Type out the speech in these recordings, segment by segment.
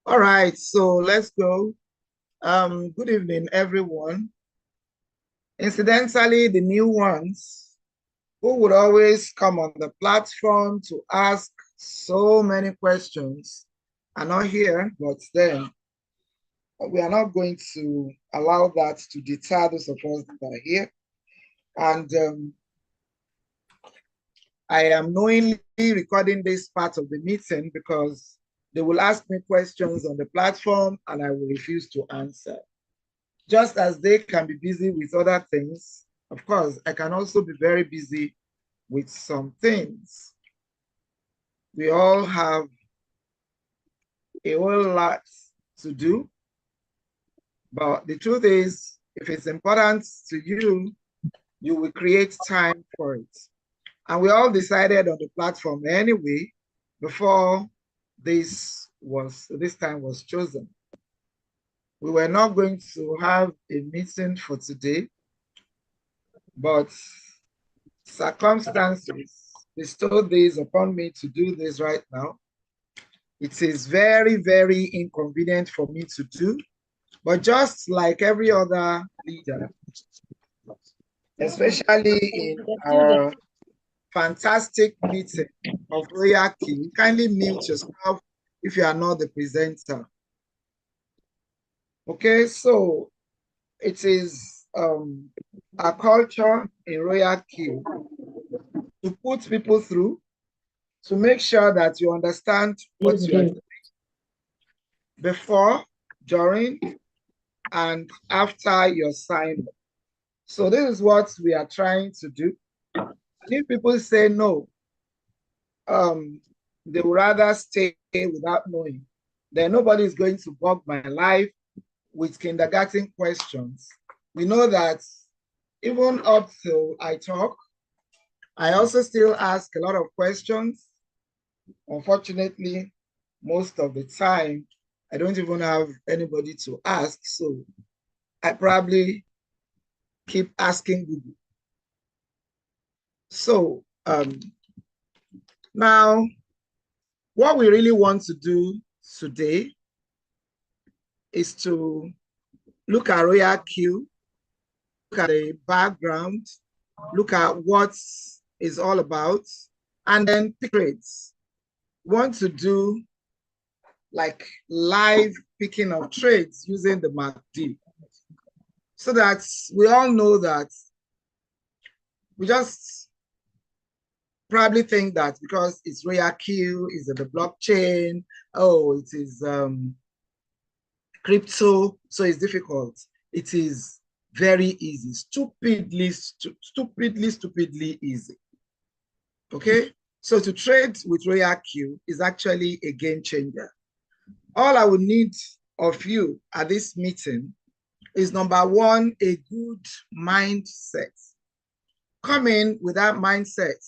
All right, so let's go. Good evening, everyone. Incidentally, the new ones who would always come on the platform to ask so many questions are not here, but then we are not going to allow that to deter those of us that are here. And I am knowingly recording this part of the meeting because they will ask me questions on the platform and I will refuse to answer. Just as they can be busy with other things, of course, I can also be very busy with some things. We all have a whole lot to do, but the truth is, if it's important to you, you will create time for it. And we all decided on the platform anyway before this time was chosen. We were not going to have a meeting for today, but circumstances bestowed this upon me to do this right now. It is very, very inconvenient for me to do, but just like every other leader, especially in our fantastic meeting of RoyalQ, kindly mute yourself if you are not the presenter. Okay, so it is our culture in RoyalQ to put people through, to make sure that you understand what you are doing before, during, and after your sign. So this is what we are trying to do. And if people say no, they would rather stay without knowing, then nobody is going to bug my life with kindergarten questions. We know that even up till I talk, I also still ask a lot of questions. Unfortunately, most of the time, I don't even have anybody to ask. So I probably keep asking Google. So now, what we really want to do today is to look at RoyalQ, look at the background, look at what it's all about, and then pick trades. We want to do like live picking of trades using the MACD, so that we all know that we just probably think that because it's RoyalQ, is the blockchain, oh, it is crypto, so it's difficult. It is very easy, stupidly easy. Okay, so to trade with RoyalQ is actually a game changer. All I would need of you at this meeting is number one, a good mindset. Come in with that mindset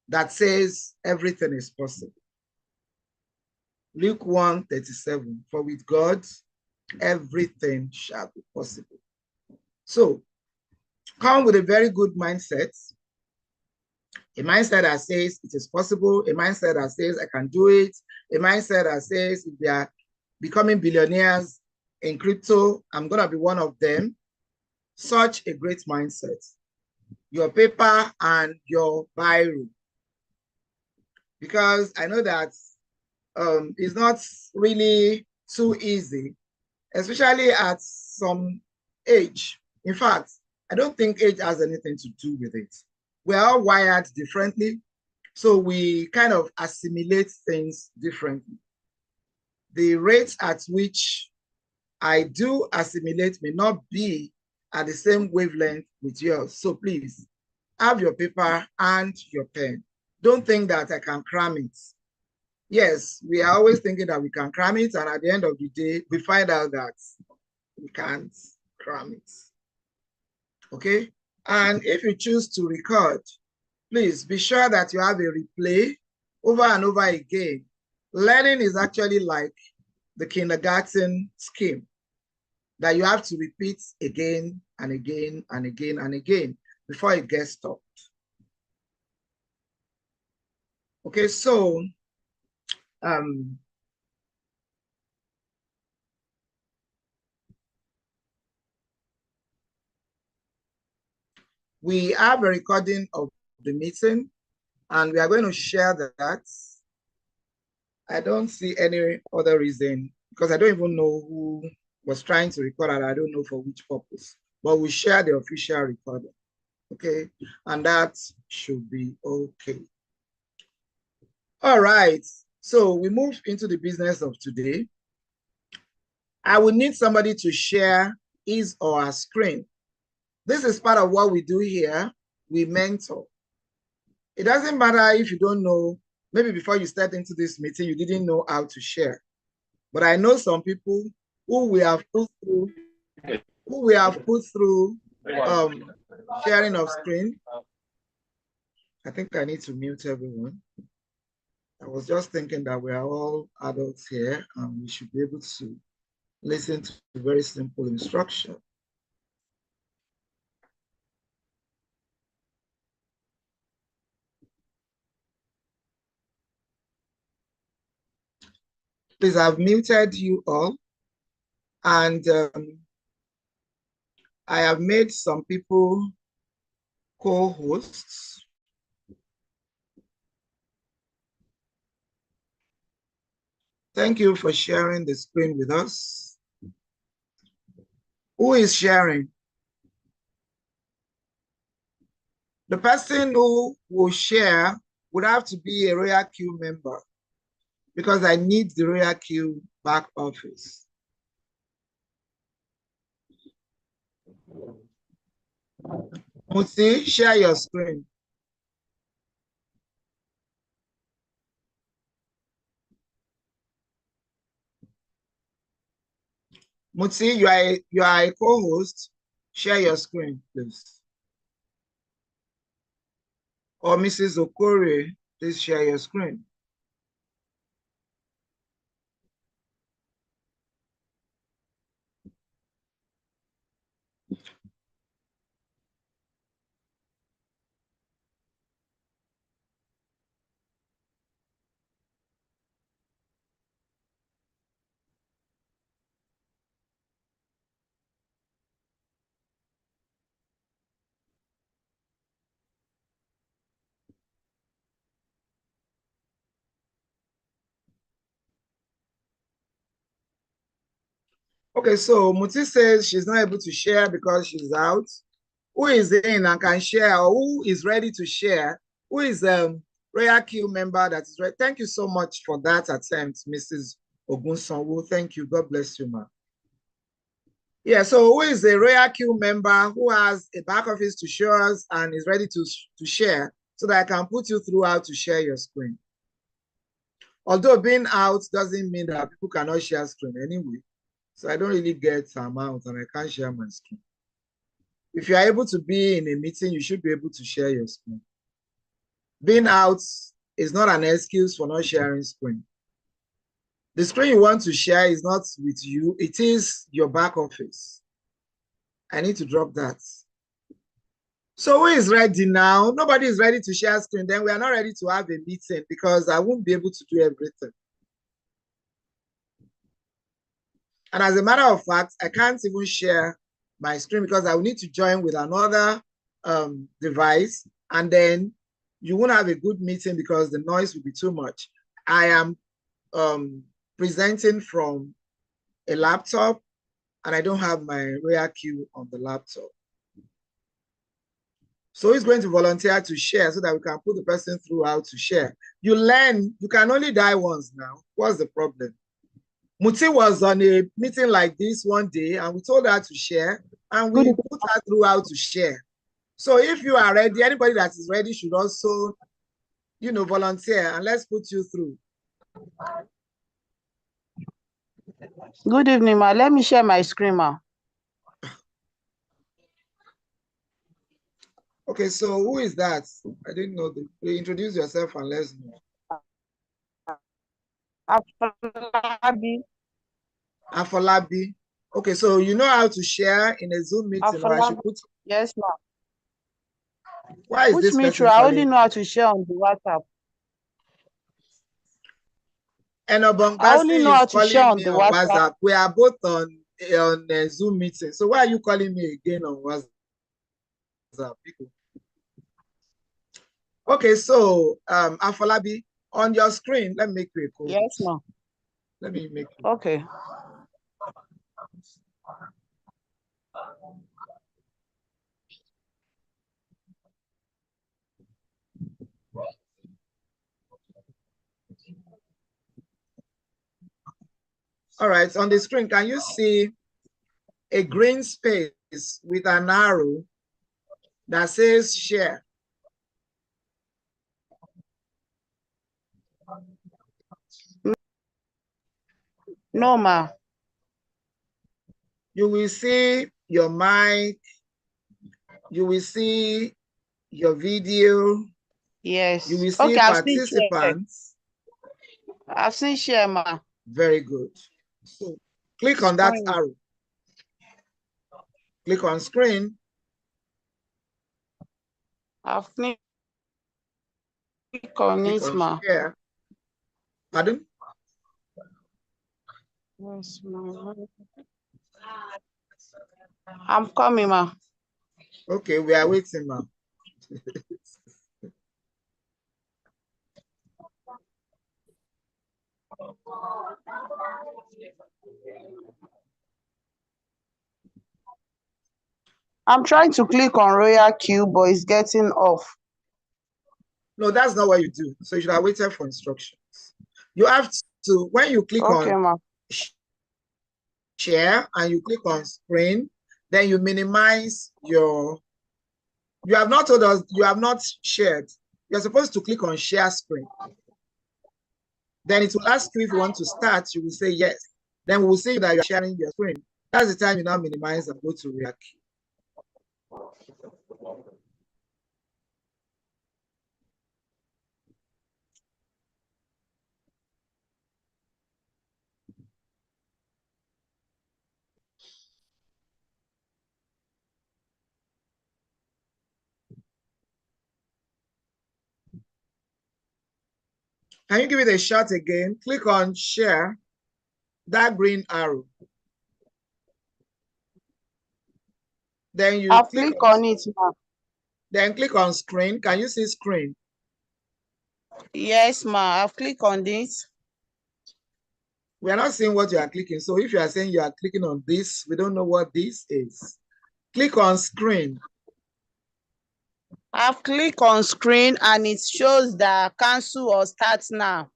that says everything is possible. Luke 1:37, for with God, everything shall be possible. So come with a very good mindset, a mindset that says it is possible, a mindset that says I can do it, a mindset that says if they are becoming billionaires in crypto, I'm going to be one of them. Such a great mindset. Your paper and your biro. Because I know that it's not really too easy, especially at some age. In fact, I don't think age has anything to do with it. We're all wired differently, so we kind of assimilate things differently. The rate at which I do assimilate may not be at the same wavelength with yours. So please, have your paper and your pen. Don't think that I can cram it. Yes, we are always thinking that we can cram it, and at the end of the day, we find out that we can't cram it. Okay? And if you choose to record, please be sure that you have a replay over and over again. Learning is actually like the kindergarten scheme that you have to repeat again and again and again and again before it gets stopped. Okay, so We have a recording of the meeting, and we are going to share that. I don't see any other reason, because I don't even know who was trying to record, and I don't know for which purpose, but we share the official recording, okay? And that should be okay. All right, so we move into the business of today. I will need somebody to share his or her screen. This is part of what we do here. We mentor. It doesn't matter if you don't know, maybe before you start into this meeting, you didn't know how to share. But I know some people who we have put through, sharing of screen. I think I need to mute everyone. I was just thinking that we are all adults here and we should be able to listen to very simple instruction. Please, I've muted you all, and I have made some people co-hosts. Thank you for sharing the screen with us. Who is sharing? The person who will share would have to be a RoyalQ member, because I need the RoyalQ back office. Muti, share your screen. Muti, you are a co-host. Share your screen, please. Or Mrs. Okore, please share your screen. Okay, so Muti says she's not able to share because she's out. Who is in and can share, or who is ready to share? Who is RoyalQ member that is ready? Thank you so much for that attempt, Mrs. Ogunsanwo. Thank you. God bless you, ma'am. Yeah, so who is a RoyalQ member who has a back office to show us and is ready to share, so that I can put you through how to share your screen? Although being out doesn't mean that people cannot share screen anyway. So I don't really get amount and I can't share my screen. If you are able to be in a meeting, you should be able to share your screen. Being out is not an excuse for not sharing screen. The screen you want to share is not with you, it is your back office. I need to drop that. So who is ready now? Nobody is ready to share screen. Then we are not ready to have a meeting, because I won't be able to do everything. And as a matter of fact, I can't even share my screen because I will need to join with another device, and then you won't have a good meeting because the noise will be too much. I am presenting from a laptop, and I don't have my RoyalQ on the laptop. So who's going to volunteer to share so that we can put the person through how to share? You learn, you can only die once now. What's the problem? Muti was on a meeting like this one day, and we told her to share, and we put her through how to share. So if you are ready, anybody that is ready should also, volunteer, and let's put you through. Good evening, ma. Let me share my screen, ma. Okay, so who is that? I didn't know. Introduce yourself and let's know. Afolabi. Okay, so you know how to share in a Zoom meeting, or I should put... Yes, ma'am. Why is this person I only know how to share on the WhatsApp. And Obongbasi is calling me on WhatsApp. We are both on a Zoom meeting. So why are you calling me again on WhatsApp? Okay, so Afolabi, on your screen, let me make you a code. Yes, ma'am. Let me make you. Okay. All right, on the screen, can you see a green space with an arrow that says share? No, ma. You will see your mic, you will see your video, Yes. you will see Okay, I've seen share. participants. I've seen share, ma. Very good. So click on that arrow. Click on screen. I've clicked on Click it, on ma. share. Pardon? Yes, ma. I'm coming, ma. Okay, we are waiting, ma. I'm trying to click on RoyalQ, but it's getting off. No, that's not what you do. So you should have waited for instructions. You have to, when you click on share and you click on screen, then you minimize your, you have not told us, you have not shared. You're supposed to click on share screen. Then it will ask you if you want to start, you will say yes. Then we will see that you're sharing your screen. That's the time you now minimize and go to RoyalQ. Can you give it a shot again? Click on share, that green arrow. Then you click on it. Then click on screen. Can you see screen? Yes, ma. I've clicked on this. We are not seeing what you are clicking. So if you are saying you are clicking on this, we don't know what this is. Click on screen. I've clicked on screen and it shows the cancel or start now.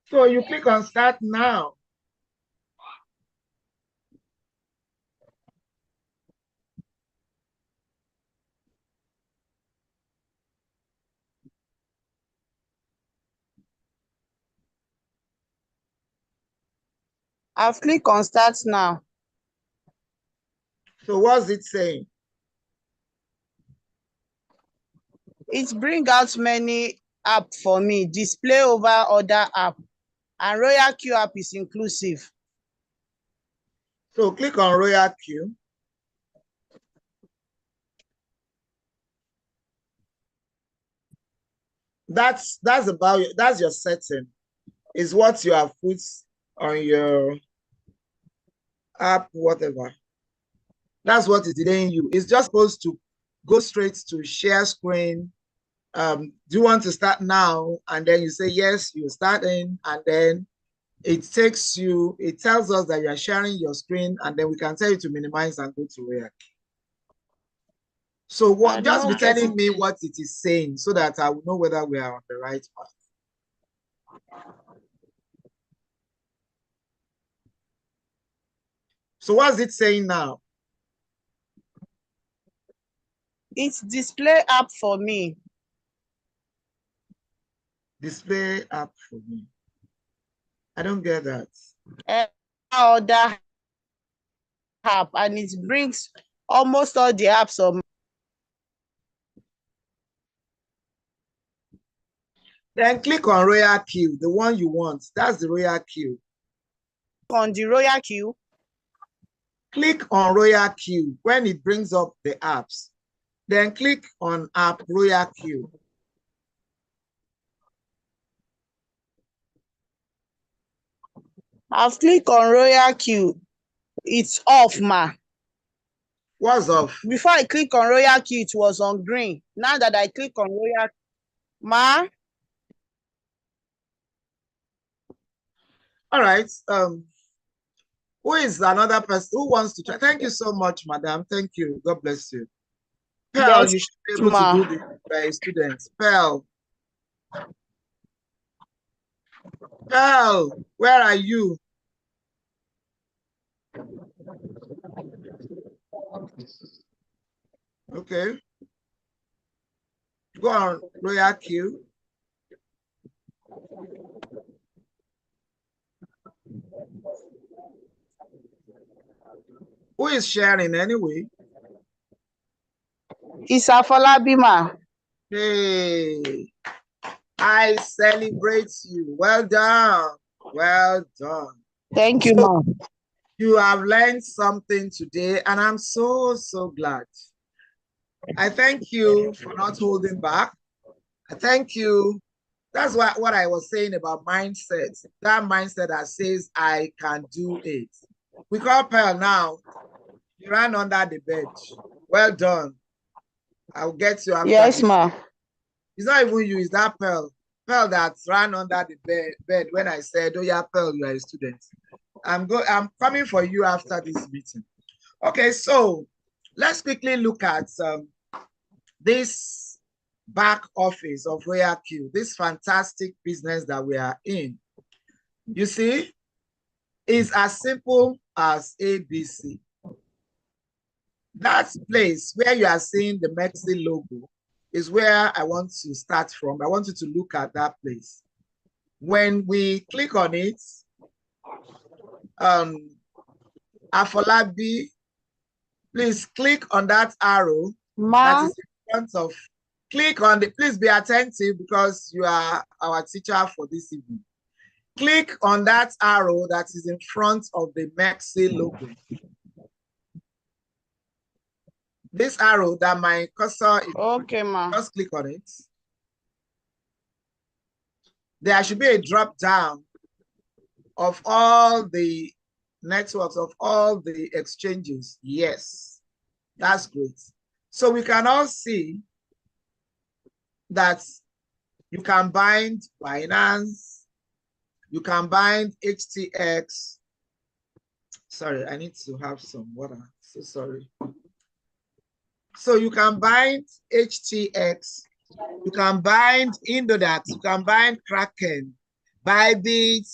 So you click on start now. I've clicked on start now. So what's it saying? It brings out many apps for me. Display over other app. And RoyalQ app is inclusive. So click on RoyalQ. That's your setting. Is what you have put on your app, whatever. That's what is delaying you. It's just supposed to go straight to share screen. Do you want to start now? And then you say yes, you're starting, and then it tells us that you're sharing your screen, and then we can tell you to minimize and go to RoyalQ. So what, just be telling me what it is saying so that I will know whether we are on the right path. So what's it saying now? It's display app for me. Display app for me. I don't get that. Other app, and it brings almost all the apps on. Then click on RoyalQ, the one you want. That's the RoyalQ. On the RoyalQ. Click on RoyalQ when it brings up the apps. Then click on app RoyalQ. I've clicked on RoyalQ. It's off, ma. What's off? Before I click on RoyalQ, it was on green. Now that I click on RoyalQ, Ma? All right. Who is another person who wants to try? Thank you so much, madam. Thank you. God bless you. Pearl, Yes, you should be able to ma. do this by a student. Pearl. Pearl, where are you? Okay. Go on, RoyalQ. Who is sharing anyway? It's Afolabi, ma. Hey, I celebrate you. Well done. Well done. Thank you, So, ma. you have learned something today, and I'm so, so glad. I thank you for not holding back. I thank you. That's what I was saying about mindset. That mindset that says, I can do it. We call Pearl now. You ran under the bed. Well done. I'll get you after Yes, this. ma. It's not even you, it's that Pearl. Pearl that ran under the bed when I said, oh yeah, Pearl, you are a student. I'm coming for you after this meeting. Okay, so let's quickly look at this back office of RoyalQ, this fantastic business that we are in. You see, it's as simple as ABC. That place where you are seeing the MACD logo is where I want to start from. I want you to look at that place. When we click on it, Afolabi, please click on that arrow that is in front of, click on the, please be attentive because you are our teacher for this evening. Click on that arrow that is in front of the MACD logo. This arrow that my cursor is, okay, ma. Just click on it. There should be a drop down of all the networks, of all the exchanges. Yes, that's great. So we can all see that you can bind Binance, you can bind HTX. Sorry, I need to have some water. So sorry. So you can bind HTX, you can bind Indodax, you can bind Kraken, Bybit,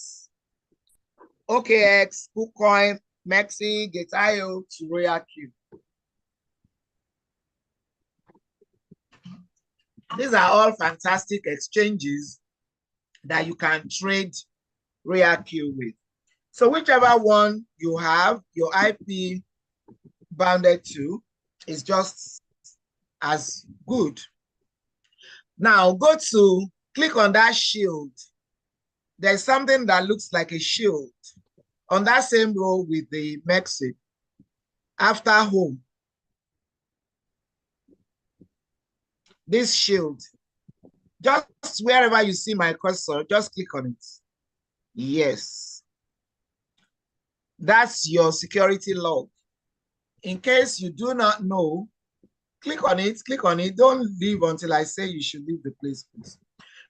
OKX, KuCoin, Mexi, Get.io to RoyalQ. These are all fantastic exchanges that you can trade RoyalQ with. So whichever one you have your IP bounded to is just as good. Now go to, click on that shield. There's something that looks like a shield on that same row with the Mexi. After home, this shield, just wherever you see my cursor, just click on it. Yes. That's your security log. In case you do not know, click on it, click on it. Don't leave until I say you should leave the place, please.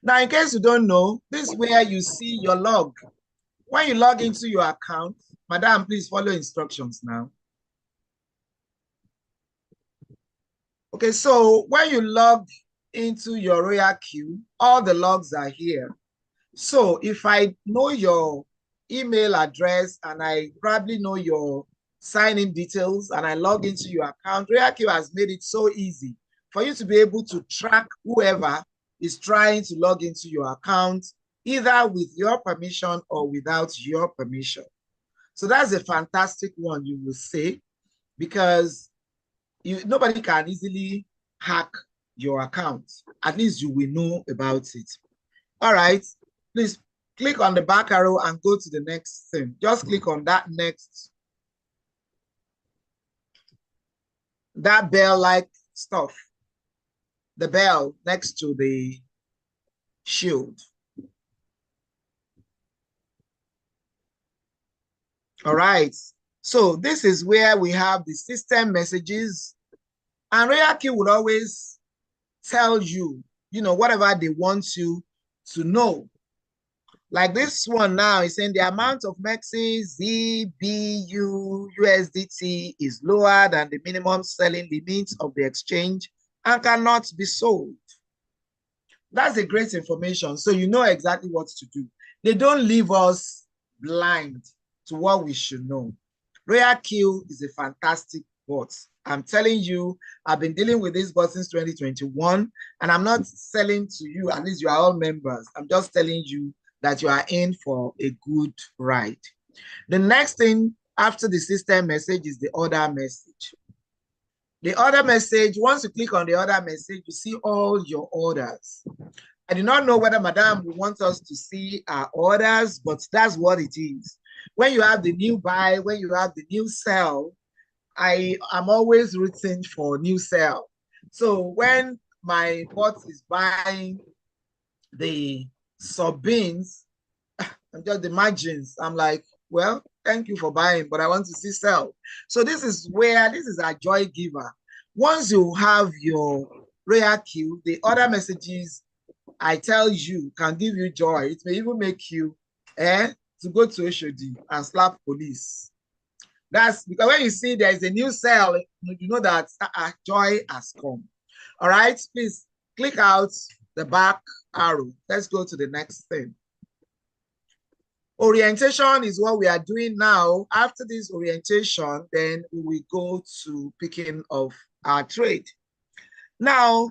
Now, in case you don't know, this is where you see your log. When you log into your account, madam, please follow instructions now. Okay, so when you log into your RoyalQ, all the logs are here. So if I know your email address and I probably know your sign-in details and I log into your account, RoyalQ has made it so easy for you to be able to track whoever is trying to log into your account, either with your permission or without your permission. So that's a fantastic one, you will say, because nobody can easily hack your account. At least you will know about it. All right, please click on the back arrow and go to the next thing. Just click on that next, that bell-like stuff, the bell next to the shield. All right, so this is where we have the system messages, and RoyalQ will always tell you whatever they want you to know. Like this one now is saying the amount of MEXC, ZBU, USDT is lower than the minimum selling limit of the exchange and cannot be sold. That's a great information. So you know exactly what to do. They don't leave us blind to what we should know. RoyalQ is a fantastic bot. I'm telling you, I've been dealing with this bot since 2021, and I'm not selling to you, at least you are all members. I'm just telling you that you are in for a good ride. The next thing after the system message is the order message. The order message, once you click on the order message, you see all your orders. I do not know whether Madam will want us to see our orders, but that's what it is. When you have the new buy, when you have the new sell, I am always rooting for new sell. So when my bot is buying the sub-beans, I'm just the margins, I'm like, well, thank you for buying, but I want to see sell. So this is a joy giver. Once you have your RoyalQ, the other messages I tell you can give you joy. It may even make you to go to HOD and slap police. That's because when you see there is a new sale, you know that joy has come. All right, please click out the back arrow. Let's go to the next thing. Orientation is what we are doing now. After this orientation, then we will go to picking of our trade. Now,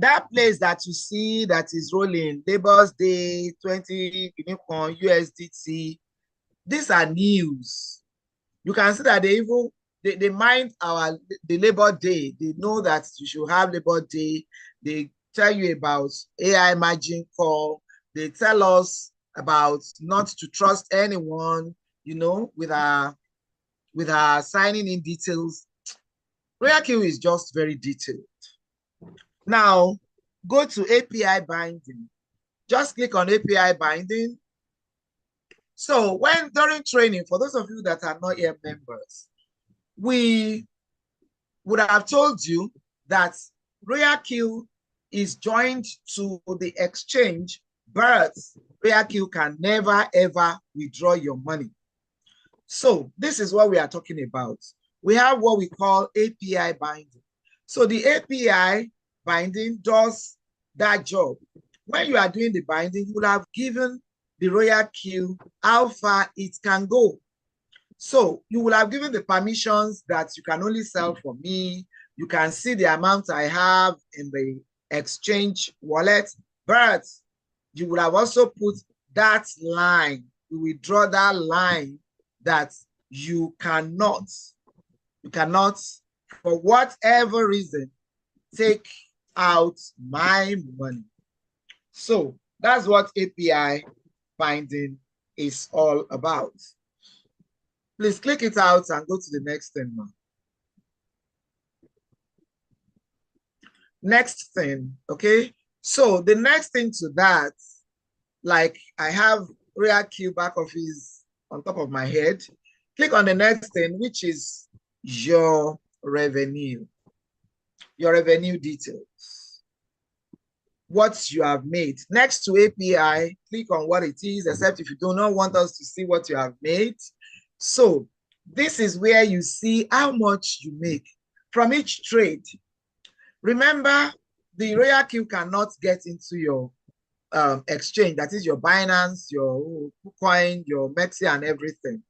that place that you see that is rolling, Labour's Day, 20 unicorn, USDT, these are news. You can see that they mind the Labor Day. They know that you should have Labor Day. They tell you about AI margin call. They tell us about not to trust anyone, with our signing in details. RoyalQ is just very detailed. Now, go to API binding. Just click on API binding. So during training, for those of you that are not yet members, we would have told you that RoyalQ is joined to the exchange, but RoyalQ can never, ever withdraw your money. So this is what we are talking about. We have what we call API binding. So the API binding does that job. When you are doing the binding, you will have given the RoyalQ how far it can go. So you will have given the permissions that you can only sell for me. You can see the amount I have in the exchange wallet, but you will have also put that line. You will draw that line that you cannot, for whatever reason, take out my money. So that's what API binding is all about. Please click it out and go to the next thing now. Next thing, okay? So the next thing to that, like I have RoyalQ back office on top of my head. Click on the next thing, which is your revenue details. What you have made. Next to API, click on what it is, except if you do not want us to see what you have made. So this is where you see how much you make from each trade. Remember, the RoyalQ cannot get into your exchange, that is your Binance, your Coin, your MEXC, and everything.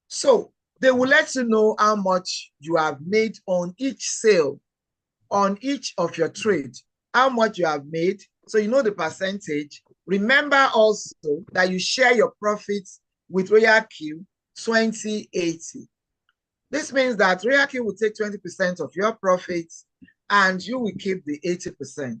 So they will let you know how much you have made on each sale, on each of your trades, how much you have made, so you know the percentage. Remember also that you share your profits with RoyalQ 20/80. This means that RoyalQ will take 20% of your profits and you will keep the 80%.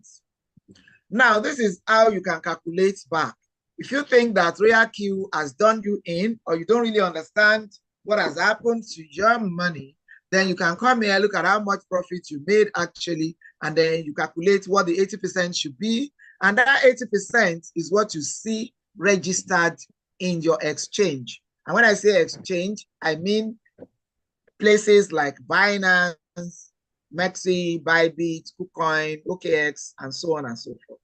Now, this is how you can calculate back. If you think that RoyalQ has done you in, or you don't really understand what has happened to your money, then you can come here, look at how much profit you made actually, and then you calculate what the 80% should be. And that 80% is what you see registered in your exchange. And when I say exchange, I mean places like Binance, Maxi, Bybit, KuCoin, OKX, and so on and so forth.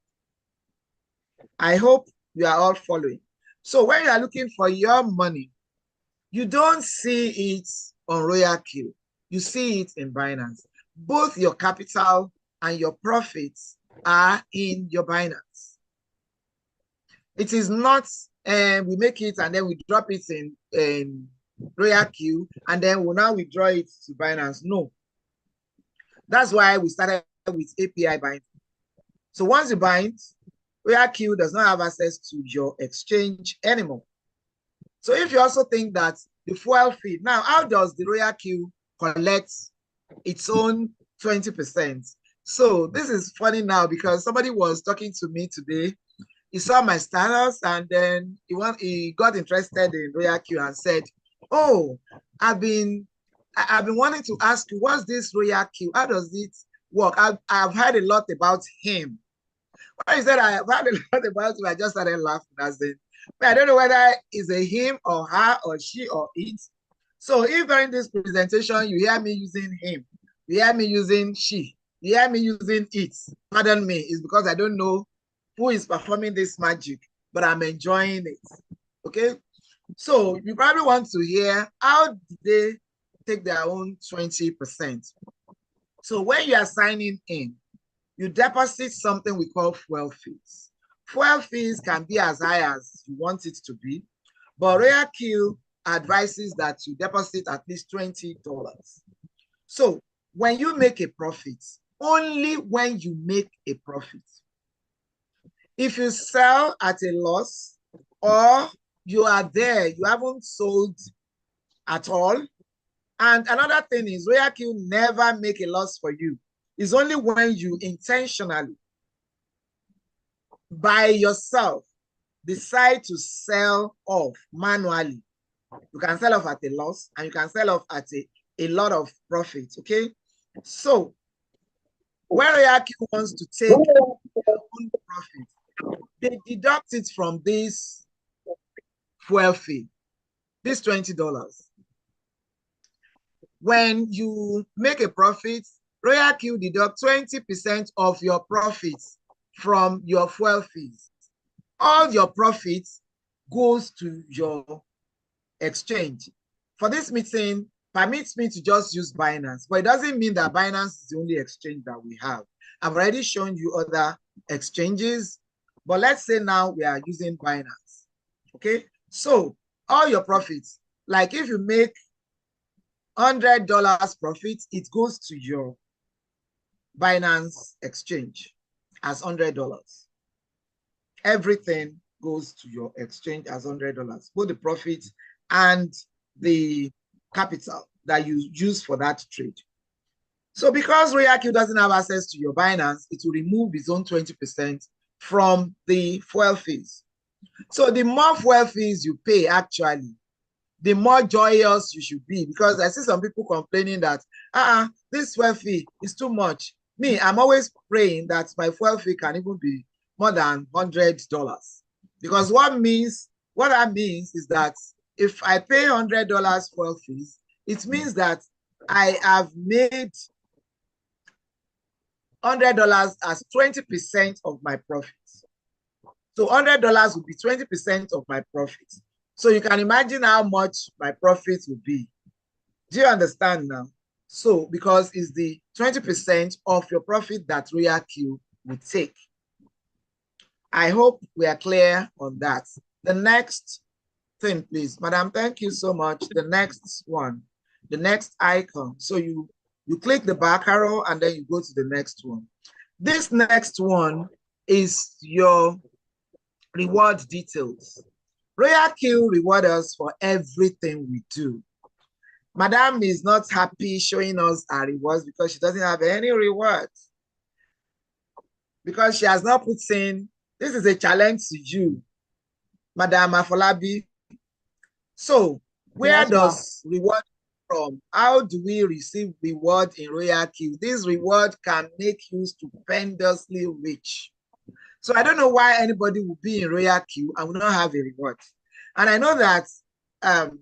I hope you are all following. So when you are looking for your money, you don't see it on RoyalQ. You see it in Binance. Both your capital and your profits are in your Binance. It is not we make it and then we drop it in RoyalQ and then we'll now withdraw it to Binance. No. That's why we started with API binding. So once you bind, RoyalQ does not have access to your exchange anymore. So if you also think that the fuel fee, now how does the RoyalQ collect its own 20%? So this is funny now because somebody was talking to me today. He saw my status and then he got interested in RoyalQ and said, "Oh, I've been wanting to ask you, what's this RoyalQ? How does it work? I've heard a lot about him." When I said I've heard a lot about him, I just started laughing. I don't know whether it's a him or her or she or it. So if during this presentation you hear me using him, you hear me using she, you hear me using it, pardon me, it's because I don't know who is performing this magic, but I'm enjoying it. Okay? So you probably want to hear how did they take their own 20%. So when you are signing in, you deposit something we call fuel fees. Fuel fees can be as high as you want it to be, but RoyalQ advises that you deposit at least $20. So when you make a profit, only when you make a profit. If you sell at a loss or you are there, you haven't sold at all. And another thing is RoyalQ never make a loss for you. It's only when you intentionally, by yourself, decide to sell off manually. You can sell off at a loss and you can sell off at a lot of profit, okay? So when RoyalQ wants to take their own profit, they deduct it from this fuel fee, this $20. When you make a profit, RoyalQ deduct 20% of your profits from your fuel fees. All your profits goes to your exchange. For this meeting, permits me to just use Binance, but it doesn't mean that Binance is the only exchange that we have. I've already shown you other exchanges, but let's say now we are using Binance. Okay, so all your profits, like if you make $100 profit, it goes to your Binance exchange as $100. Everything goes to your exchange as $100, both the profit and the capital that you use for that trade. So because RoyalQ doesn't have access to your Binance, it will remove its own 20% from the fuel fees. So the more fuel fees you pay, actually, the more joyous you should be, because I see some people complaining that this fuel fee is too much. Me, I'm always praying that my fuel fee can even be more than $100, because what that means is that if I pay $100 fuel fees, it means that I have made $100 as 20% of my profits. So $100 would be 20% of my profits. So you can imagine how much my profits will be. Do you understand now? So because it's the 20% of your profit that RoyalQ will take. I hope we are clear on that. The next thing, please. Madam, thank you so much. The next one, the next icon. So you click the back arrow and then you go to the next one. This next one is your reward details. RoyalQ rewards us for everything we do. Madam is not happy showing us our rewards because she doesn't have any rewards. Because she has not put in, this is a challenge to you, Madam Afolabi. So where does reward come from? How do we receive reward in RoyalQ? This reward can make you stupendously rich. So I don't know why anybody will be in RoyalQ and will not have a reward. And I know that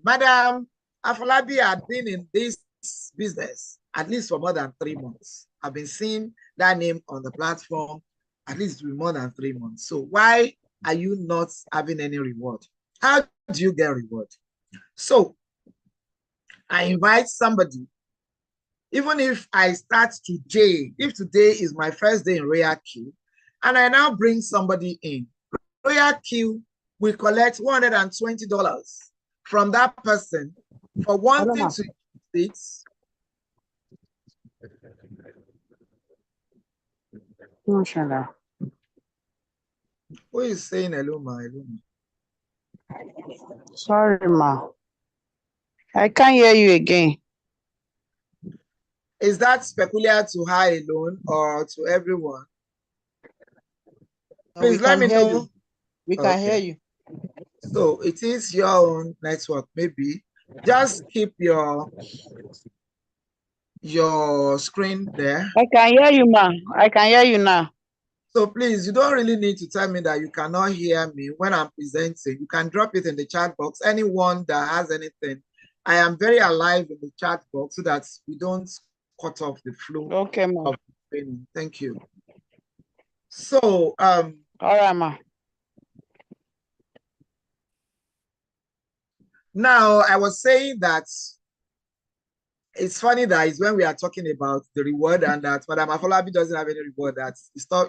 Madam Afolabi had been in this this business at least for more than 3 months. I've been seeing that name on the platform at least more than 3 months. So why are you not having any reward? How do you get reward? So I invite somebody, even if I start today, if today is my first day in RoyalQ, and I now bring somebody in, RoyalQ will collect $120 from that person for wanting to use it. Who is saying hello, ma? Hello, ma? Sorry, ma. I can't hear you again. Is that peculiar to her alone or to everyone? Please let me know. We can hear you. So it is your own network, maybe. Just keep your screen there. I can hear you, ma. I can hear you now. So please, you don't really need to tell me that you cannot hear me when I'm presenting. You can drop it in the chat box. Anyone that has anything, I am very alive in the chat box so that we don't cut off the flow. Okay, ma. Of the training. Thank you. So, all right, ma. Now, I was saying that it's funny that it's when we are talking about the reward and that Madam Afolabi doesn't have any reward, that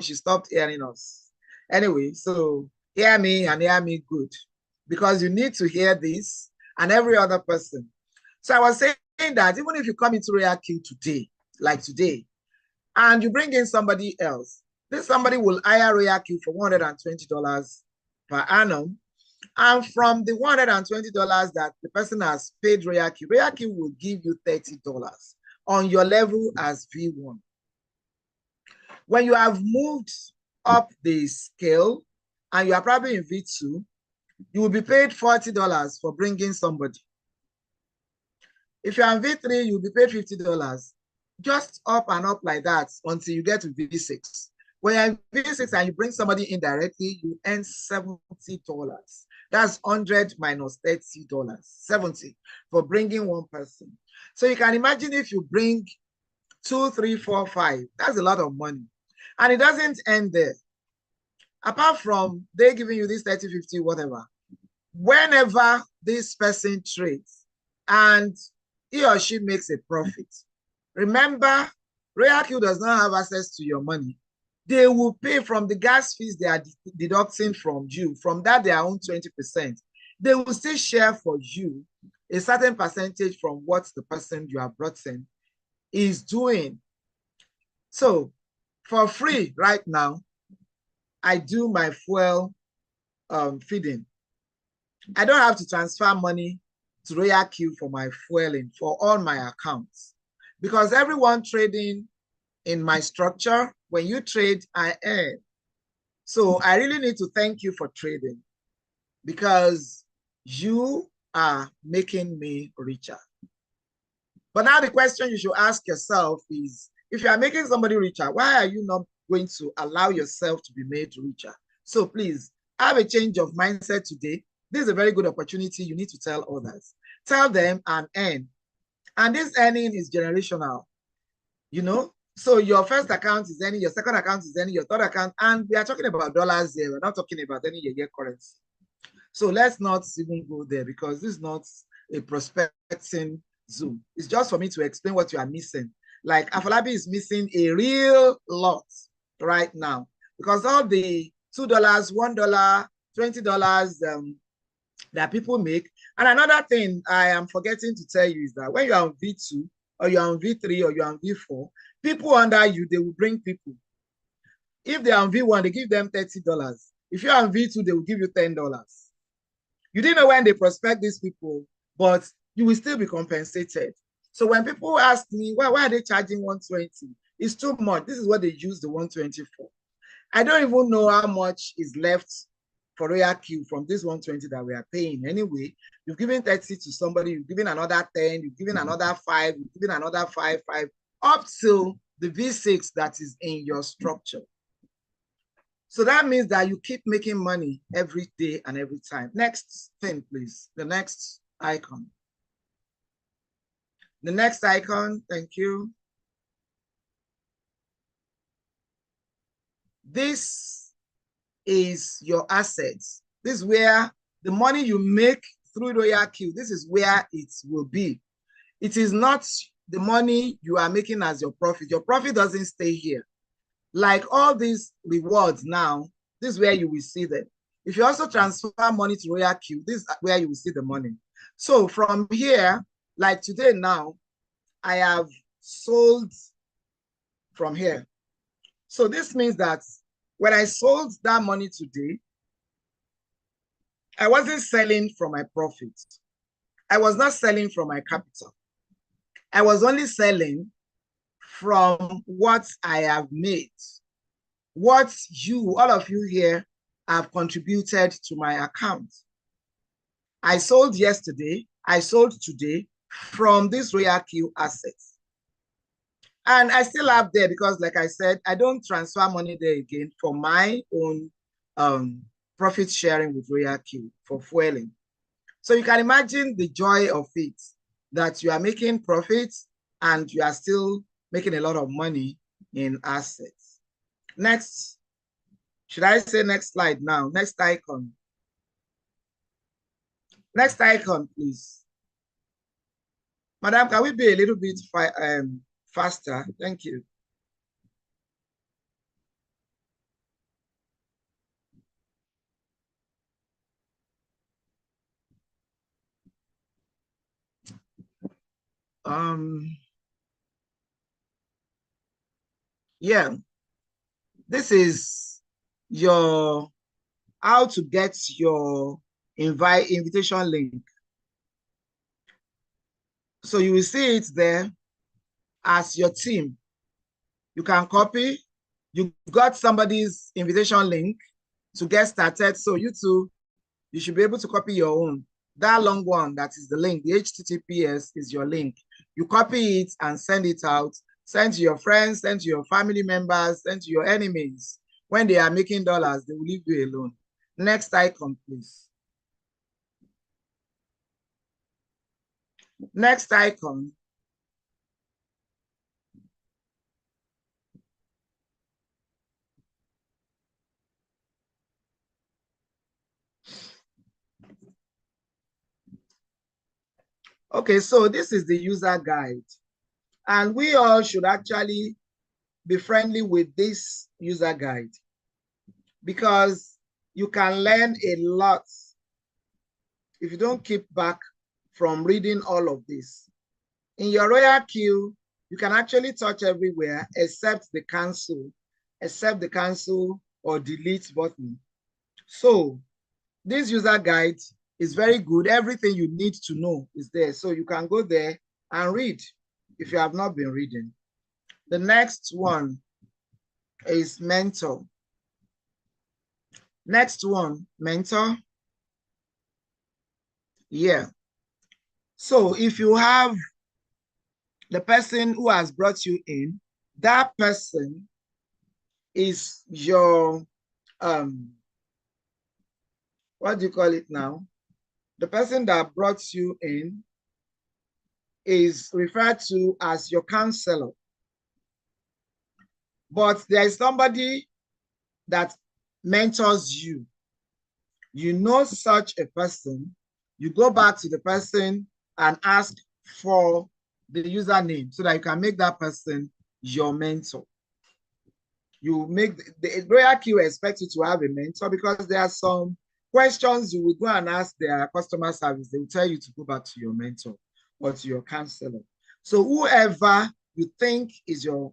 she stopped hearing us. Anyway, so hear me and hear me good, because you need to hear this and every other person. So I was saying that even if you come into RoyalQ today, like today, and you bring in somebody else, this somebody will hire RoyalQ for $120 per annum. And from the $120 that the person has paid RoyalQ, RoyalQ will give you $30 on your level as V1. When you have moved up the scale and you are probably in V2, you will be paid $40 for bringing somebody. If you're in V3, you'll be paid $50. Just up and up like that until you get to V6. When you're in V6 and you bring somebody indirectly, you earn $70. That's 100 minus $30, 70 for bringing one person. So you can imagine if you bring 2, 3, 4, 5, that's a lot of money. And it doesn't end there. Apart from they giving you this 30, 50, whatever, whenever this person trades and he or she makes a profit, remember, RoyalQ does not have access to your money. They will pay from the gas fees they are deducting from you. From that, they own 20%. They will still share for you a certain percentage from what the person you have brought in is doing. So for free right now, I do my fuel feeding. I don't have to transfer money to RoyalQ for my fueling for all my accounts, because everyone trading in my structure, when you trade, I earn. So I really need to thank you for trading, because you are making me richer. But now the question you should ask yourself is, if you are making somebody richer, why are you not going to allow yourself to be made richer? So please have a change of mindset today. This is a very good opportunity. You need to tell others. Tell them and earn. And this earning is generational, you know? So your first account is earning, your second account is earning, your third account, and we are talking about dollars there. We're not talking about any year currency. So let's not even go there, because this is not a prospecting Zoom. It's just for me to explain what you are missing. Like Afolabi is missing a real lot right now, because all the $2, $1, $20 that people make. And another thing I am forgetting to tell you is that when you are on V2 or you're on V3 or you're on V4, people under you, they will bring people. If they're on V1, they give them $30. If you're on V2, they will give you $10. You didn't know when they prospect these people, but you will still be compensated. So when people ask me, why are they charging 120? It's too much. This is what they use the 120 for. I don't even know how much is left for RoyalQ from this 120 that we are paying. Anyway, you've given 30 to somebody, you've given another 10, you've given another 5, you've given another 5, up till the V6 that is in your structure. So that means that you keep making money every day and every time. Next thing, please. The next icon. The next icon, thank you. This is your assets. This is where the money you make through RoyalQ, this is where it will be. It is not the money you are making as your profit. Your profit doesn't stay here. Like all these rewards now, this is where you will see them. If you also transfer money to RoyalQ, this is where you will see the money. So from here, like today now, I have sold from here. So this means that when I sold that money today, I wasn't selling from my profit. I was not selling from my capital. I was only selling from what I have made. What you, all of you here, have contributed to my account. I sold yesterday, I sold today from this RoyalQ assets. And I still have there because, like I said, I don't transfer money there again for my own profit sharing with RoyalQ for fueling. So you can imagine the joy of it, that you are making profits and you are still making a lot of money in assets. Next, should I say next slide now? Next icon. Next icon, please. Madam, can we be a little bit faster? Thank you. Yeah, this is your how to get your invitation link. So you will see it there as your team. You can copy. You got somebody's invitation link to get started. So you too, you should be able to copy your own. That long one, that is the link. The HTTPS is your link. You copy it and send it out. Send to your friends, send to your family members, send to your enemies. When they are making dollars, they will leave you alone. Next icon, please. Next icon. Okay, so this is the user guide. And we all should actually be friendly with this user guide because you can learn a lot if you don't keep back from reading all of this. In your RoyalQ, you can actually touch everywhere except the cancel or delete button. So this user guide is very good. Everything you need to know is there. So you can go there and read if you have not been reading. The next one is mentor. Next one, mentor. Yeah. So if you have the person who has brought you in, that person is your, what do you call it now? The person that brought you in is referred to as your counselor. But there is somebody that mentors you. You know such a person, you go back to the person and ask for the username so that you can make that person your mentor. You make the RoyalQ expect you to have a mentor because there are some questions you will go and ask their customer service. They will tell you to go back to your mentor or to your counselor. So whoever you think is your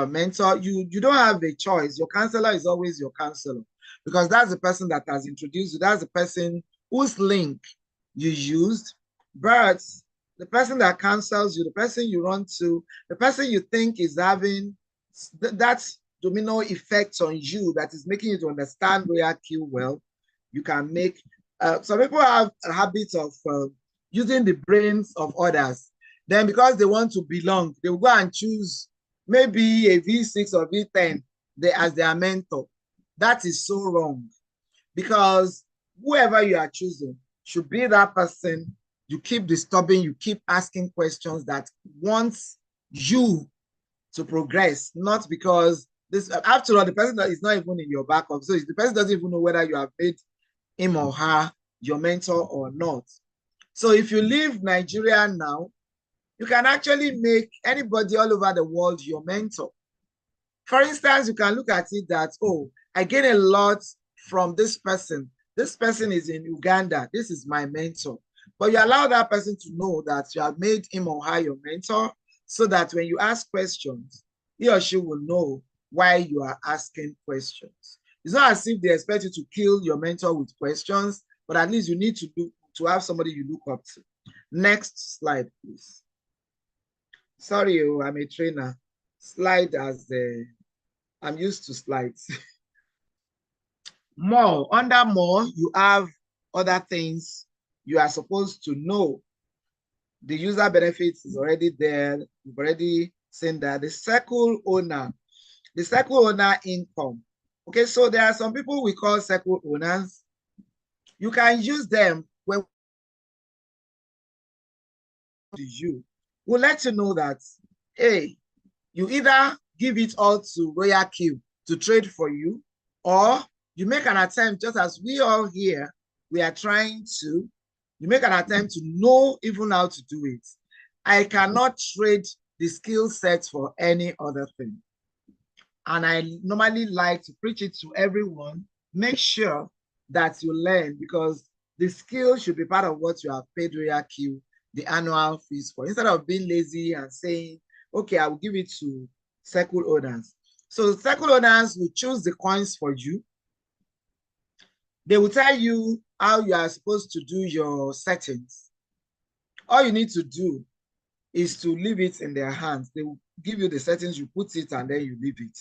mentor, you don't have a choice. Your counselor is always your counselor because that's the person that has introduced you. That's the person whose link you used. But the person that counsels you, the person you run to, the person you think is having that domino effect on you that is making you to understand RoyalQ well, you can make. Some people have a habit of using the brains of others. Then because they want to belong, they will go and choose maybe a V6 or V10 as their mentor. That is so wrong because whoever you are choosing should be that person you keep disturbing, you keep asking questions that want you to progress, not because this, after all, the person that is not even in your backup. So the person doesn't even know whether you have made him or her your mentor or not. So if you leave Nigeria now, you can actually make anybody all over the world your mentor. For instance, you can look at it that, oh, I gain a lot from this person. This person is in Uganda. This is my mentor. But you allow that person to know that you have made him or her your mentor, so that when you ask questions, he or she will know why you are asking questions. It's not as if they expect you to kill your mentor with questions, but at least you need to have somebody you look up to. Next slide, please. Sorry, I'm a trainer. Slide as I'm used to slides. More, under more, you have other things you are supposed to know. The user benefits is already there. You've already seen that. The circle owner income. Okay, so there are some people we call circle owners. You can use them when you will let you know that, hey, you either give it all to RoyalQ to trade for you, or you make an attempt, just as we all here, we are trying to, you make an attempt to know even how to do it. I cannot trade the skill set for any other thing. And I normally like to preach it to everyone. Make sure that you learn, because the skill should be part of what you have paid RoyalQ the annual fees for, instead of being lazy and saying, okay, I will give it to circle owners. So circle owners will choose the coins for you. They will tell you how you are supposed to do your settings. All you need to do is to leave it in their hands. They will give you the settings, you put it, and then you leave it.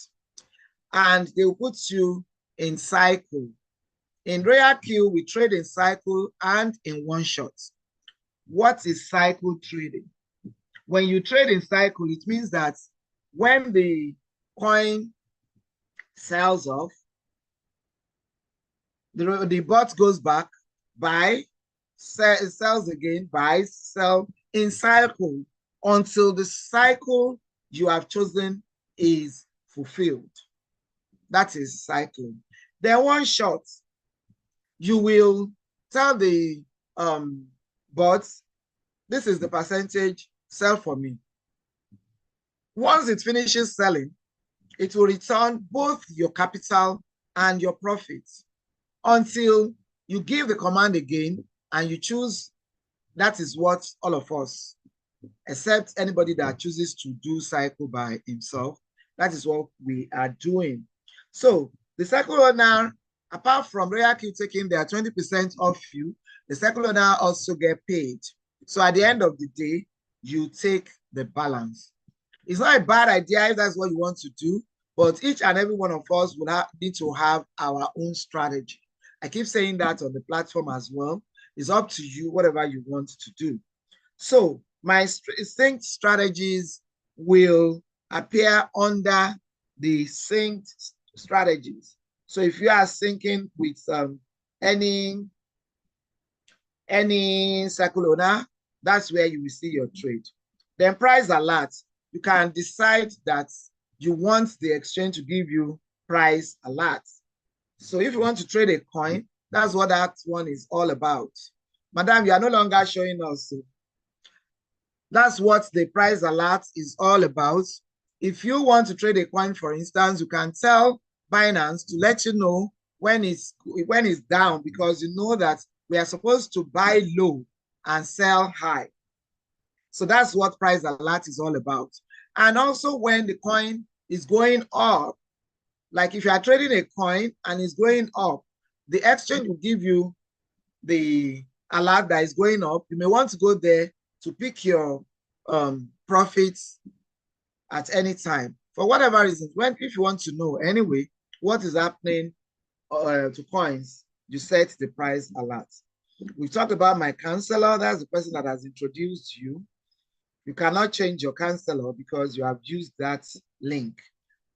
And they will put you in cycle. In RoyalQ, we trade in cycle and in one shot. What is cycle trading? When you trade in cycle, it means that when the coin sells off, the bot goes back, buy, sells again, buys, sell, in cycle until the cycle you have chosen is fulfilled. That is cycling. Then one shot, you will tell the bot, this is the percentage, sell for me. Once it finishes selling, it will return both your capital and your profits until you give the command again and you choose. That is what all of us, except anybody that chooses to do cycle by himself, that is what we are doing. So the cycle owner, apart from RoyalQ taking their 20% off you, the cycle owner also get paid. So at the end of the day, you take the balance. It's not a bad idea if that's what you want to do, but each and every one of us will need to have our own strategy. I keep saying that on the platform as well. It's up to you, whatever you want to do. So my synced strategies will appear under the synced strategies. So if you are syncing with any cycle owner, that's where you will see your trade. Then price alert, you can decide that you want the exchange to give you price alert. So if you want to trade a coin, that's what that one is all about. Madam, you are no longer showing us. So that's what the price alert is all about. If you want to trade a coin, for instance, you can tell Binance to let you know when it's down, because you know that we are supposed to buy low and sell high. So that's what price alert is all about. And also when the coin is going up, like if you are trading a coin and it's going up, the exchange will give you the alert that is going up. You may want to go there to pick your profits at any time. For whatever reason, if you want to know anyway what is happening to coins, you set the price alert. We talked about my counselor. That's the person that has introduced you. You cannot change your counselor because you have used that link.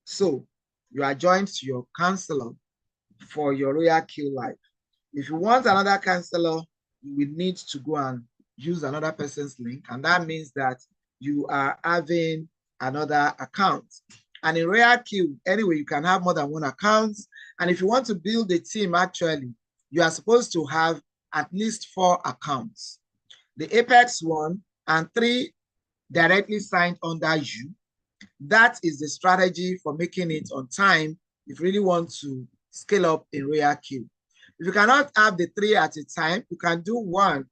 So you are joined to your counselor for your RoyalQ life. If you want another counselor, you will need to go and use another person's link, and that means that you are having another account. And in RoyalQ, anyway, you can have more than one account. And if you want to build a team, actually, you are supposed to have at least 4 accounts. The Apex one and 3 directly signed under you. That is the strategy for making it on time if you really want to scale up in RoyalQ. If you cannot have the 3 at a time, you can do 1.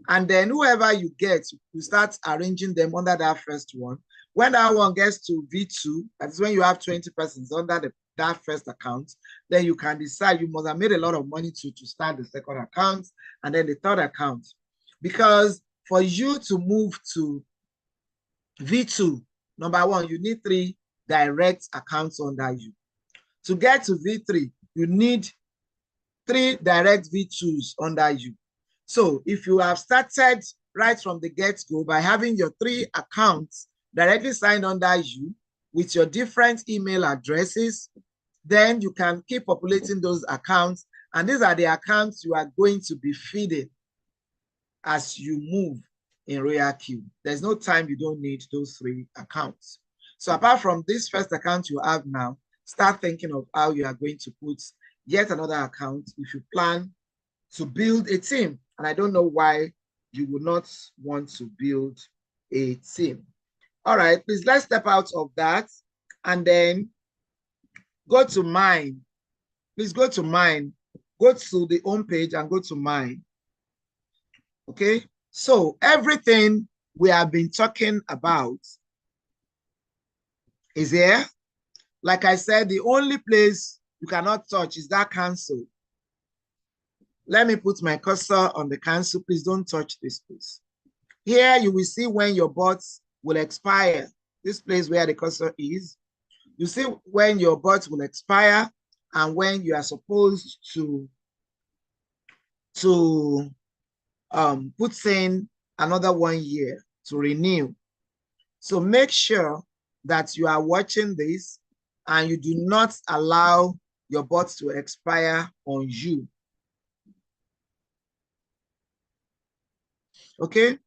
And then whoever you get, you start arranging them under that first one. When that one gets to V2, that's when you have 20 persons under that first account, then you can decide you must have made a lot of money to start the second account and then the third account. Because for you to move to V2, number 1, you need 3 direct accounts under you. To get to V3, you need 3 direct V2s under you. So if you have started right from the get-go by having your 3 accounts directly signed under you with your different email addresses, then you can keep populating those accounts. And these are the accounts you are going to be feeding as you move in RoyalQ. There's no time you don't need those 3 accounts. So apart from this first account you have now, start thinking of how you are going to put yet another account if you plan to build a team. And I don't know why you would not want to build a team. All right, please, let's step out of that and then go to mine. Please go to mine. Go to the home page and go to mine. Okay, so everything we have been talking about is here. Like I said, the only place you cannot touch is that cancel. Let me put my cursor on the cancel. Please don't touch this place. Here you will see when your bots will expire. This place where the cursor is, you see when your bots will expire and when you are supposed to put in another 1 year to renew. So make sure that you are watching this and you do not allow your bots to expire on you. Okay,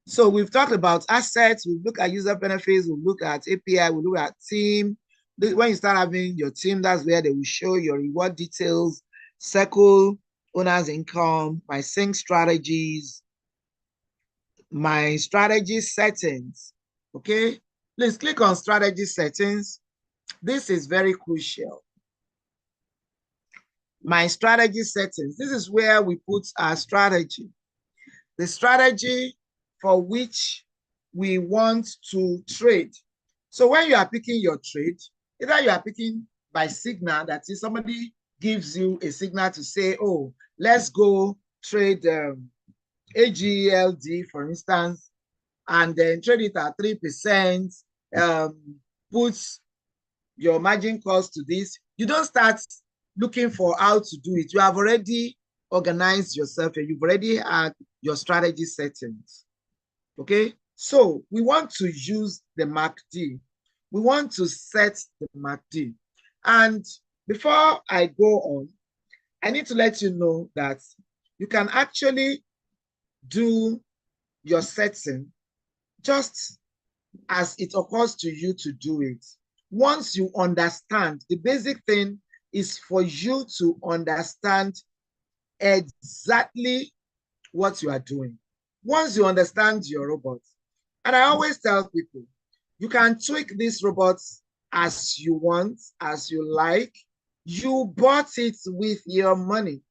so we've talked about assets, we've looked at user benefits, we've looked at API, we look at team. When you start having your team, that's where they will show your reward details, circle, owner's income, my sync strategies, my strategy settings. Okay, please click on strategy settings. This is very crucial. My strategy settings. This is where we put our strategy. The strategy for which we want to trade. So when you are picking your trade, either you are picking by signal, that is somebody gives you a signal to say, oh, let's go trade AGLD, for instance, and then trade it at 3%, put your margin cost to this. You don't start looking for how to do it. You have already organized yourself and you've already had your strategy settings. Okay, so we want to use the MACD. We want to set the MACD. And before I go on, I need to let you know that you can actually do your setting just as it occurs to you to do it. Once you understand, the basic thing is for you to understand exactly what you are doing. Once you understand your robot, and I always tell people, you can tweak these robots as you want, as you like. You bought it with your money.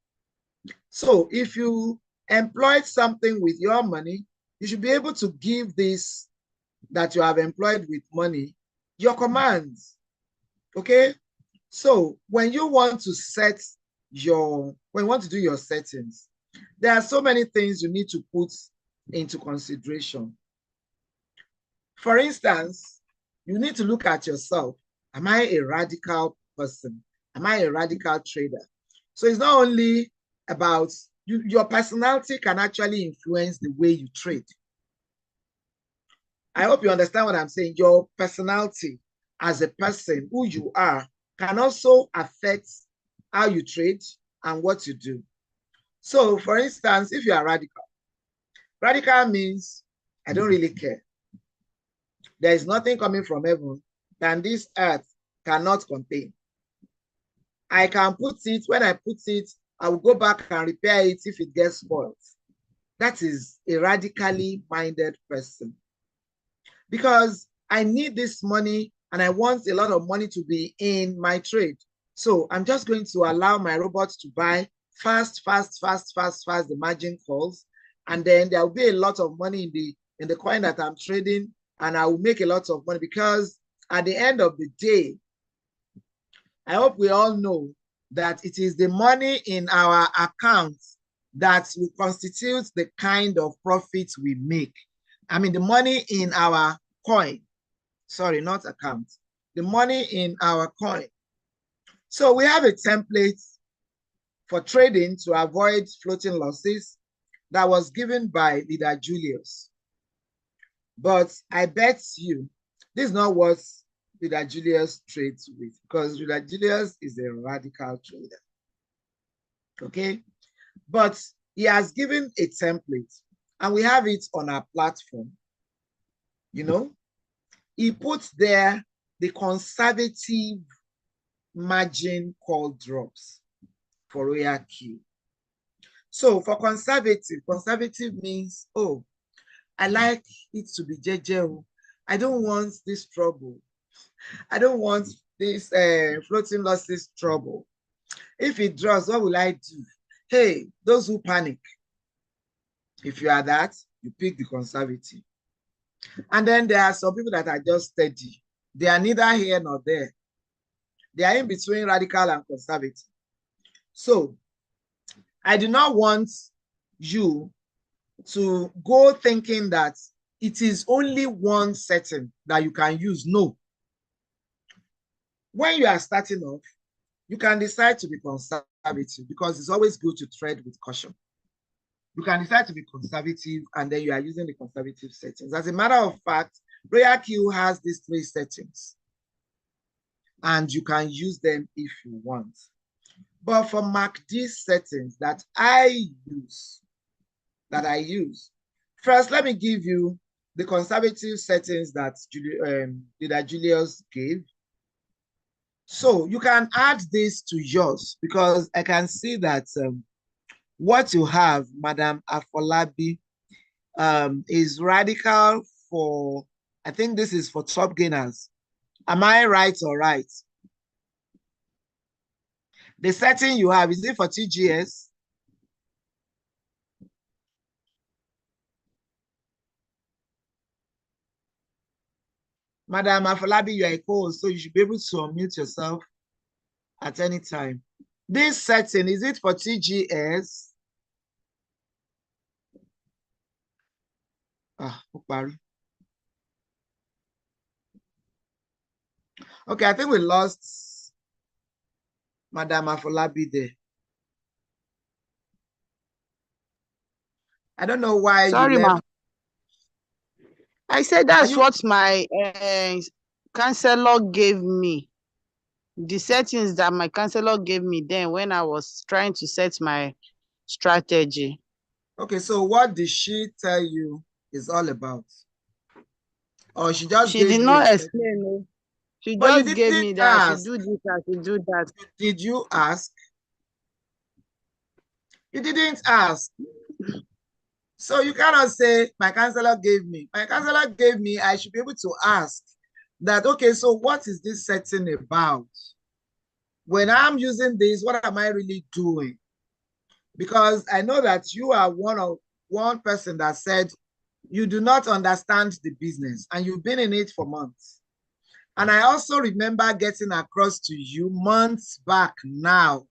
So if you employed something with your money, you should be able to give this that you have employed with money your commands. Okay? So when you want to when you want to do your settings, there are so many things you need to put into consideration. For instance, you need to look at yourself. Am I a radical person? Am I a radical trader? So it's not only about your personality can actually influence the way you trade. I hope you understand what I'm saying. Your personality as a person, who you are, can also affect how you trade and what you do. So, for instance, if you are radical, Radical means I don't really care. There is nothing coming from heaven than this earth cannot contain. I can put it, when I put it, I will go back and repair it if it gets spoiled. That is a radically minded person. Because I need this money and I want a lot of money to be in my trade. So I'm just going to allow my robots to buy fast the margin calls. And then there will be a lot of money in the coin that I'm trading, and I will make a lot of money, because at the end of the day, I hope we all know that it is the money in our accounts that will constitute the kind of profits we make. I mean, the money in our coin, sorry, not account, the money in our coin. So we have a template for trading to avoid floating losses that was given by Leader Julius. But I bet you this is not what Leader Julius trades with, because Leader Julius is a radical trader. Okay? But he has given a template and we have it on our platform. You know, he puts there the conservative margin call drops for RoyalQ. So for conservative means, oh, I like it to be JJ. I don't want this trouble. I don't want this floating losses trouble. If it draws, what will I do? Hey, those who panic, if you are that, you pick the conservative. And then there are some people that are just steady. They are neither here nor there. They are in between radical and conservative. So I do not want you to go thinking that it is only one setting that you can use. No. When you are starting off, you can decide to be conservative, because it's always good to tread with caution. You can decide to be conservative and then you are using the conservative settings. As a matter of fact, RoyalQ has these 3 settings and you can use them if you want. But for MACD settings that I use, first, let me give you the conservative settings that Leader Julius gave. So you can add this to yours, because I can see that what you have, Madam Afolabi, is radical for, I think this is for top gainers. Am I right or right? The setting you have, is it for TGS? Madam Afolabi, you are a co-host, so you should be able to unmute yourself at any time. This setting, is it for TGS? Okay, I think we lost Madam Afolabi there. I don't know why. Sorry, you left. Ma. I said that's what my counselor gave me. The settings that my counselor gave me then when I was trying to set my strategy. Okay, so what did she tell you is all about? Or she just She did not explain. She just gave me that I should do this, I should do that. Did you ask? You didn't ask. So you cannot say, my counselor gave me. My counselor gave me, I should be able to ask that, okay, so what is this setting about? When I'm using this, what am I really doing? Because I know that you are one person that said you do not understand the business and you've been in it for months. And I also remember getting across to you months back now.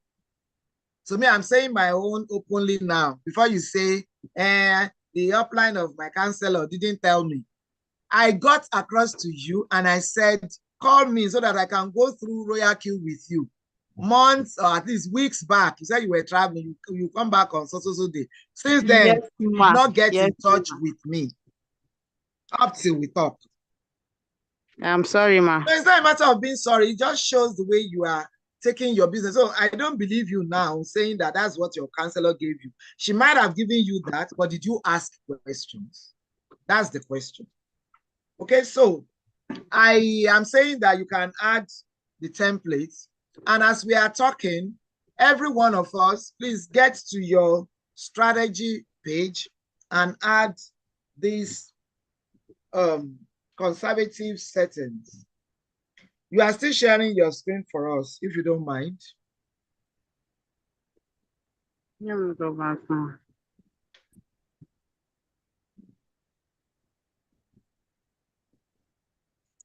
So me, I'm saying my own openly now. Before you say, the upline of my counselor didn't tell me. I got across to you and I said, call me so that I can go through RoyalQ with you. Months or at least weeks back, you said you were traveling, you come back on so day. Since then, yes, you did not get in touch with me up till we talked. I'm sorry, ma. No, it's not a matter of being sorry. It just shows the way you are taking your business. So I don't believe you now saying that that's what your counselor gave you. She might have given you that, but did you ask questions? That's the question. Okay, so I am saying that you can add the templates. And as we are talking, every one of us, please get to your strategy page and add these conservative settings. You are still sharing your screen for us, if you don't mind. Let me go back now.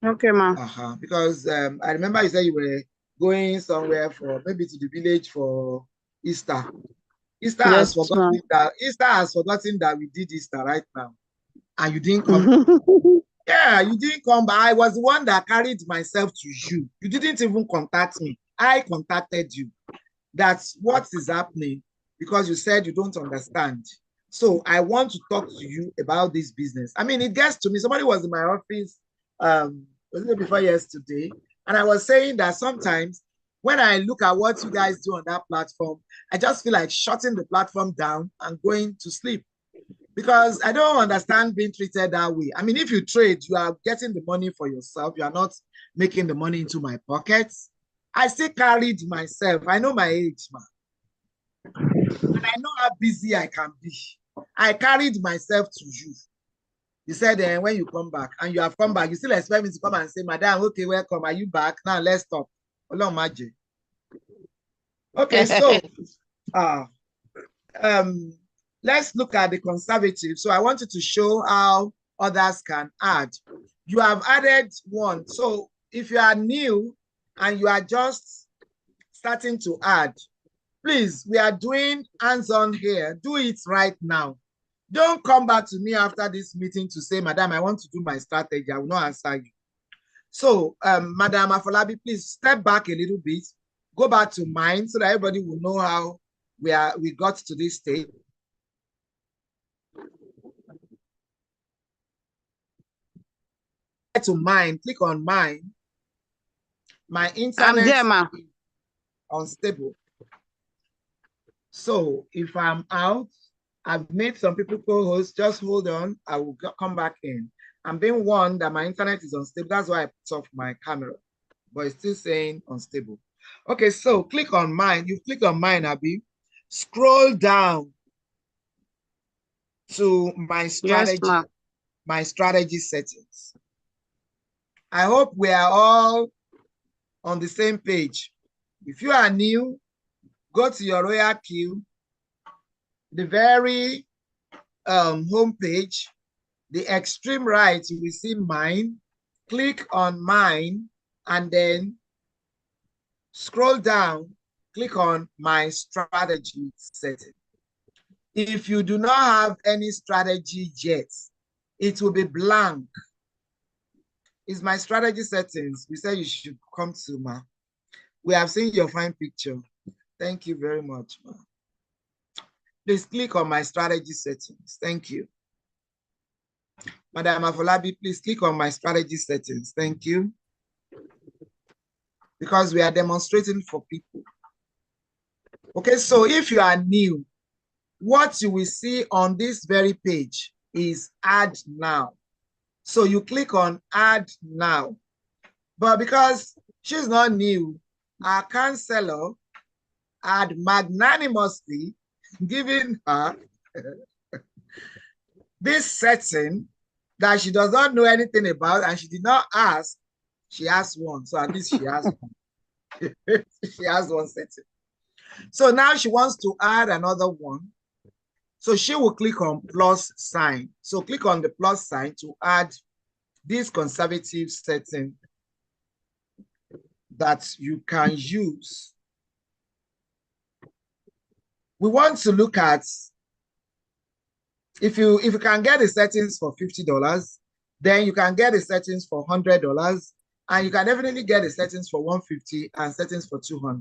Okay, ma. Because I remember you said you were going somewhere for maybe to the village for Easter. Easter has forgotten that we did Easter right now, and you didn't come. Yeah, you didn't come, but I was the one that carried myself to you. You didn't even contact me. I contacted you. That's what is happening because you said you don't understand. So I want to talk to you about this business. I mean, it gets to me. Somebody was in my office was it before yesterday, and I was saying that sometimes when I look at what you guys do on that platform, I just feel like shutting the platform down and going to sleep. Because I don't understand being treated that way. I mean, if you trade, you are getting the money for yourself. You are not making the money into my pockets. I still carried myself. I know my age, man. And I know how busy I can be. I carried myself to you. You said when you come back, and you have come back, you still expect me to come and say, Madam, okay, welcome. Are you back? Now let's talk. Okay, so let's look at the conservative. So I wanted to show how others can add. You have added one. So if you are new and you are just starting to add, please, we are doing hands-on here. Do it right now. Don't come back to me after this meeting to say, Madam, I want to do my strategy. I will not answer you. So, Madam Afolabi, please step back a little bit. Go back to mine so that everybody will know how we got to this stage. To mine, click on mine. My internet is unstable. So if I'm out, I've made some people co-hosts. Just hold on. I will come back in. I'm being warned that my internet is unstable. That's why I put off my camera, but it's still saying unstable. Okay, so click on mine. You click on mine, Abby. Scroll down to my strategy, yes, my strategy settings. I hope we are all on the same page. If you are new, go to your RoyalQ, the very home page, the extreme right, you will see mine. Click on mine and then scroll down, click on my strategy setting. If you do not have any strategy yet, it will be blank. It's my strategy settings. We said you should come to, ma. We have seen your fine picture. Thank you very much, ma. Please click on my strategy settings. Thank you. Madam Afolabi, please click on my strategy settings. Thank you. Because we are demonstrating for people. Okay, so if you are new, what you will see on this very page is add now. So you click on add now. But because she's not new, our counselor had magnanimously given her this setting that she does not know anything about and she did not ask. She has one, so at least she has one. She has one setting. So now she wants to add another one. So she will click on plus sign. So click on the plus sign to add this conservative setting that you can use. We want to look at if you can get the settings for $50, then you can get the settings for $100, and you can definitely get the settings for $150 and settings for $200.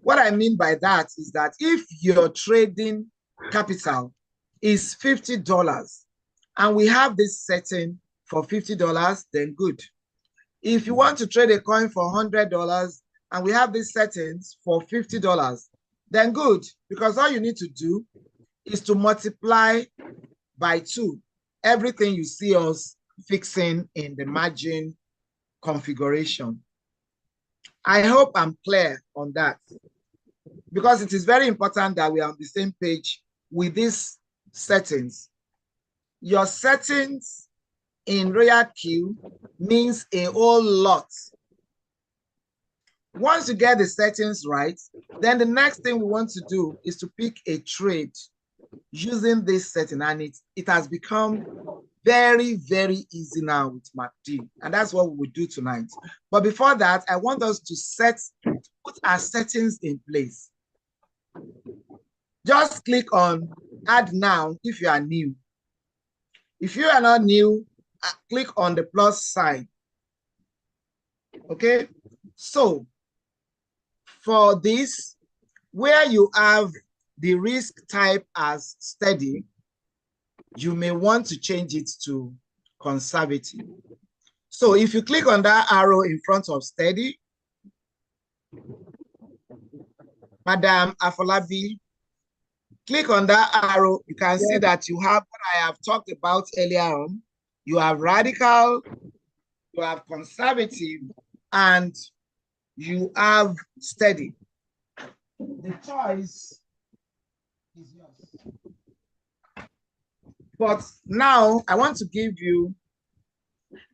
What I mean by that is that if your trading capital is $50 and we have this setting for $50, then good. If you want to trade a coin for $100 and we have these settings for $50, then good, because all you need to do is to multiply by 2 everything you see us fixing in the margin configuration. I hope I'm clear on that, because it is very important that we are on the same page with these settings. Your settings in RoyalQ means a whole lot. Once you get the settings right, then the next thing we want to do is to pick a trade using this setting, and it has become very, very easy now with MACD, and that's what we will do tonight. But before that, I want us to put our settings in place. Just click on Add Now if you are new. If you are not new, click on the plus sign. Okay, so for this, where you have the risk type as steady, you may want to change it to conservative. So if you click on that arrow in front of steady, Madam Afolabi, click on that arrow. You can see that you have what I have talked about earlier on. You have radical, you have conservative, and you have steady. The choice is yours. But now I want to give you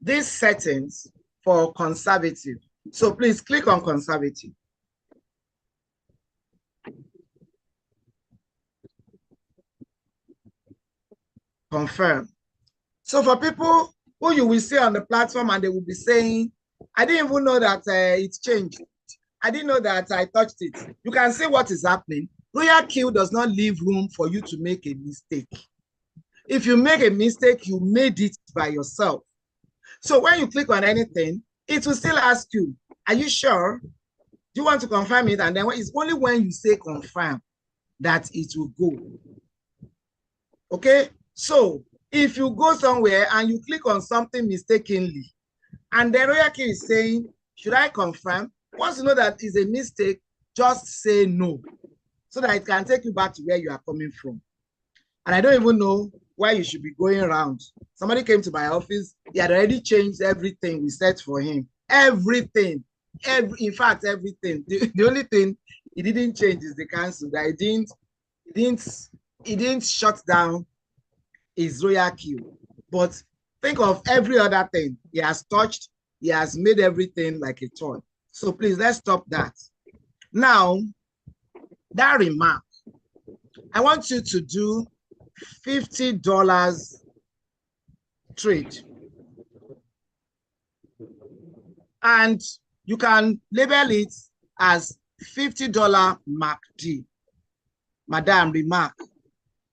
these settings for conservative. So please click on conservative. Confirm. So for people who you will see on the platform and they will be saying, I didn't even know that it's changed. I didn't know that I touched it. You can see what is happening. RoyalQ does not leave room for you to make a mistake. If you make a mistake, you made it by yourself. So when you click on anything, it will still ask you, are you sure? Do you want to confirm it? And then it's only when you say confirm that it will go. Okay? So if you go somewhere and you click on something mistakenly, and then RoyalQ is saying, should I confirm? Once you know that is a mistake, just say no, so that it can take you back to where you are coming from. And I don't even know why you should be going around. Somebody came to my office, he had already changed everything we set for him. Everything. In fact, everything. The only thing he didn't change is the cancel. That he didn't shut down his RoyalQ. But think of every other thing he has touched. He has made everything like a toy. So please, let's stop that. Now, that remark, I want you to do $50 trade. And you can label it as $50 MACD. Madam, remark,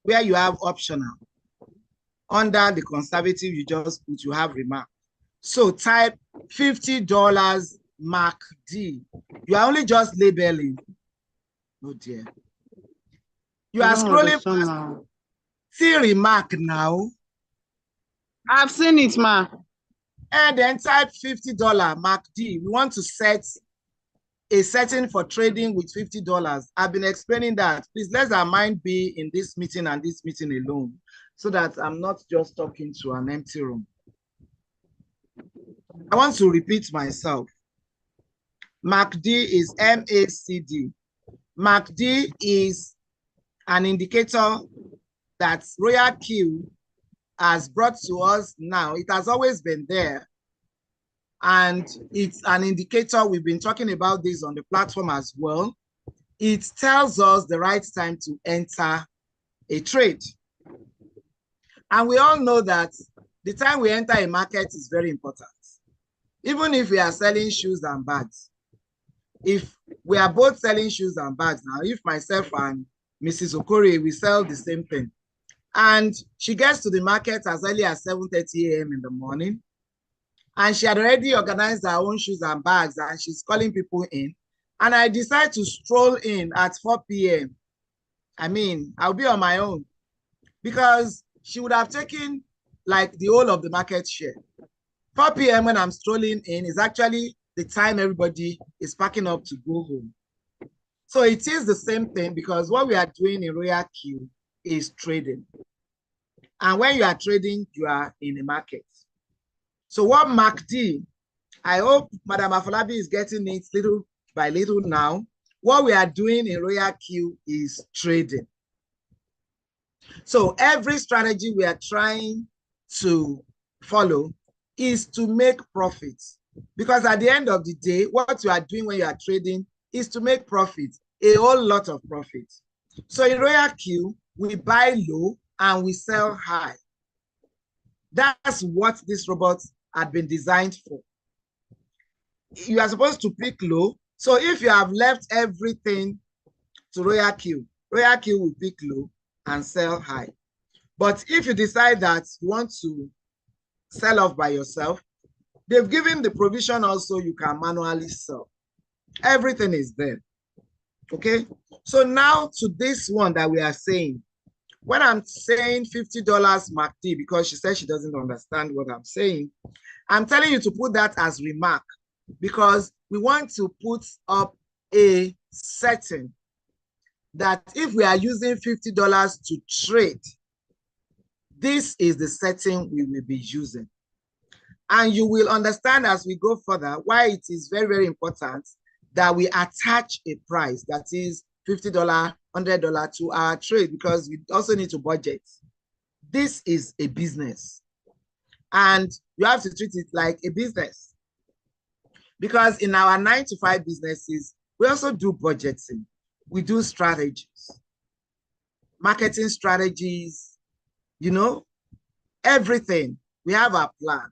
where you have optional. Under the conservative, you just put, you have remark. So type $50 MACD. You are only just labeling. Oh dear. You are scrolling past. See remark now. I've seen it, ma. And then type $50 MACD. We want to set a setting for trading with $50. I've been explaining that. Please let our mind be in this meeting and this meeting alone, so that I'm not just talking to an empty room. I want to repeat myself. MACD is MACD. MACD is an indicator that RoyalQ has brought to us now. It has always been there. And it's an indicator. We've been talking about this on the platform as well. It tells us the right time to enter a trade. And we all know that the time we enter a market is very important. Even if we are selling shoes and bags. If we are both selling shoes and bags now, if myself and Mrs. Okori, we sell the same thing, and she gets to the market as early as 7:30 a.m. in the morning, and she had already organized her own shoes and bags, and she's calling people in, and I decide to stroll in at 4 p.m. I mean, I'll be on my own, because she would have taken like the whole of the market share. 4 p.m. when I'm strolling in is actually the time everybody is packing up to go home. So it is the same thing, because what we are doing in RoyalQ is trading. And when you are trading, you are in the market. So what MACD, I hope Madam Afolabi is getting it little by little now. What we are doing in RoyalQ is trading. So every strategy we are trying to follow is to make profits. Because at the end of the day, what you are doing when you are trading is to make profits, a whole lot of profits. So in RoyalQ, we buy low and we sell high. That's what this robot had been designed for. You are supposed to pick low. So if you have left everything to RoyalQ, RoyalQ will pick low and sell high. But if you decide that you want to sell off by yourself, they've given the provision also you can manually sell. Everything is there. Okay, so now to this one that we are saying, when I'm saying $50 MACD, because she said she doesn't understand what I'm saying, I'm telling you to put that as remark, because we want to put up a setting that if we are using $50 to trade, this is the setting we will be using. And you will understand as we go further why it is very, very important that we attach a price that is $50, $100 to our trade, because we also need to budget. This is a business, and you have to treat it like a business, because in our 9-to-5 businesses, we also do budgeting. We do strategies, marketing strategies, everything. We have a plan.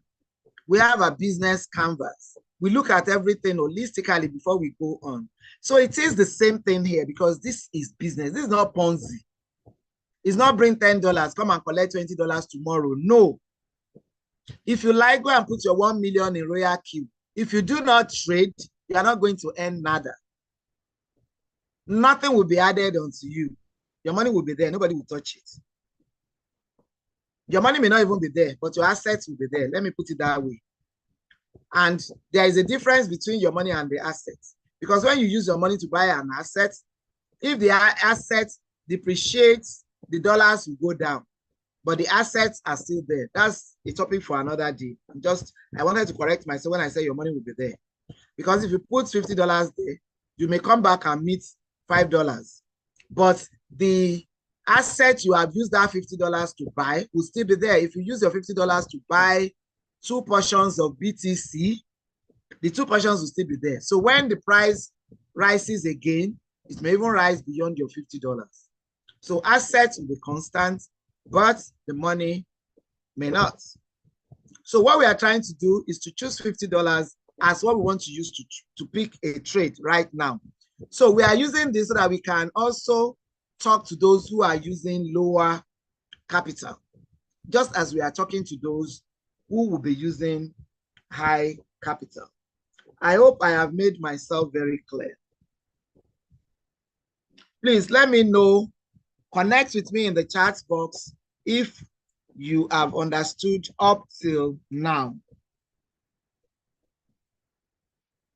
We have a business canvas. We look at everything holistically before we go on. So it is the same thing here, because this is business. This is not Ponzi. It's not bring $10, come and collect $20 tomorrow. No. If you like, go and put your 1 million in RoyalQ. If you do not trade, you are not going to earn nada. Nothing will be added onto you. Your money will be there. Nobody will touch it. Your money may not even be there, but your assets will be there. Let me put it that way. And there is a difference between your money and the assets. Because when you use your money to buy an asset, if the asset depreciates, the dollars will go down. But the assets are still there. That's a topic for another day. I wanted to correct myself when I say your money will be there. Because if you put $50 there, you may come back and meet $5. But the asset you have used that $50 to buy will still be there. If you use your $50 to buy 2 portions of BTC, the 2 portions will still be there. So when the price rises again, it may even rise beyond your $50. So assets will be constant, but the money may not. So what we are trying to do is to choose $50 as what we want to use to pick a trade right now. So we are using this so that we can also talk to those who are using lower capital, just as we are talking to those who will be using high capital. I hope I have made myself very clear. Please let me know, connect with me in the chat box if you have understood up till now.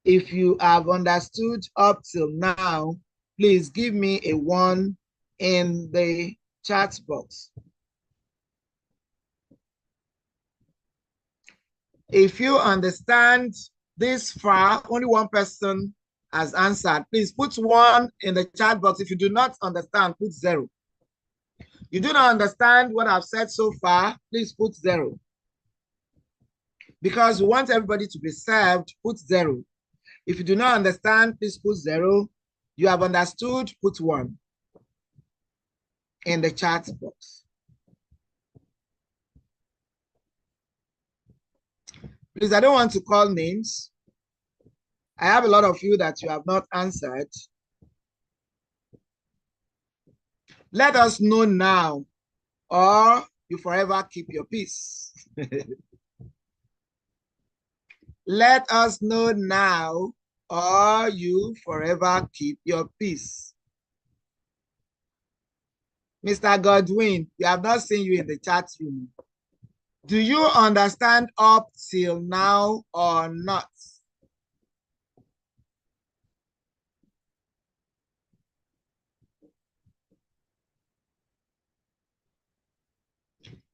If you have understood up till now, please give me a 1 in the chat box. If you understand this far, only 1 person has answered. Please put 1 in the chat box. If you do not understand, put 0. You do not understand what I've said so far, please put 0. Because we want everybody to be served, put 0. If you do not understand, please put 0. You have understood, put 1 in the chat box. Please, I don't want to call names. I have a lot of you that you have not answered. Let us know now, or you forever keep your peace. Let us know now, or you forever keep your peace. Mr. Godwin, we have not seen you in the chat room. Do you understand up till now or not?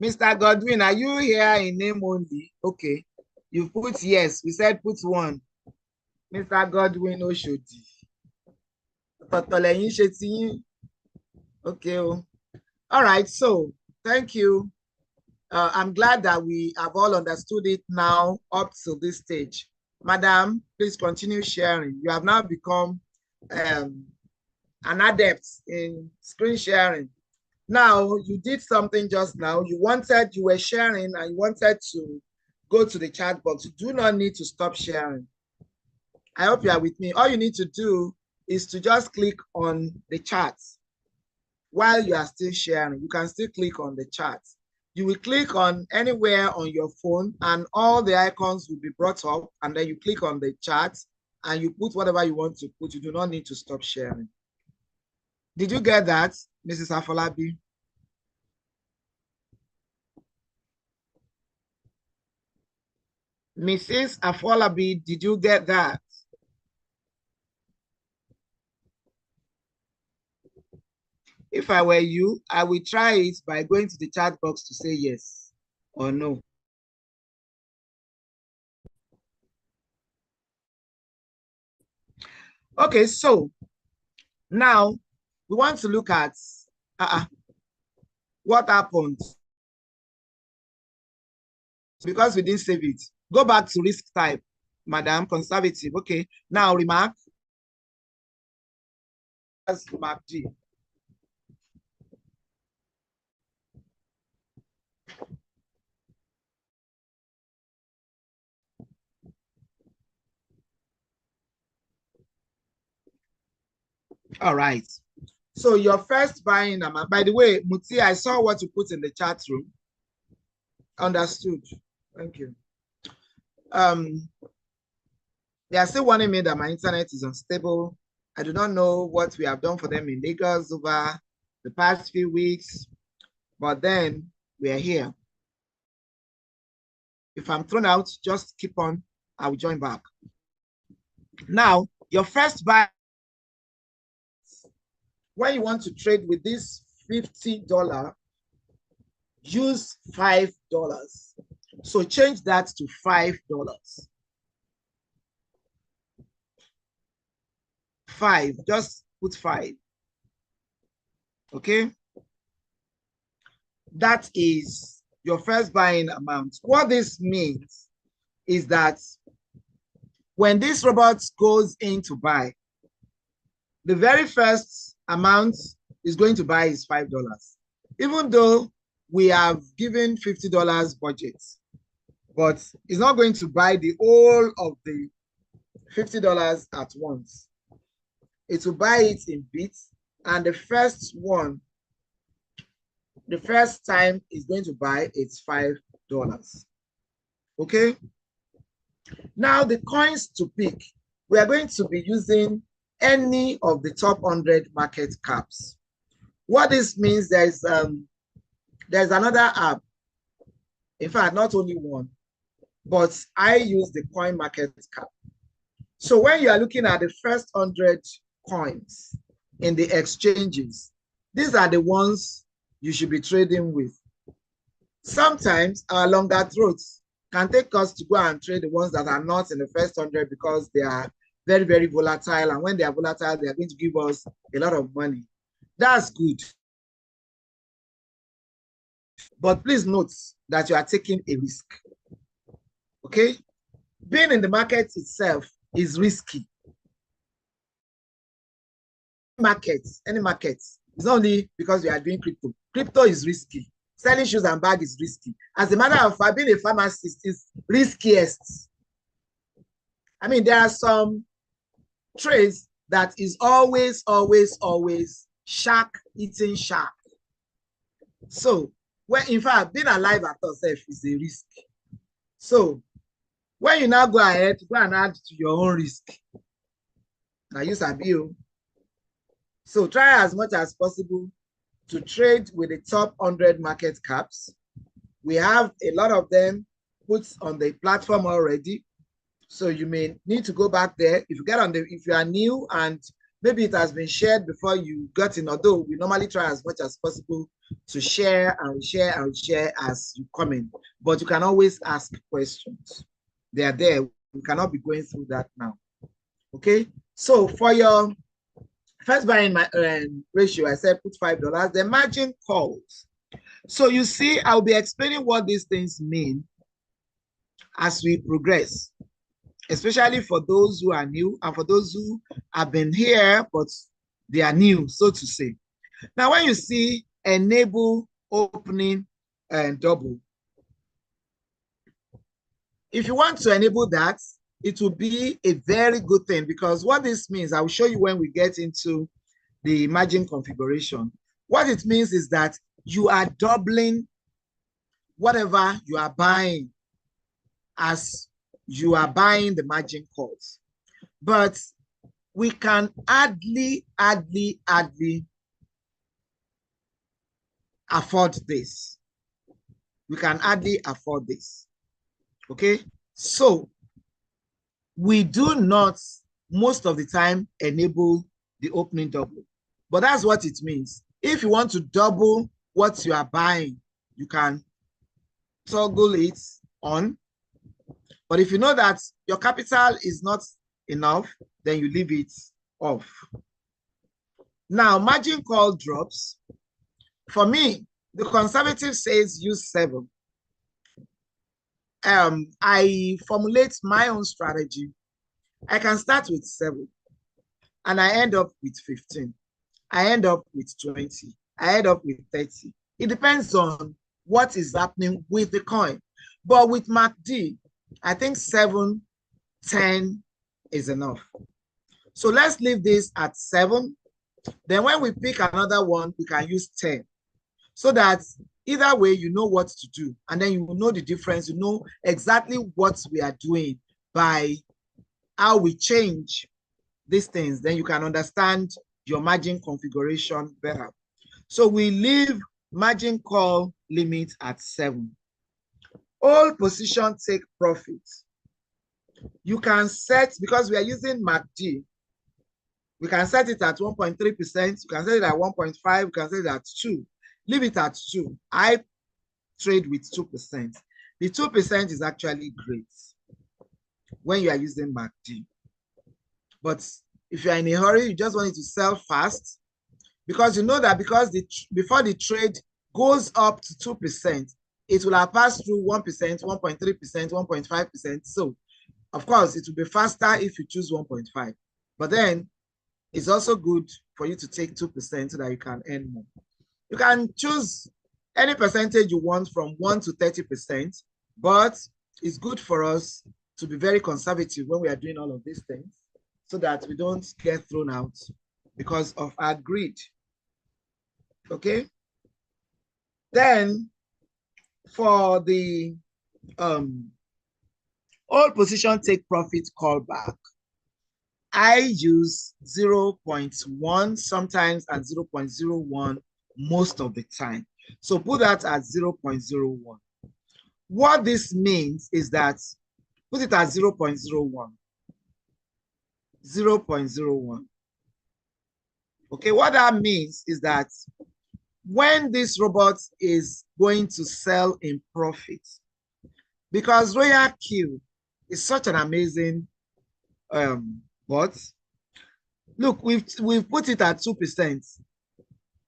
Mr. Godwin, are you here in name only? Okay. You put yes. We said put one. Mr. Godwin Oshodi. Okay. All right. So thank you. I'm glad that we have all understood it now up to this stage. Madam, please continue sharing. You have now become an adept in screen sharing. Now, you did something just now. You were sharing and you wanted to go to the chat box. You do not need to stop sharing. I hope you are with me. All you need to do is to just click on the chat while you are still sharing. You can still click on the chat. You will click on anywhere on your phone and all the icons will be brought up, and then you click on the chat and you put whatever you want to put. You do not need to stop sharing. Did you get that, Mrs. Afolabi? Mrs. Afolabi, did you get that? If I were you, I will try it by going to the chat box to say yes or no. Okay, so now we want to look at what happened because we didn't save it. Go back to risk type, Madam, conservative. Okay, now remark. That's remark G. All right. So your first buying amount, by the way, Muti, I saw what you put in the chat room. Understood. Thank you. They are still warning me that my internet is unstable. I do not know what we have done for them in Lagos over the past few weeks, but then we are here. If I'm thrown out, just keep on. I will join back. Now, your first buy, when you want to trade with this $50, use $5. So change that to $5. 5, just put 5. Okay. That is your first buying amount. What this means is that when this robot goes in to buy, the very first amount is going to buy is $5. Even though we have given $50 budget, but it's not going to buy the whole of the $50 at once. It will buy it in bits, and the first time is going to buy it's $5. Okay. Now the coins to pick, we are going to be using any of the top 100 market caps. What this means, there's another app. In fact, not only one, but I use the coin market cap. So when you are looking at the first 100 coins in the exchanges, these are the ones you should be trading with. Sometimes our longer throats can take us to go and trade the ones that are not in the first 100 because they are very, very volatile. And when they are volatile, they are going to give us a lot of money. That's good. But please note that you are taking a risk. Okay? Being in the market itself is risky. Any market, it's not only because we are doing crypto. Crypto is risky. Selling shoes and bags is risky. As a matter of fact, being a pharmacist is riskiest. I mean, there are some trades that is always shark eating shark. So, when in fact, being alive at yourself is a risk. So, when you now go ahead, go and add to your own risk. Now, use a bill. So, try as much as possible to trade with the top 100 market caps. We have a lot of them put on the platform already. So you may need to go back there. If you are new and maybe it has been shared before you got in, although we normally try as much as possible to share and share and share as you come in. But you can always ask questions. They are there. We cannot be going through that now. Okay. So for your first buying ratio, I said put $5. The margin calls. So you see, I'll be explaining what these things mean as we progress, especially for those who are new and for those who have been here, but they are new, so to say. Now, when you see enable opening and double, if you want to enable that, it will be a very good thing, because what this means, I will show you when we get into the margin configuration. What it means is that you are doubling whatever you are buying as you are buying the margin calls. But we can hardly afford this. We can hardly afford this. Okay, so we do not most of the time enable the opening double, but that's what it means. If you want to double what you are buying, you can toggle it on. But if you know that your capital is not enough, then you leave it off. Now, margin call drops. For me, the conservative says use 7. I formulate my own strategy. I can start with 7 and I end up with 15. I end up with 20. I end up with 30. It depends on what is happening with the coin. But with MACD, I think 7, 10 is enough. So let's leave this at 7. Then when we pick another one, we can use 10. So that either way, you know what to do. And then you will know the difference. You know exactly what we are doing by how we change these things. Then you can understand your margin configuration better. So we leave margin call limit at 7. All position take profit. You can set, because we are using MACD, we can set it at 1.3%. You can set it at 1.5. You can set it at 2. Leave it at 2. I trade with 2%. The 2% is actually great when you are using MACD. But if you are in a hurry, you just want it to sell fast, because you know that before the trade goes up to 2%, it will have passed through 1%, 1.3%, 1.5%. So, of course, it will be faster if you choose 1.5. But then it's also good for you to take 2% so that you can earn more. You can choose any percentage you want from 1 to 30%, but it's good for us to be very conservative when we are doing all of these things so that we don't get thrown out because of our greed. Okay? Then for the all position take profit callback, I use 0.1 sometimes and 0.01 most of the time. So put that at 0.01. What this means is that, put it at 0.01. 0.01. Okay, what that means is that when this robot is going to sell in profit, because RoyalQ is such an amazing bot. Look, we've put it at 2%.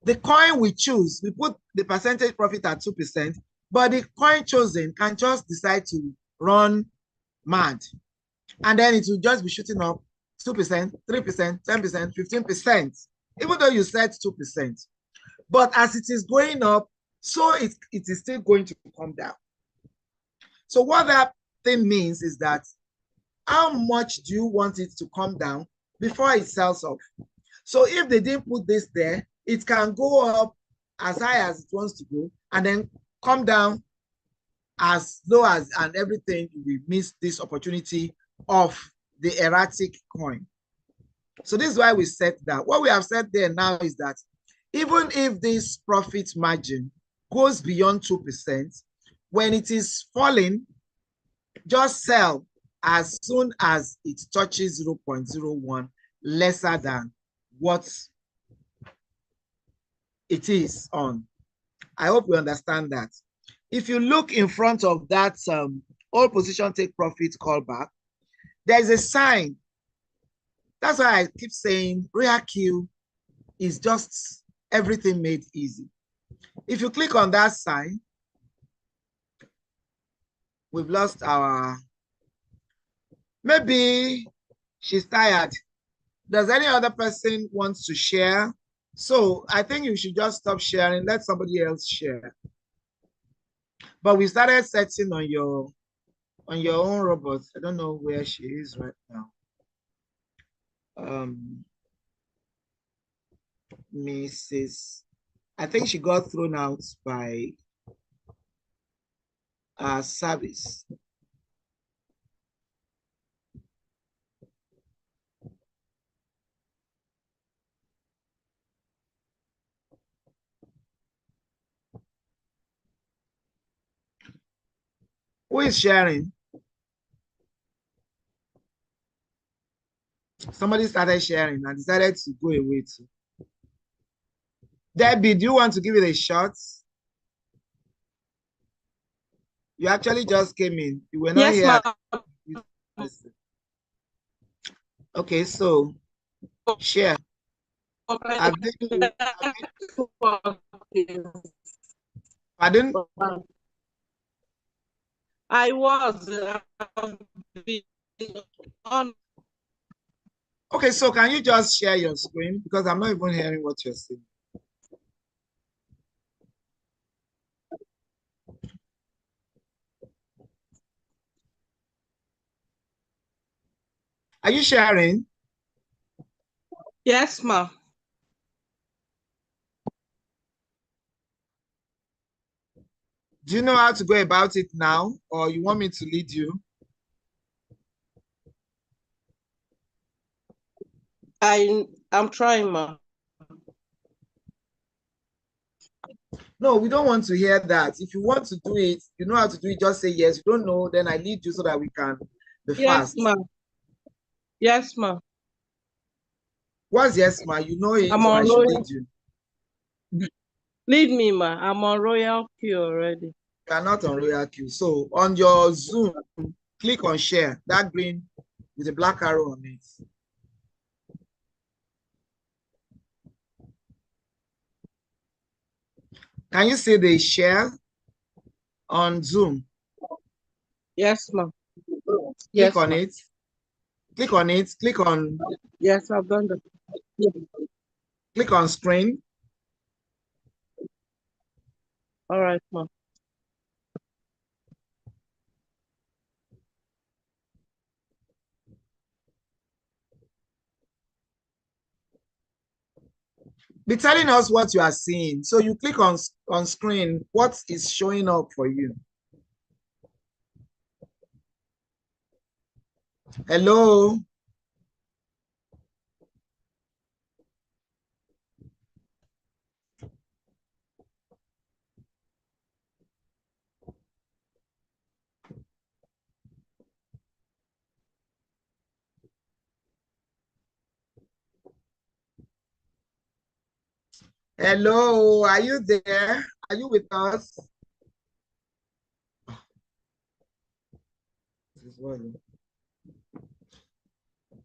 The coin we choose, we put the percentage profit at 2%, but the coin chosen can just decide to run mad. And then it will just be shooting up 2%, 3%, 10%, 15%, even though you set 2%. But as it is going up, so it is still going to come down. So what that thing means is that how much do you want it to come down before it sells off? So if they didn't put this there, it can go up as high as it wants to go and then come down as low as, and everything, we miss this opportunity of the erratic coin. So this is why we set that. What we have said there now is that even if this profit margin goes beyond 2%, when it is falling, just sell as soon as it touches 0.01 lesser than what it is on. I hope you understand that. If you look in front of that all position take profit callback, there is a sign. That's why I keep saying RoyalQ is just everything made easy. If you click on that sign, we've lost our, maybe she's tired. Does any other person want to share? So I think you should just stop sharing, let somebody else share. But we started setting on your own robot. I don't know where she is right now. Mrs. I think she got thrown out by our service. Who is sharing? Somebody started sharing and decided to go away too. Debbie, do you want to give it a shot? You actually just came in. You were not Yes, here. ma'am. Okay, so share. Pardon? I was on. Okay, so can you just share your screen? Because I'm not even hearing what you're saying. Are you sharing? Yes, ma'am. Do you know how to go about it now, or you want me to lead you? I'm trying, ma'am. No, we don't want to hear that. If you want to do it, you know how to do it, just say yes. You don't know, then I lead you so that we can be Yes, fast. ma'am. Yes, ma'am. What's yes, ma? You know it, I'm or I on should Royal. lead you? Lead me, ma'am. I'm on RoyalQ already. You are not on RoyalQ. So on your Zoom, click on share, that green with a black arrow on it. Can you see the share on Zoom? Yes, ma'am. Click on it. Click on it. Click on. Yes, I've done that. Yeah. Click on screen. All right, ma'am. Be telling us what you are seeing. So you click on screen, what is showing up for you? Hello? Hello, are you there? Are you with us?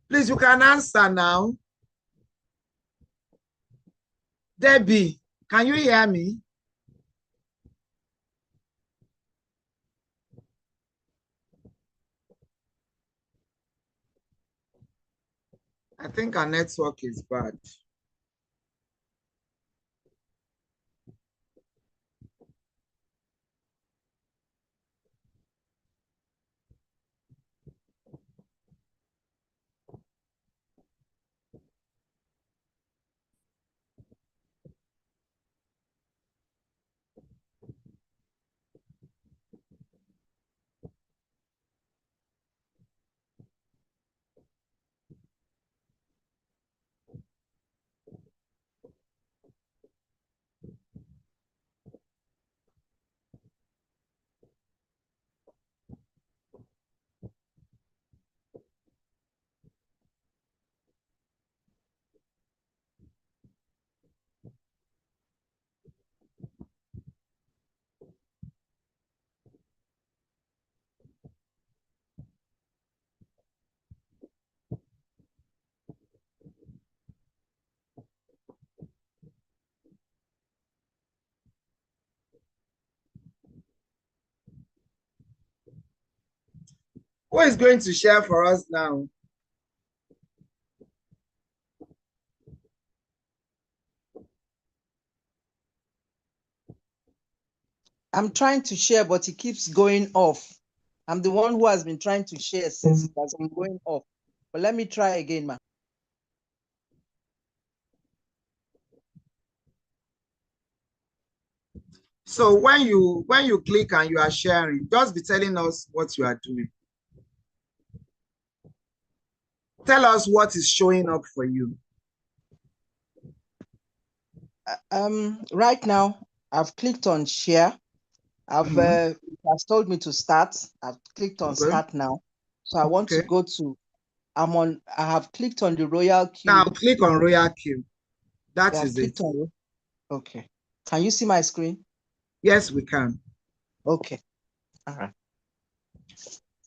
Please, you can answer now. Debbie, can you hear me? I think our network is bad. Who is going to share for us now? I'm trying to share, but it keeps going off. I'm the one who has been trying to share since it has been going off. But let me try again, ma'am. So when you click and you are sharing, just be telling us what you are doing. Tell us what is showing up for you. Right now, I've clicked on share. It has told me to start. I've clicked on start now. So I want to go to, I have clicked on the RoyalQ. Now click on RoyalQ. That is it. Okay. Can you see my screen? Yes, we can. Okay. All right.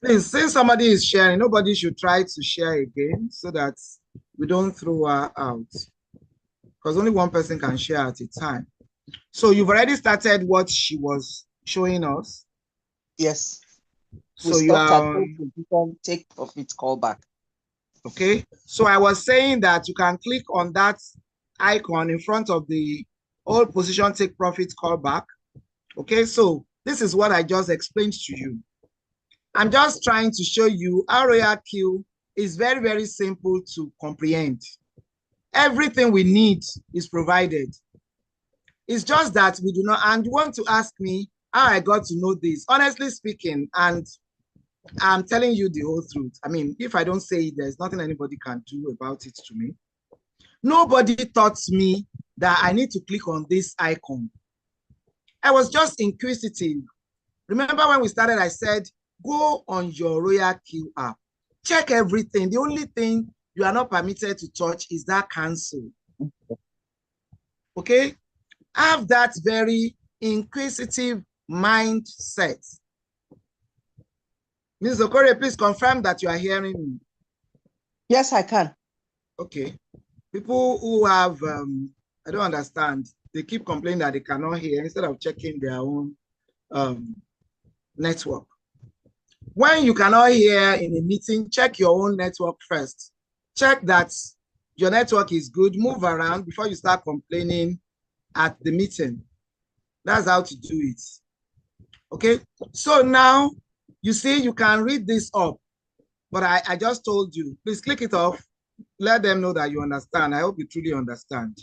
Please, since somebody is sharing, nobody should try to share again so that we don't throw her out. Because only one person can share at a time. So you've already started what she was showing us. Yes. So you are take profit callback. Okay. So I was saying that you can click on that icon in front of the all position take profit callback. Okay. So this is what I just explained to you. I'm just trying to show you how RoyalQ is very, very simple to comprehend. Everything we need is provided. It's just that we do not, and you want to ask me how I got to know this. Honestly speaking, and I'm telling you the whole truth. I mean, if I don't say it, there's nothing anybody can do about it to me. Nobody taught me that I need to click on this icon. I was just inquisitive. Remember when we started, I said, go on your RoyalQ app. Check everything. The only thing you are not permitted to touch is that cancel. Okay? Have that very inquisitive mindset. Ms. Okore, please confirm that you are hearing me. Yes, I can. Okay. People who have, I don't understand. They keep complaining that they cannot hear instead of checking their own network. When you cannot hear in a meeting, check your own network first. Check that your network is good. Move around before you start complaining at the meeting. That's how to do it. Okay. So now, you see, you can read this up, but I just told you, please click it off. Let them know that you understand. I hope you truly understand.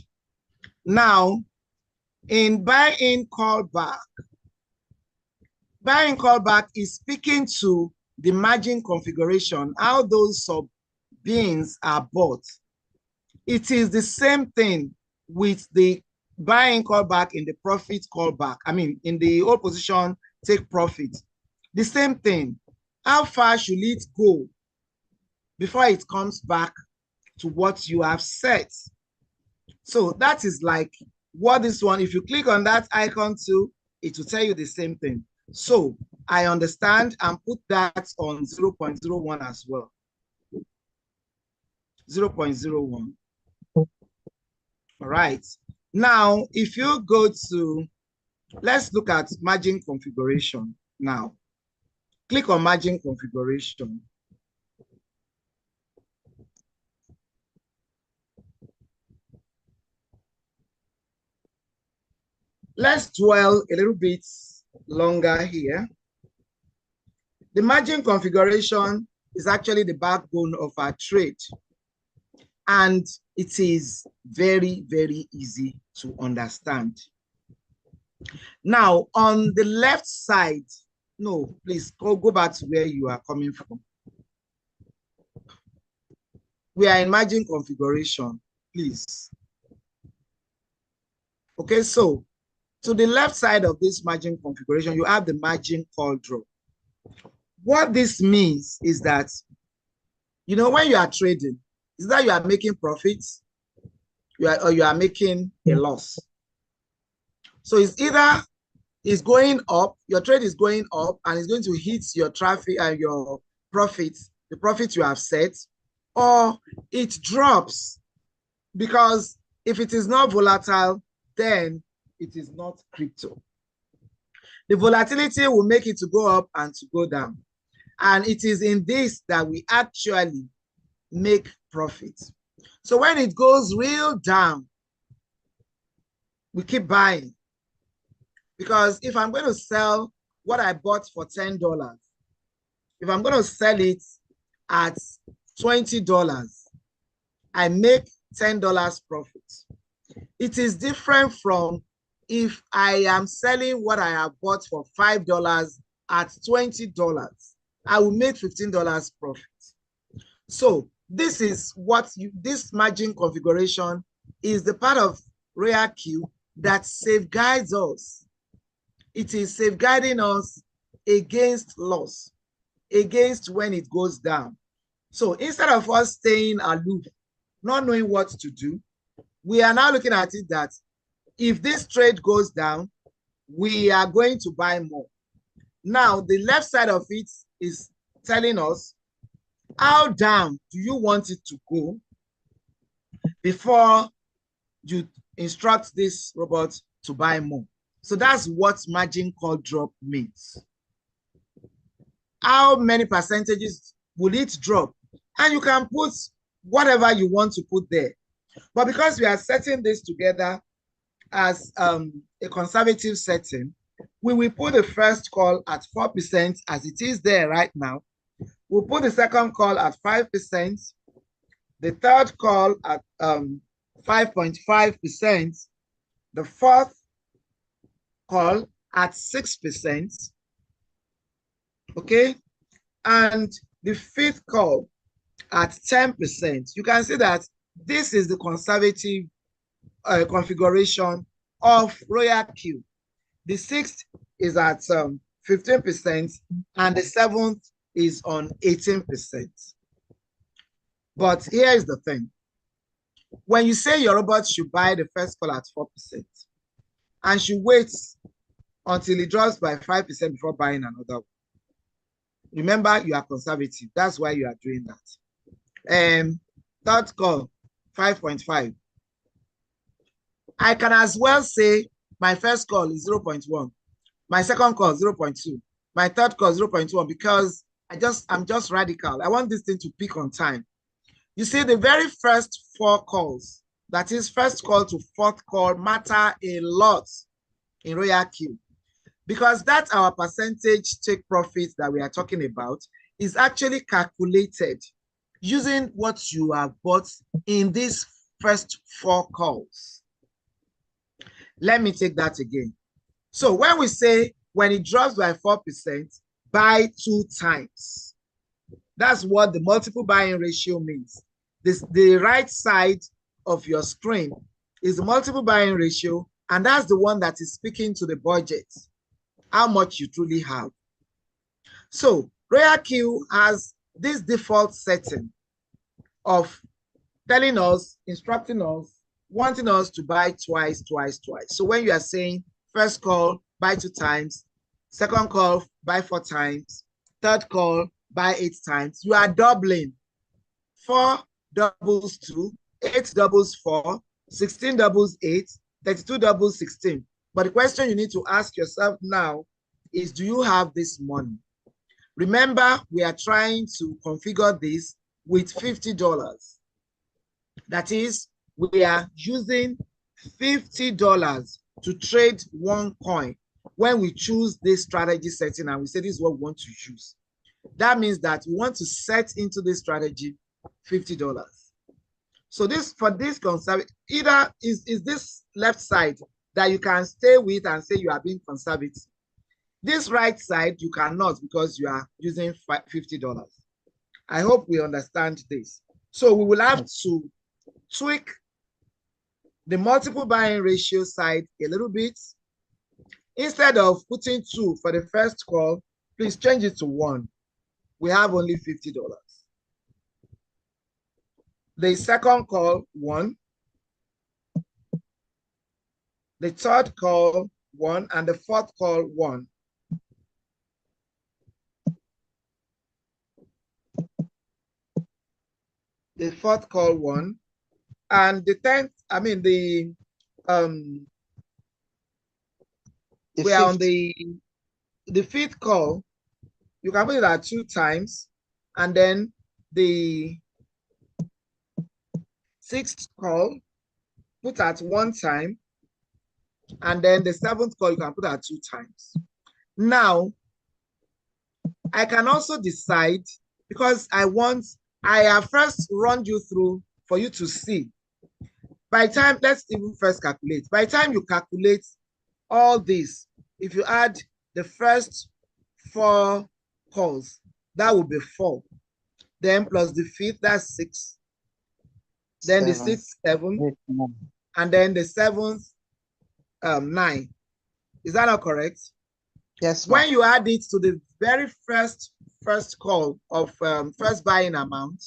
Now, in buy-in callback, buy-in callback is speaking to the margin configuration, how those sub-bins are bought. It is the same thing with the buy-in callback in the profit callback. I mean, in the old position, take profit. The same thing. How far should it go before it comes back to what you have set? So that is like what this one, if you click on that icon too, it will tell you the same thing. So I understand and put that on 0.01 as well. 0.01. All right. Now, if you go to, let's look at margin configuration now. Click on margin configuration. Let's dwell a little bit longer here. The margin configuration is actually the backbone of our trade. And it is very, very easy to understand. Now, on the left side, no, please go back to where you are coming from. We are in margin configuration, please. Okay, so to the left side of this margin configuration, you have the margin call draw. What this means is that, you know, when you are trading, is that you are making profits or you are making a loss. So it's either it's going up, your trade is going up and it's going to hit your traffic and your profits, the profit you have set, or it drops, because if it is not volatile, then it is not crypto. The volatility will make it to go up and to go down. And it is in this that we actually make profit. So when it goes real down, we keep buying. Because if I'm going to sell what I bought for $10, if I'm going to sell it at $20, I make $10 profit. It is different from if I am selling what I have bought for $5 at $20, I will make $15 profit. So this is what this margin configuration is the part of RoyalQ that safeguards us. It is safeguarding us against loss, against when it goes down. So instead of us staying aloof, not knowing what to do, we are now looking at it that if this trade goes down, we are going to buy more. Now, the left side of it is telling us how down do you want it to go before you instruct this robot to buy more. So that's what margin call drop means. How many percentages will it drop? And you can put whatever you want to put there. But because we are setting this together as a conservative setting, we will put the first call at 4% as it is there right now. We'll put the second call at 5%, the third call at 5.5%, the fourth call at 6%, okay? And the fifth call at 10%. You can see that this is the conservative configuration of RoyalQ. The sixth is at 15%, and the seventh is on 18%. But here is the thing. When you say your robot should buy the first call at 4% and should wait until it drops by 5% before buying another one, remember, you are conservative. That's why you are doing that. Third call, 5.5. I can as well say my first call is 0.1. My second call, 0.2. My third call, 0.1, because I'm just radical. I want this thing to peak on time. You see, the very first 4 calls, that is first call to fourth call, matter a lot in RoyalQ, because that's our percentage take profit that we are talking about is actually calculated using what you have bought in these first 4 calls. Let me take that again. So when we say when it drops by 4%, buy 2 times. That's what the multiple buying ratio means. The right side of your screen is the multiple buying ratio, and that's the one that is speaking to the budget, how much you truly have. So RoyalQ has this default setting of telling us, instructing us, wanting us to buy twice. So when you are saying first call, buy 2 times, second call, buy 4 times, third call, buy 8 times, you are doubling. 4 doubles 2, 8 doubles 4, 16 doubles 8, 32 doubles 16. But the question you need to ask yourself now is, do you have this money? Remember, we are trying to configure this with $50. That is, we are using $50 to trade 1 coin when we choose this strategy setting and we say this is what we want to use. That means that we want to set into this strategy $50. So this, for this conservative, either is this left side that you can stay with and say you are being conservative. This right side, you cannot because you are using $50. I hope we understand this. So we will have to tweak the multiple buying ratio side a little bit. Instead of putting 2 for the first call, please change it to 1. We have only $50. The second call, 1. The third call, 1. And the fourth call, 1. The fourth call, 1. And the 10th, I mean, we are on the 5th call. you can put it at 2 times, and then the 6th call put at 1 time, and then the 7th call you can put at 2 times. Now, I can also decide, because I have first run you through for you to see. By the time, let's even first calculate. By the time you calculate all this, if you add the first 4 calls, that will be 4. Then plus the 5th, that's 6. Then the 6th, 7. And then the 7th, 9. Is that not correct? Yes, when you add it to the very first call of first buying amount,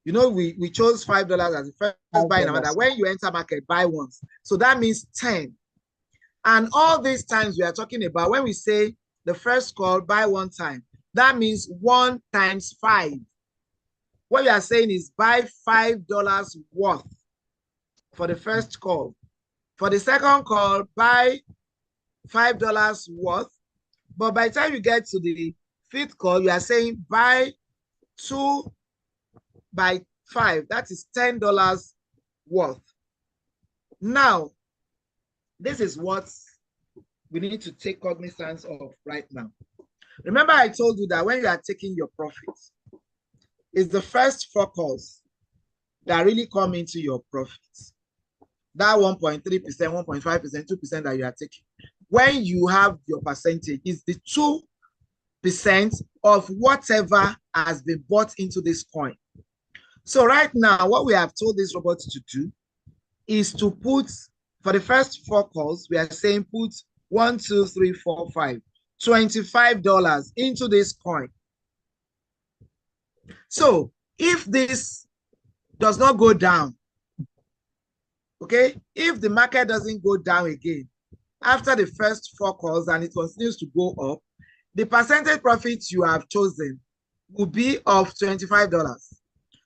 you know, we chose $5 as the first buying amount. That when you enter market, buy once. So that means 10. And all these times we are talking about, when we say the first call, buy 1 time, that means 1 times 5. What we are saying is buy $5 worth for the first call. For the second call, buy $5 worth. But by the time you get to the 5th call, you are saying buy 2 by 5. That is $10 worth. Now, this is what we need to take cognizance of right now. Remember, I told you that when you are taking your profits, it's the first 4 calls that really come into your profits. That 1.3%, 1.5%, 2% that you are taking. When you have your percentage, is the 2% of whatever has been bought into this coin. So right now, what we have told this robot to do is to put, for the first 4 calls, we are saying put 1, 2, 3, 4, 5, $25 into this coin. So if this does not go down, okay, if the market doesn't go down again after the first 4 calls and it continues to go up, the percentage profit you have chosen will be of $25.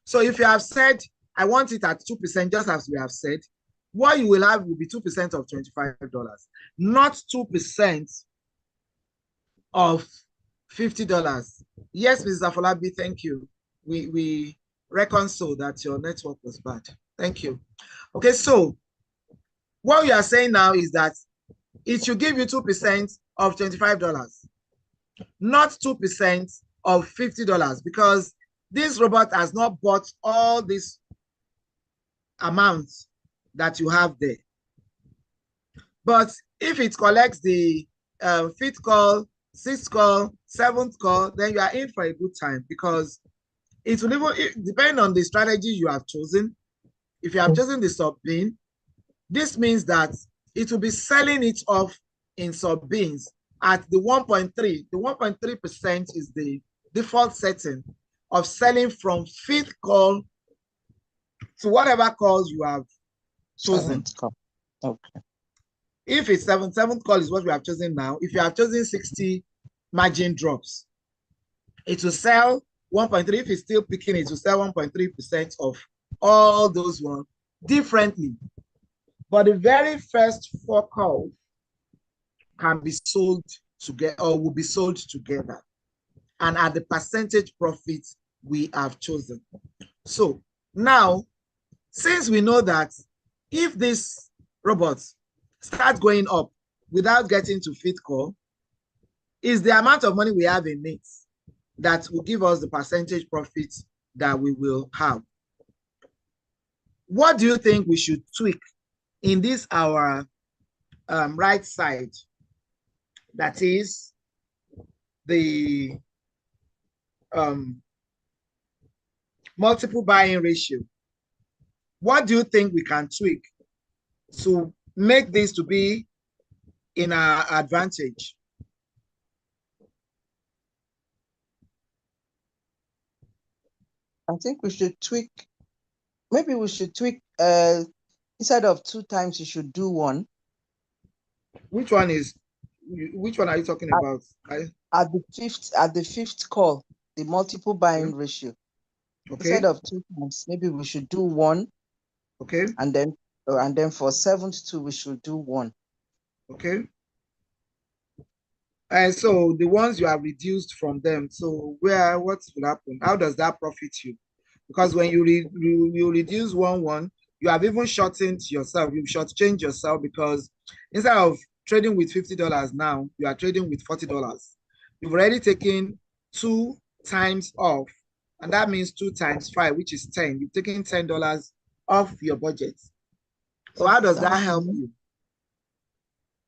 So if you have said, I want it at 2%, just as we have said, what you will have will be 2% of $25, not 2% of $50. Yes, Mrs. Afolabi, thank you. We reconcile that your network was bad. Thank you. Okay, so what we are saying now is that it should give you 2% of $25, not 2% of $50, because this robot has not bought all these amounts that you have there. But if it collects the 5th call, 6th call, 7th call, then you are in for a good time, because it will even depend on the strategy you have chosen. If you have chosen the sub-bin, this means that it will be selling it off in sub-bins at the 1.3. The 1.3% is the default setting of selling from 5th call to whatever calls you have chosen. Okay. If it's 7th call is what we have chosen now. If you have chosen 60 margin drops, it will sell 1.3. If it's still picking, it will sell 1.3% of all those ones differently. But the very first 4 calls can be sold together, or will be sold together, and at the percentage profit we have chosen. So now, since we know that if this robot starts going up without getting to 5th call, is the amount of money we have in it that will give us the percentage profit that we will have. What do you think we should tweak in this our right side? That is the multiple buying ratio. What do you think we can tweak to make this to be in our advantage? I think we should tweak. Maybe we should tweak. Instead of 2 times, you should do 1. Which one are you talking about? At the fifth call, the multiple buying ratio. Okay. Instead of 2 times, maybe we should do 1. Okay. And then for 7th too, we should do 1. Okay. And so the ones you have reduced from them, so what will happen? How does that profit you? Because when you reduce one, you have even shortened yourself. You've shortchanged yourself because instead of trading with $50 now, you are trading with $40. You've already taken 2 times off, and that means 2 times 5, which is 10. You've taken $10 off your budget. So how does that help you?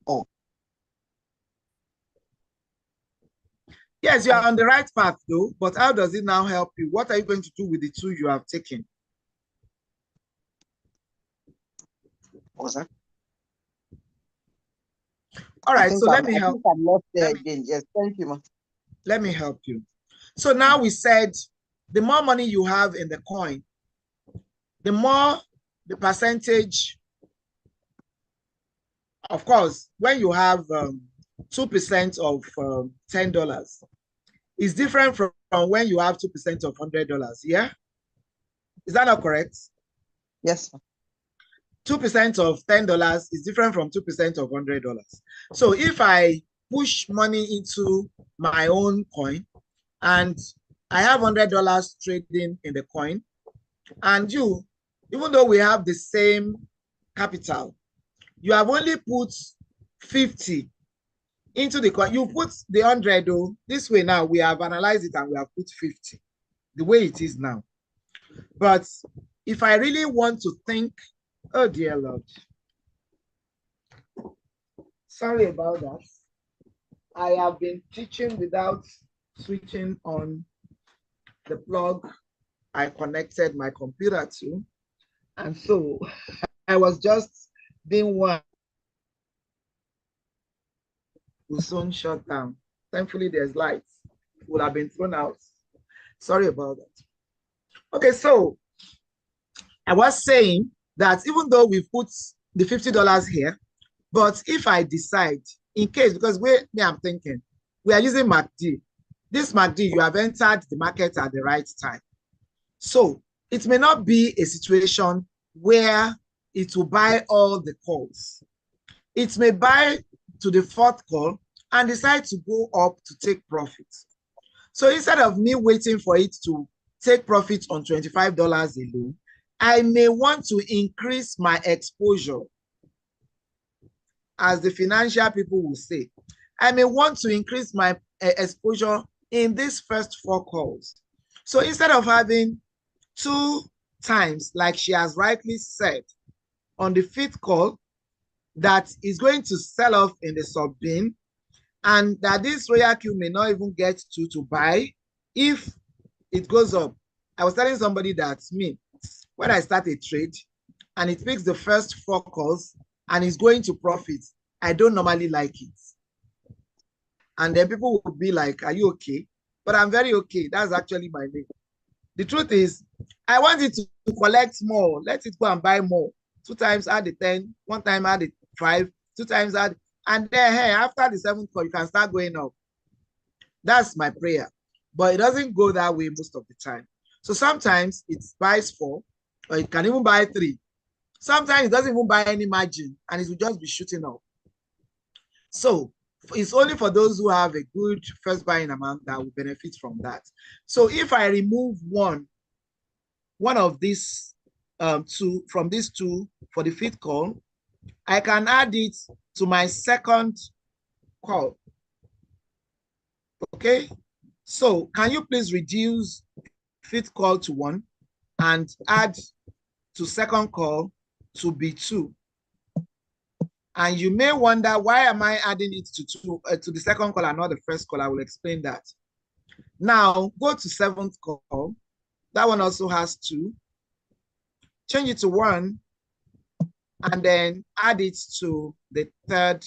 Oh. Yes, you are on the right path though, but how does it now help you? What are you going to do with the 2 you have taken? What's that? All right, so let me help. I'm lost there again. Yes, thank you, ma. Let me help you. So now we said the more money you have in the coin, the more the percentage. Of course, when you have 2% of $10, it's different from when you have 2% of $100. Yeah, is that not correct? Yes. 2% of $10 is different from 2% of $100. So if I push money into my own coin and I have $100 trading in the coin, and you, even though we have the same capital, you have only put 50 into the coin. You put the 100 though. This way now we have analyzed it and we have put 50 the way it is now. But if I really want to think, oh dear Lord, sorry about that. I have been teaching without switching on the plug I connected my computer to, and so I was just being one will soon shut down. Thankfully, there's lights. It would have been thrown out. Sorry about that. Okay, so I was saying that even though we put the $50 here, but if I decide, in case, because I'm thinking, we are using MACD. This MACD, you have entered the market at the right time. So it may not be a situation where it will buy all the calls. It may buy to the 4th call and decide to go up to take profits. So instead of me waiting for it to take profit on $25 alone, I may want to increase my exposure. As the financial people will say, I may want to increase my exposure in these first 4 calls. So instead of having 2 times, like she has rightly said, on the 5th call, that is going to sell off in the sub-bin, and that this RoyalQ may not even get to buy if it goes up. I was telling somebody that when I start a trade and it picks the first 4 calls and is going to profit, I don't normally like it. And then people will be like, are you okay? But I'm very okay. That's actually my name. The truth is, I want it to collect more. Let it go and buy more. 2 times add the 10, 1 time add the 5, 2 times add, and then hey, after the 7th call, you can start going up. That's my prayer. But it doesn't go that way most of the time. So sometimes it buys 4, or it can even buy 3. Sometimes it doesn't even buy any margin, and it will just be shooting up. So it's only for those who have a good first buying amount that will benefit from that. So if I remove one of these 2 from these 2 for the 5th call, I can add it to my 2nd call. Okay, so can you please reduce 5th call to 1 and add to 2nd call to be 2? And you may wonder, why am I adding it to the 2nd call and not the 1st call? I will explain that. Now go to 7th call. That one also has 2. Change it to 1 and then add it to the 3rd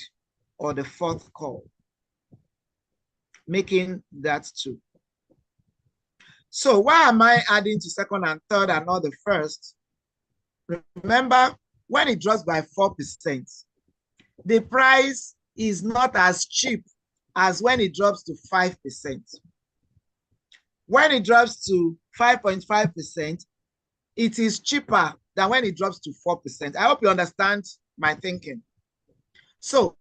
or the 4th call, making that 2. So why am I adding to 2nd and 3rd and not the 1st? Remember, when it drops by 4%, the price is not as cheap as when it drops to 5%. When it drops to 5.5%, it is cheaper than when it drops to 4%. I hope you understand my thinking. So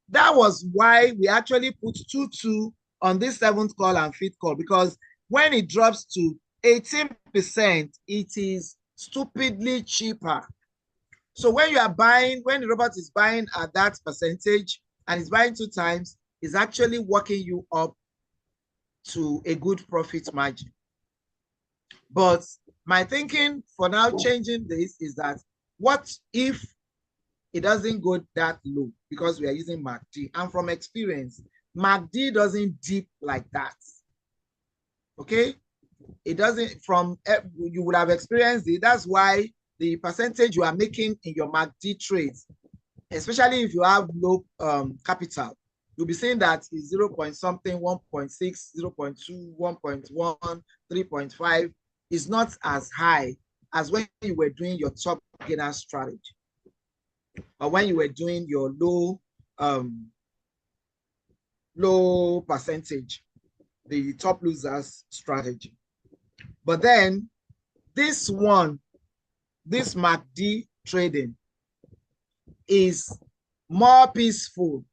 That was why we actually put 2-2 on this 7th call and 5th call, because when it drops to 18%, it is stupidly cheaper. So when you are buying, when the robot is buying at that percentage and is buying 2 times, it's actually working you up to a good profit margin. But my thinking for now changing this is that, what if it doesn't go that low, because we are using MACD, and from experience, MACD doesn't dip like that. Okay, it doesn't. You would have experienced it. That's why the percentage you are making in your MACD trades, especially if you have low capital, you'll be seeing that is 0 point something, 1.6, 0.2, 1.1, 3.5 is not as high as when you were doing your top gainer strategy, or when you were doing your low percentage, the top losers strategy. But then this MACD trading is more peaceful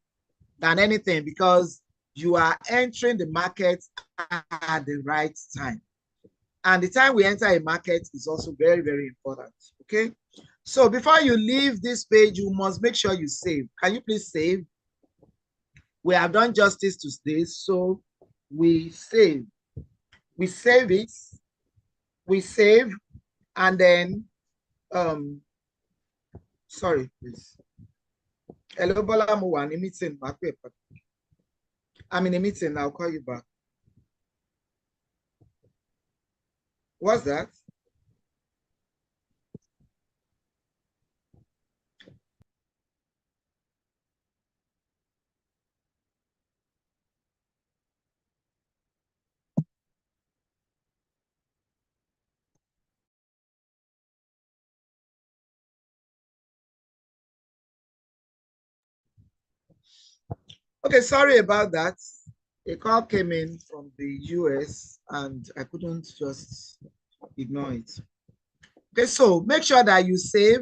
than anything, because you are entering the market at the right time. And the time we enter a market is also very, very important. Okay. So before you leave this page, you must make sure you save. Can you please save? We have done justice to this. So we save. We save it. We save. And then, sorry, please. Hello, Bola, I'm in a meeting. I'm in a meeting. I'll call you back. What's that? Okay, sorry about that. A call came in from the US and I couldn't just ignore it. Okay, so make sure that you save.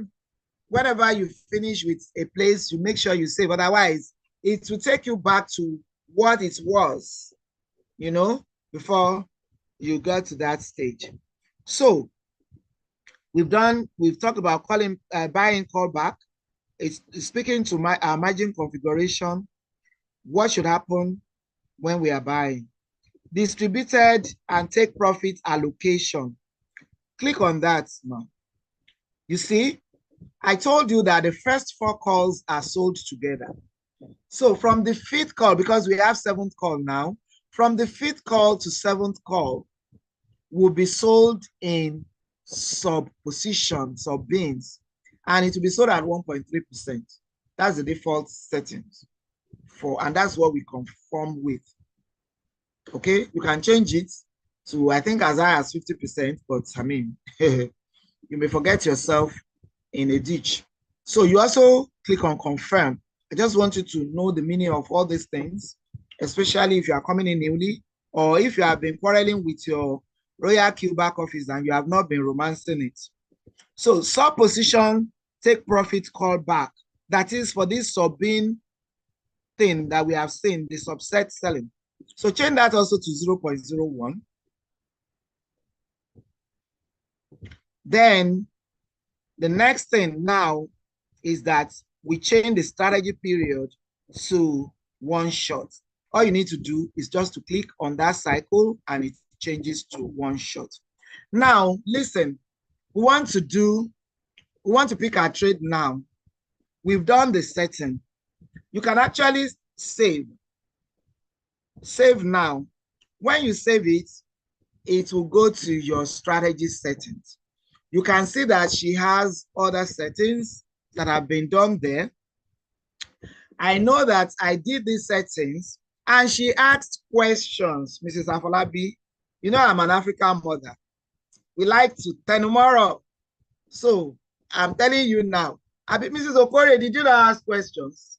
Whenever you finish with a place, you make sure you save. Otherwise, it will take you back to what it was, you know, before you get to that stage. So we've talked about calling, buying callback. It's speaking to my margin configuration. What should happen when we are buying? Distributed and take profit allocation. Click on that now. You see, I told you that the first 4 calls are sold together. So from the 5th call, because we have 7th call now, from the 5th call to 7th call will be sold in sub-position, sub-bins, and it will be sold at 1.3%. That's the default settings and that's what we conform with. Okay, you can change it to, I think, as high as 50%, but I mean, you may forget yourself in a ditch. So you also click on confirm. I just want you to know the meaning of all these things, especially if you are coming in newly, or if you have been quarreling with your RoyalQ back office and you have not been romancing it. So sub position, take profit, call back. That is for this sub-bin thing that we have seen, the subset selling. So change that also to 0.01. Then the next thing now is that we change the strategy period to 1 shot. All you need to do is just to click on that cycle and it changes to 1 shot. Now, listen, we want to pick our trade now. We've done the setting. You can actually save. Save now. When you save it, it will go to your strategy settings. You can see that she has other settings that have been done there. I know that I did these settings and she asked questions, Mrs. Afolabi. You know, I'm an African mother. We like to tell tomorrow. So I'm telling you now. Mrs. Okore, did you not ask questions?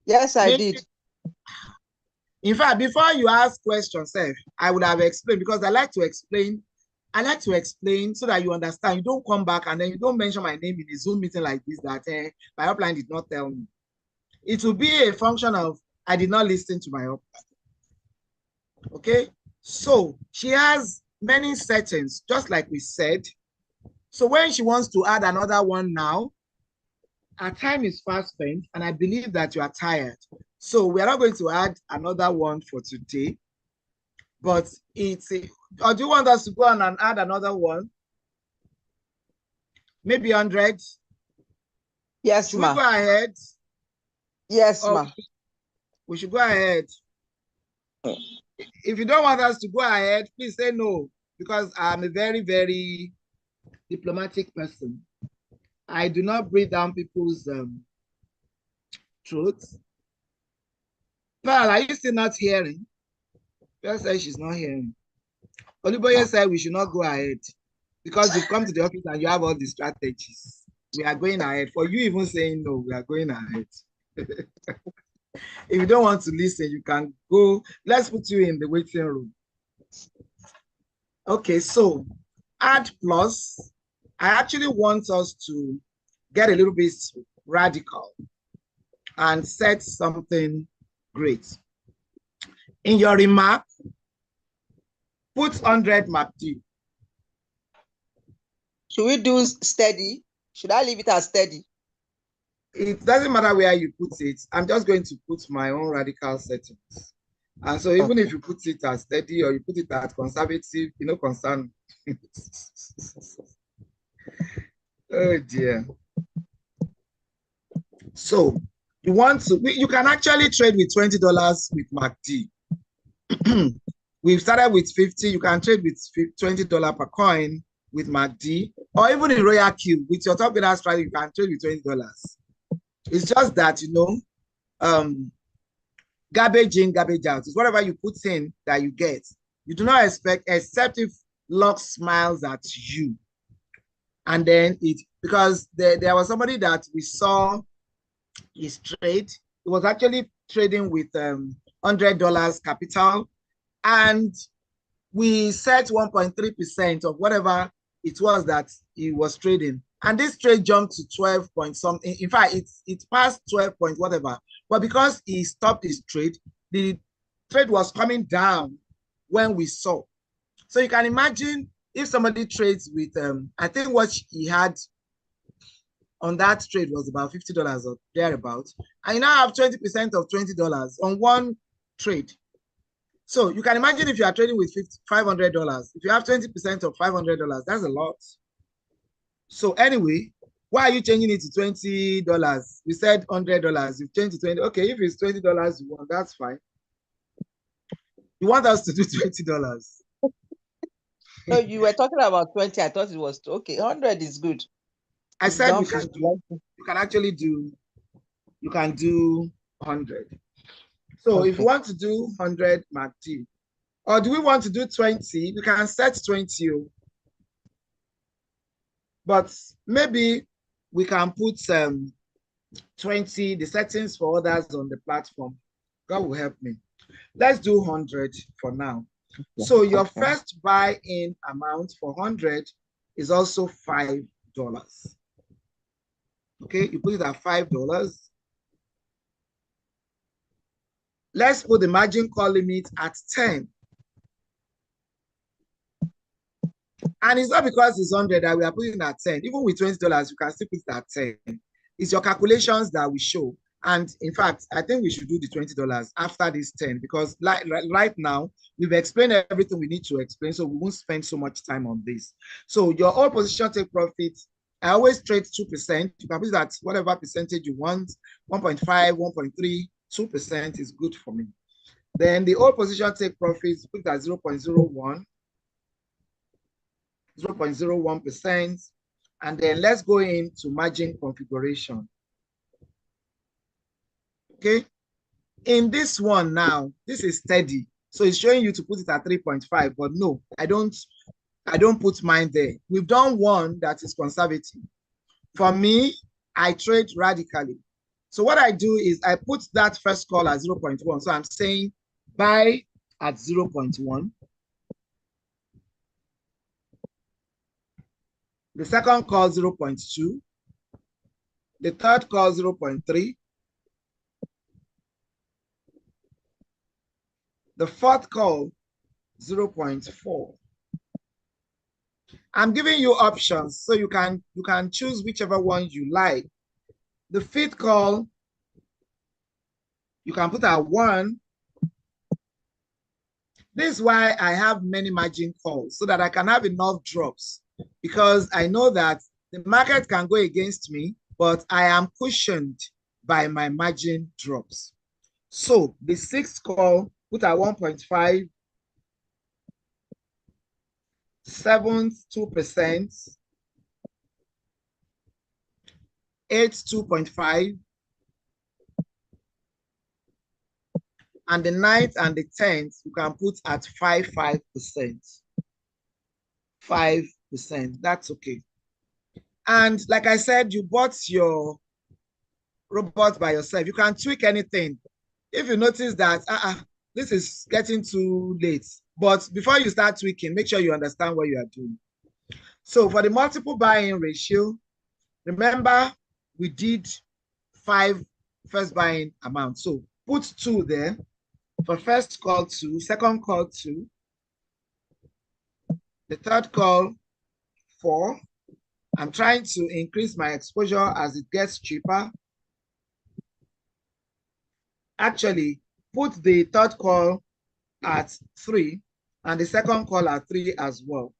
Yes, I did. In fact, before you ask questions, I would have explained, because I like to explain I like to explain so that you understand. You don't come back and then you don't mention my name in a Zoom meeting like this that my upline did not tell me. It will be a function of I did not listen to my upline. Okay, so she has many settings, just like we said. So when she wants to add another one now, our time is fast spent, and I believe that you are tired. So we are not going to add another one for today, but it's or do you want us to go on and add another one? Maybe 100? Yes, should ma. we go ahead? Yes, ma. We should go ahead. If you don't want us to go ahead, please say no, because I'm a very, very diplomatic person. I do not breathe down people's throats. Pearl, are you still not hearing? Pearl says she's not hearing. Oluboye said we should not go ahead because you've come to the office and you have all the strategies. We are going ahead. For you even saying no, we are going ahead. If you don't want to listen, you can go. Let's put you in the waiting room. Okay, so add plus. I actually want us to get a little bit radical and set something great. In your remark, put 100 MACD. Should we do steady? Should I leave it as steady? It doesn't matter where you put it. I'm just going to put my own radical settings. And so even if you put it as steady or you put it as conservative, you know, concern. Oh dear. So you want to, you can actually trade with $20 with MACD. We've started with 50. You can trade with $20 per coin with MACD, or even in RoyalQ with your top bidder strategy, you can trade with $20. It's just that, you know, garbage in, garbage out. It's whatever you put in that you get. You do not expect, except if luck smiles at you. And then because there was somebody that we saw his trade. It was actually trading with $100 capital. And we set 1.3% of whatever it was that he was trading. And this trade jumped to 12 point something. In fact, it passed 12 point whatever. But because he stopped his trade, the trade was coming down when we saw. So you can imagine if somebody trades with, I think what he had on that trade was about $50 or thereabouts. And you now have 20% of $20 on one trade. So you can imagine if you are trading with $500, if you have 20% of $500, that's a lot. So anyway, why are you changing it to $20? We said $100, you've changed to 20. Okay, if it's $20 you want, that's fine. You want us to do $20. No, you were talking about 20. I thought it was okay. 100 is good. I said you can actually do, you can do 100. So okay. If you want to do 100 MACD, or do we want to do 20? We can set 20. But maybe we can put 20, the settings for others on the platform. God will help me. Let's do 100 for now. Okay. So your first buy-in amount for 100 is also $5. Okay, you put it at $5. Let's put the margin call limit at 10. And it's not because it's 100 that we are putting it at 10. Even with $20, you can still put it at 10. It's your calculations that we show. And in fact, I think we should do the $20 after this 10, because right now, we've explained everything we need to explain, so we won't spend so much time on this. So your all position take profit, I always trade 2%. You can put that whatever percentage you want, 1.5, 1.3, 2% is good for me. Then the all position take profits, put that 0.01, 0.01%. And then let's go into margin configuration. Okay. In this one now, this is steady. So it's showing you to put it at 3.5, but no, I don't put mine there. We've done one that is conservative. For me, I trade radically. So what I do is I put that first call at 0.1. So I'm saying buy at 0.1. The second call 0.2. The third call 0.3. The fourth call 0.4. I'm giving you options so you can choose whichever one you like. The fifth call, you can put at 1. This is why I have many margin calls, so that I can have enough drops, because I know that the market can go against me, but I am cushioned by my margin drops. So the sixth call, put at 1.5, seventh 2%, eighth 2.5, and the ninth and the 10th you can put at 5%. 5%. That's okay. And like I said, you bought your robot by yourself. You can tweak anything. If you notice that this is getting too late, but before you start tweaking, make sure you understand what you are doing. So for the multiple buying ratio, remember we did 5 first buying amount. So put 2 there. For first call 2, second call 2, the third call 4. I'm trying to increase my exposure as it gets cheaper. Actually, put the third call at 3 and the second call at 3 as well.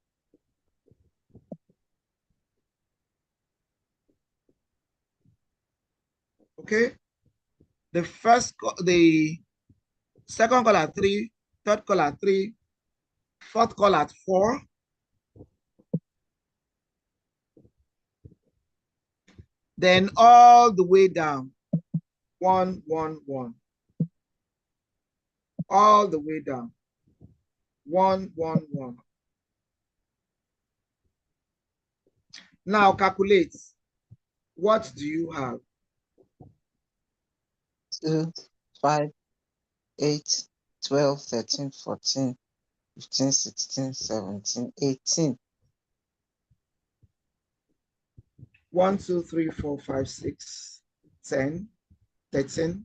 Okay. The second call at 3, third call at 3, fourth call at 4. Then all the way down, 1, 1, 1. All the way down, 1, 1, 1. Now calculate. What do you have? 2, 5, 8, 12, 13, 14, 15, 16, 17, 18. 1, 2, 3, 4, 5, 6, 10, 13.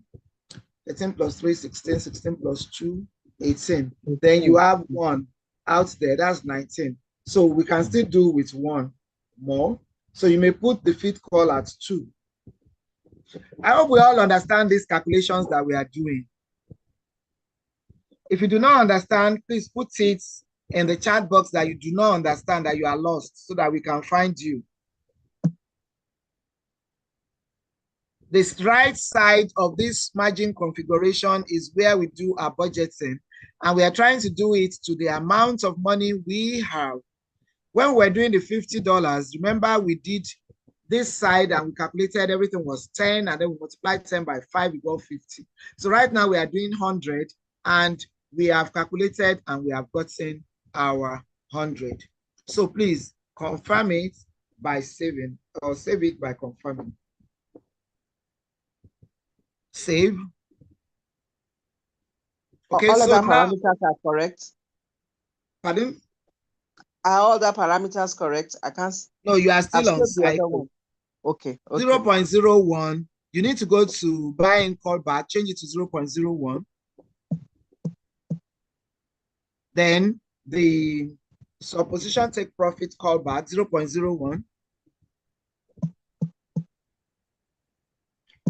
13 plus 3, 16, 16 plus 2, 18. Then you have 1 out there, that's 19. So we can still do with 1 more. So you may put the fifth call at 2. I hope we all understand these calculations that we are doing. If you do not understand, please put it in the chat box that you do not understand, that you are lost, so that we can find you. This right side of this margin configuration is where we do our budgeting, and we are trying to do it to the amount of money we have. When we're doing the $50, remember we did this side and we calculated everything was 10, and then we multiplied 10 by 5, we got 50. So right now we are doing 100, and we have calculated and we have gotten our 100. So please confirm it by saving, or save it by confirming. Save. Okay, all so other now, parameters are correct. Pardon? Are all the parameters correct? I can't. No, you are still on the other cycle. one. Okay. 0.01. You need to go to buy and call back, change it to 0.01. Then the supposition take profit callback 0.01.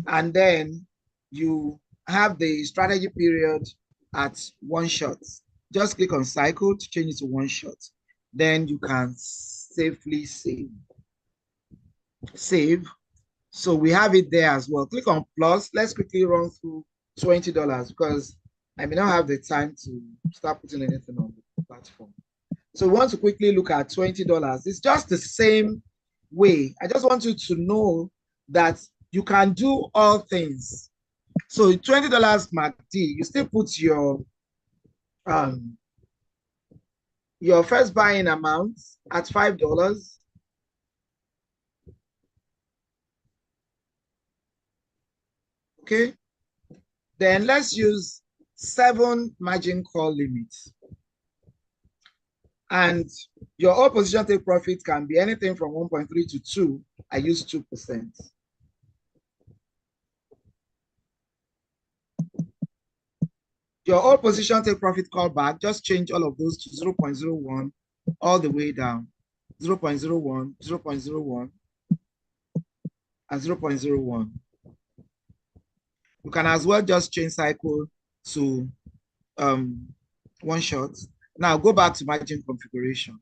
And then you have the strategy period at 1 shot. Just click on cycle to change it to 1 shot. Then you can safely save. Save. So we have it there as well. Click on plus. Let's quickly run through $20 because I may not have the time to start putting anything on the platform. So we want to quickly look at $20. It's just the same way. I just want you to know that you can do all things. So $20 MACD, you still put your first buying amount at $5. Okay. Then let's use 7 margin call limits. And Your all position take profit can be anything from 1.3 to 2. I use 2%. Your all position take profit callback, just change all of those to 0.01 all the way down. 0.01, 0.01, and 0.01. You can as well just change cycle to one shot. Now go back to margin configuration.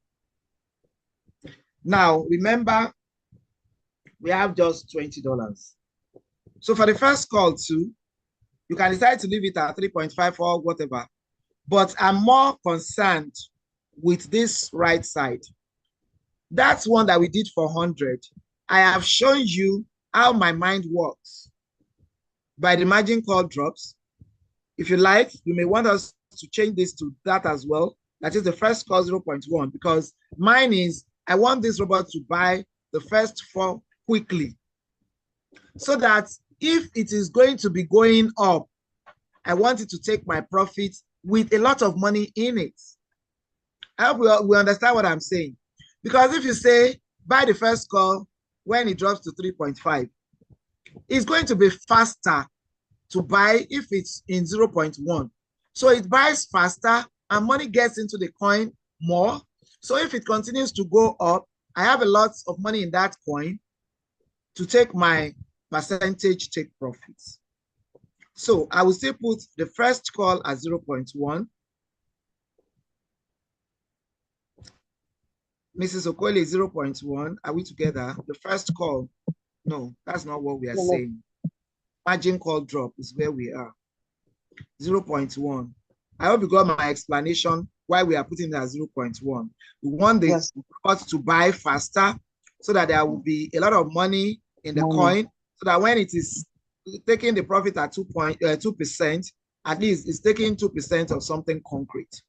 Now remember, we have just $20. So for the first call too, you can decide to leave it at 3.5 or whatever. But I'm more concerned with this right side. That's one that we did for 100. I have shown you how my mind works by the margin call drops. If you like, you may want us to change this to that as well. That is the first call 0.1, because mine is, I want this robot to buy the first 4 quickly, so that if it is going to be going up, I want it to take my profit with a lot of money in it. I hope we understand what I'm saying. Because if you say buy the first call when it drops to 3.5, it's going to be faster to buy if it's in 0.1. So it buys faster and money gets into the coin more. So if it continues to go up, I have a lot of money in that coin to take my percentage take profits. So I will still put the first call at 0.1. Mrs. Okolie, 0.1. Are we together? The first call. No, that's not what we are saying. Margin call drop is where we are. 0.1. I hope you got my explanation why we are putting it at 0.1. We want the robot to buy faster so that there will be a lot of money in the coin, so that when it is taking the profit at 2%, at least it's taking 2% of something concrete.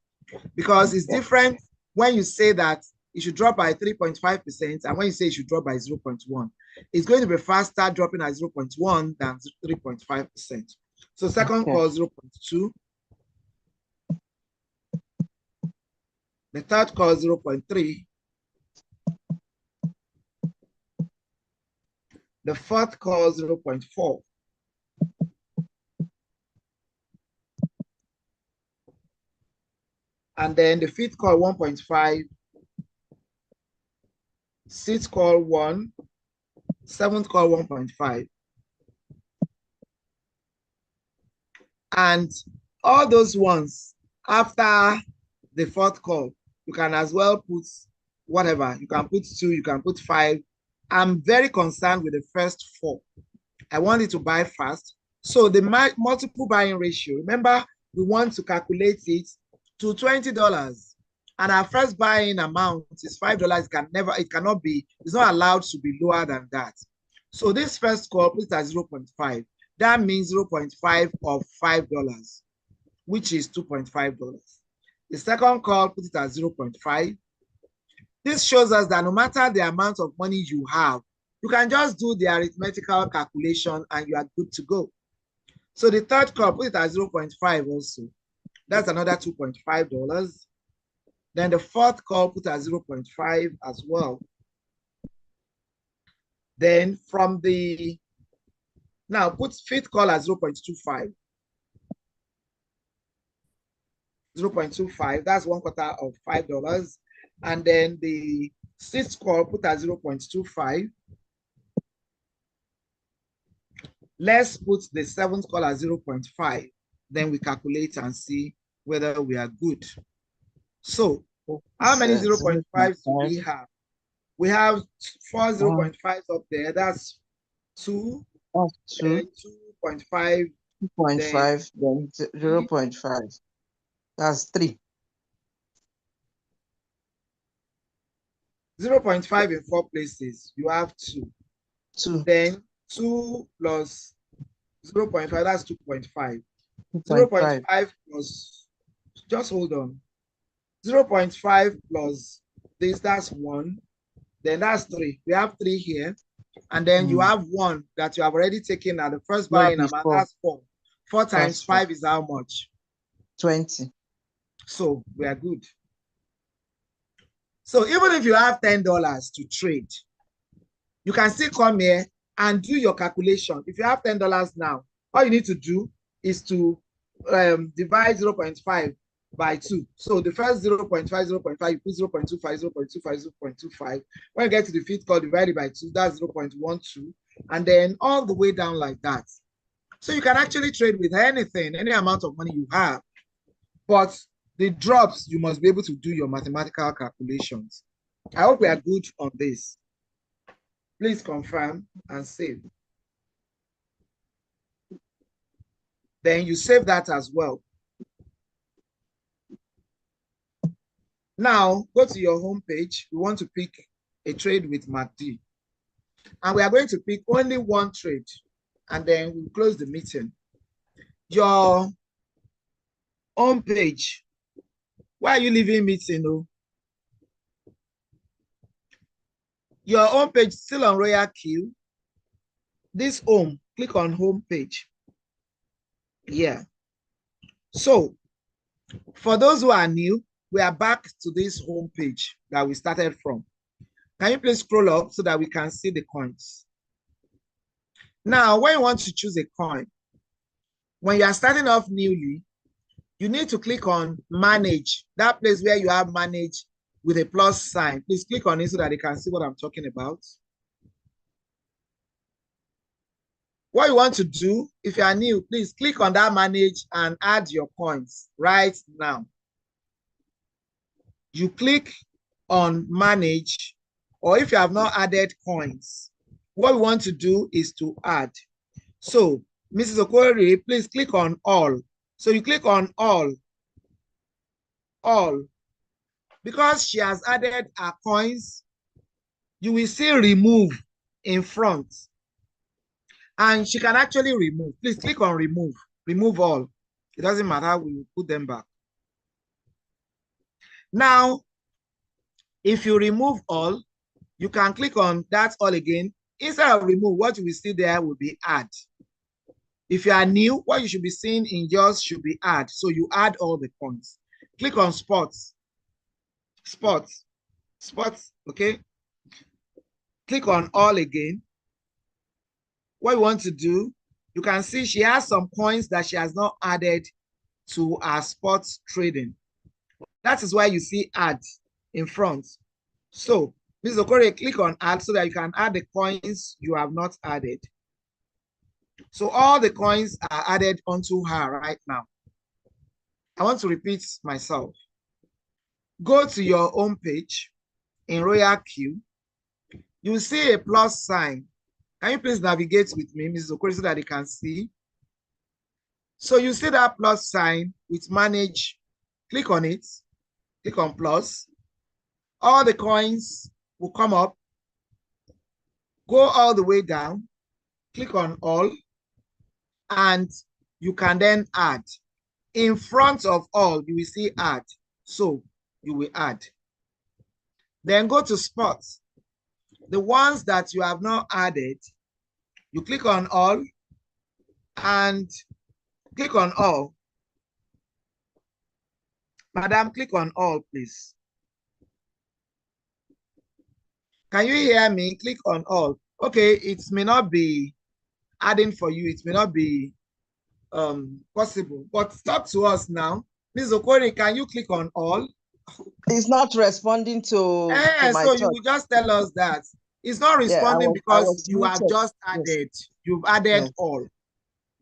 Because it's different when you say that it should drop by 3.5% and when you say it should drop by 0.1. It's going to be faster dropping at 0.1 than 3.5%. So second call 0.2. The third call 0.3. The fourth call 0.4. And then the fifth call 1.5. Sixth call 1. Seventh call 1.5. And all those ones after the fourth call, you can as well put whatever. You can put 2, you can put 5. I'm very concerned with the first 4. I want it to buy fast. So the multiple buying ratio, remember, we want to calculate it to $20. And our first buying amount is $5. It cannot be, it's not allowed to be lower than that. So this first call, put it at 0.5. That means 0.5 of $5, which is $2.5. The second call, put it at 0.5. This shows us that no matter the amount of money you have, you can just do the arithmetical calculation and you are good to go. So the third call, put it at 0.5 also. That's another $2.5. Then the fourth call, put at 0.5 as well. Then from the, now put fifth call at 0.25. 0.25, that's 1/4 of $5. And then the sixth call, put at 0.25. Let's put the seventh call at 0.5. Then we calculate and see whether we are good. So how many 0.5s do we have? We have 4 0.5s up there. That's 2, 2.5. 2.5, then 0.5. That's 3. 0.5 in 4 places. You have 2. 2. Then 2 plus 0.5, that's 2.5. 2.5. 0.5 plus, just hold on. 0.5 plus this, that's 1. Then that's 3. We have 3 here. And then you have 1 that you have already taken at the first buying amount. That's 4. 4 times 5 is how much? 20. So we are good. So even if you have $10 to trade, you can still come here and do your calculation. If you have $10 now, all you need to do is to divide 0.5 by 2. So the first 0.5, 0.5, you put 0.25, 0.25, 0.25. When you get to the fifth call, divide it by 2, that's 0.12. And then all the way down like that. So you can actually trade with anything, any amount of money you have. But the drops, you must be able to do your mathematical calculations. I hope we are good on this. Please confirm and save. Then you save that as well. Now, go to your home page. We want to pick a trade with MACD. And we are going to pick only one trade. And then we'll close the meeting. Your home page. Why are you leaving meeting? Oh? Your home page still on RoyalQ. This home, click on home page. Yeah. So, for those who are new, we are back to this home page that we started from. Can you please scroll up so that we can see the coins? Now, when you want to choose a coin, when you are starting off newly, you need to click on manage, that place where you have manage with a plus sign. Please click on it so that they can see what I'm talking about. What you want to do, if you are new, please click on that manage and add your coins right now. You click on manage, or if you have not added coins, what we want to do is to add. So, Mrs. Okori, please click on all. So you click on all. Because she has added her coins, you will see remove in front. And she can actually remove. Please click on remove. Remove all. It doesn't matter, we will put them back. Now, if you remove all, you can click on that all again. Instead of remove, what you will see there will be add. If you are new, what you should be seeing in yours should be add. So you add all the coins. Click on spots. Spots, okay? Click on all again. What you want to do, you can see she has some coins that she has not added to our spots trading. That is why you see add in front. So, Ms. Okori, click on add so that you can add the coins you have not added. So all the coins are added onto her right now. I want to repeat myself. Go to your home page in RoyalQ. You will see a plus sign. Can you please navigate with me, Mrs. Okori, so that you can see? So you see that plus sign with manage. Click on it. Click on plus. All the coins will come up. Go all the way down. Click on all. And you can then add. In front of all, you will see add. So you will add. Then go to spots. The ones that you have not added, you click on all and click on all. Madam, click on all, please. Can you hear me? Click on all. Okay, it may not be adding for you. It may not be possible, but talk to us now. Ms. Okori, can you click on all? It's not responding to my so thought. you will just tell us that. It's not responding because you have just added. Yes. You've added all.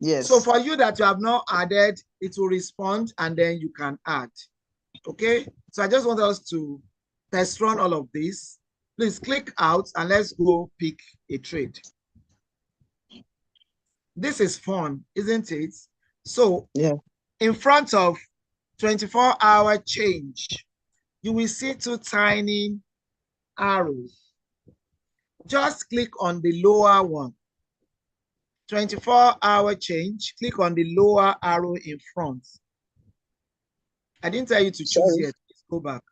Yes. So for you that you have not added, it will respond and then you can add. Okay? So I just want us to test run all of this. Please click out and let's go pick a trade. This is fun, isn't it? So yeah, in front of 24-hour change, you will see two tiny arrows. Just click on the lower one. 24-hour change, click on the lower arrow in front. I didn't tell you to choose yet. Please go back.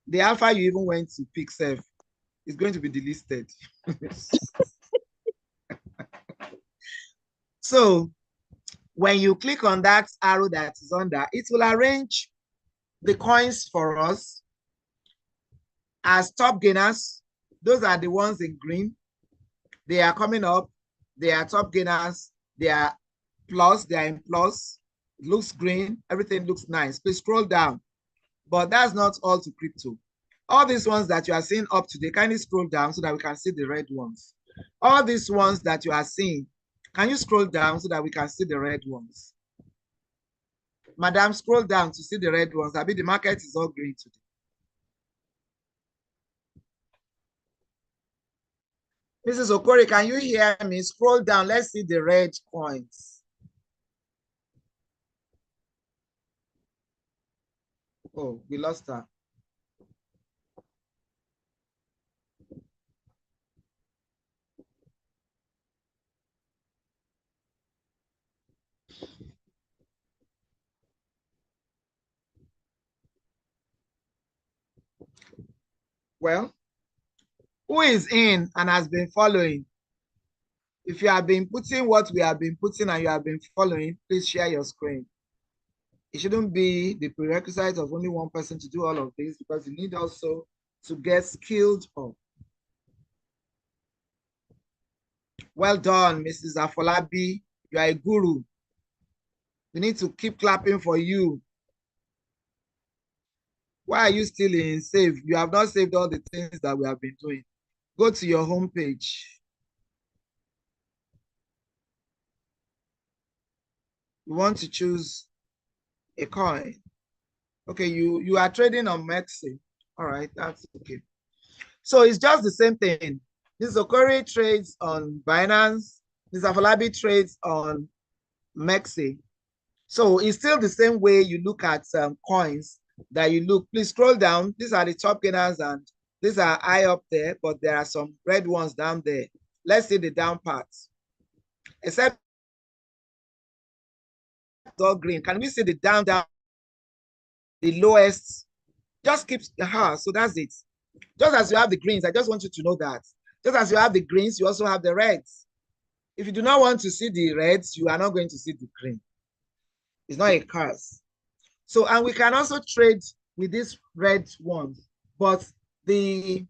The alpha you even went to pick self is going to be delisted. So when you click on that arrow that is under, it will arrange the coins for us. as top gainers. Those are the ones in green. They are coming up. They are top gainers. They are plus. They are in plus. It looks green. Everything looks nice. Please scroll down. But that's not all to crypto. All these ones that you are seeing up today, kindly scroll down so that we can see the red ones. All these ones that you are seeing, can you scroll down so that we can see the red ones? Madam, scroll down to see the red ones. I mean, the market is all green today. Mrs. Okori, can you hear me? Scroll down. Let's see the red coins. Oh, we lost her. Well, who is in and has been following? If you have been putting what we have been putting and you have been following, please share your screen. It shouldn't be the prerequisite of only one person to do all of this, because you need also to get skilled up. Well done, Mrs. Afolabi. You are a guru. We need to keep clapping for you. Why are you still in save? You have not saved all the things that we have been doing. Go to your homepage. You want to choose a coin. Okay, you are trading on Maxi. All right, that's okay. So it's just the same thing. Ms. Okori trades on Binance. Ms. Afolabi trades on Maxi. So it's still the same way you look at coins that you look. Please scroll down. These are the top gainers and these are high up there, but there are some red ones down there. Let's see the down parts. Except all green. Can we see the down, the lowest? Just keep the house. So that's it. Just as you have the greens, I just want you to know that. Just as you have the greens, you also have the reds. If you do not want to see the reds, you are not going to see the green. It's not a curse. So, and we can also trade with these red ones. But the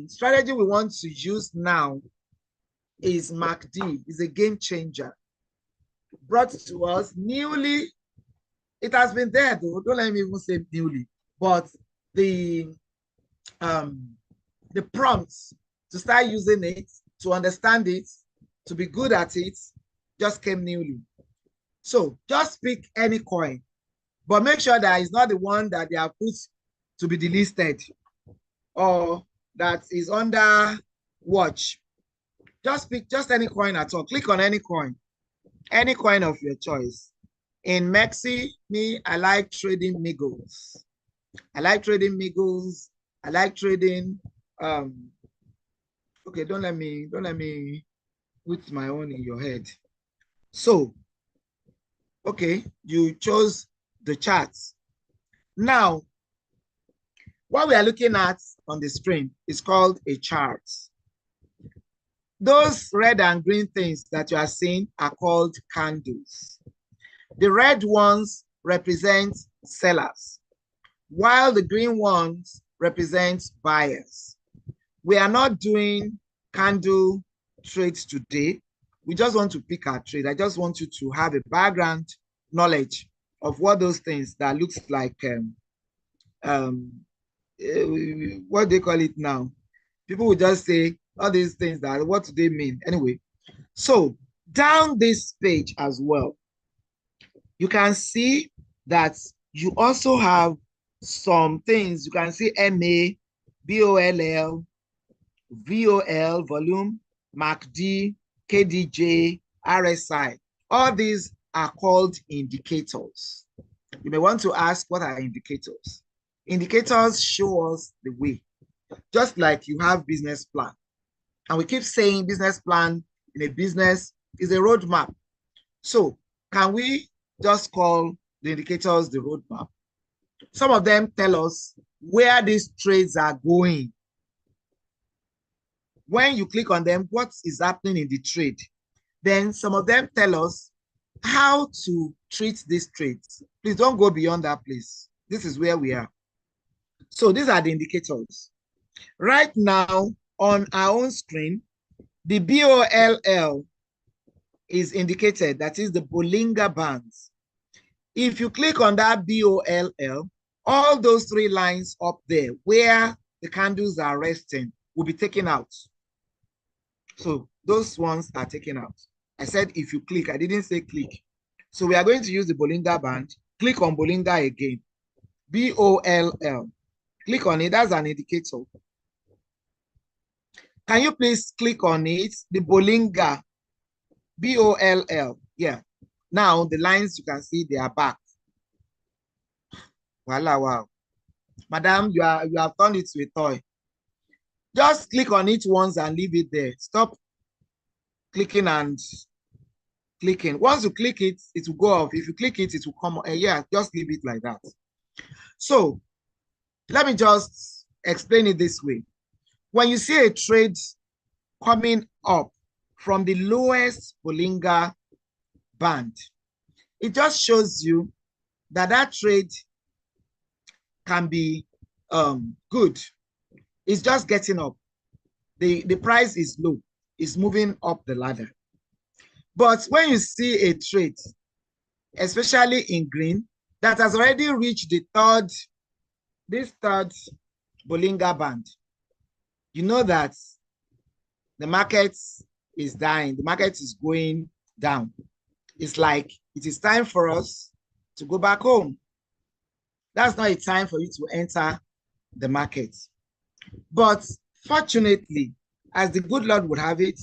strategy we want to use now is MACD. It's a game changer. Brought to us newly. It has been there though. Don't let me even say newly. But the prompts to start using it, to understand it, to be good at it, just came newly. So just pick any coin, but make sure that it's not the one that they have put to be delisted or that is under watch. Just pick just any coin at all. Click on any coin of your choice. In Maxi, I like trading Migos. I like trading Migos. I like trading okay, don't let me put my own in your head. So okay, you chose the charts. Now, what we are looking at on the screen is called a chart. Those red and green things that you are seeing are called candles. The red ones represent sellers, while the green ones represent buyers. We are not doing candle trades today. We just want to pick our trade. I just want you to have a background knowledge of what those things that looks like, what they call it now. People will just say all these things that, what do they mean? Anyway, so down this page as well, you can see that you also have some things. You can see MA, BOLL, VOL, volume, MACD, KDJ, RSI. All these are called indicators. You may want to ask, what are indicators? Indicators show us the way. Just like you have business plan. And we keep saying business plan in a business is a roadmap. So can we just call the indicators the roadmap? Some of them tell us where these trades are going. When you click on them, what is happening in the trade? Then some of them tell us how to treat these trades. Please don't go beyond that place. This is where we are. So these are the indicators. Right now on our own screen, the BOLL is indicated, that is the Bollinger Bands. If you click on that BOLL, all those three lines up there where the candles are resting will be taken out. So those ones are taken out. I said if you click, I didn't say click. So we are going to use the Bollinger Band. Click on Bollinger again. BOLL. Click on it. That's an indicator. Can you please click on it? The Bollinger. BOLL. Yeah. Now the lines, you can see they are back. Voila, wow. Madam, you have turned it to a toy. Just click on it once and leave it there. Stop clicking and clicking. Once you click it, it will go off. If you click it, it will come. Yeah, just leave it like that. So let me just explain it this way. When you see a trade coming up from the lowest Bollinger Band, it just shows you that that trade can be good. It's just getting up. The price is low. It's moving up the ladder. But when you see a trade, especially in green, that has already reached the third Bollinger Band, you know that the market is dying. The market is going down. It's like it is time for us to go back home. That's not a time for you to enter the market. But fortunately, as the good Lord would have it,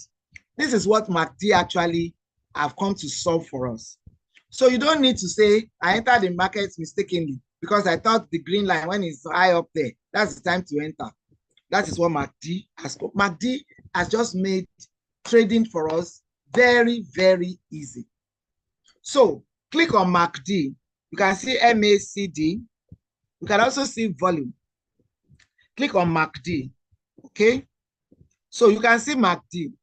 this is what MACD actually have come to solve for us. So you don't need to say, I entered the market mistakenly because I thought the green line, when it's high up there, that's the time to enter. That is what MACD has got. MACD has just made trading for us very, very easy. So click on MACD. You can see MACD. You can also see volume. Click on MACD. Okay. So you can see MACD.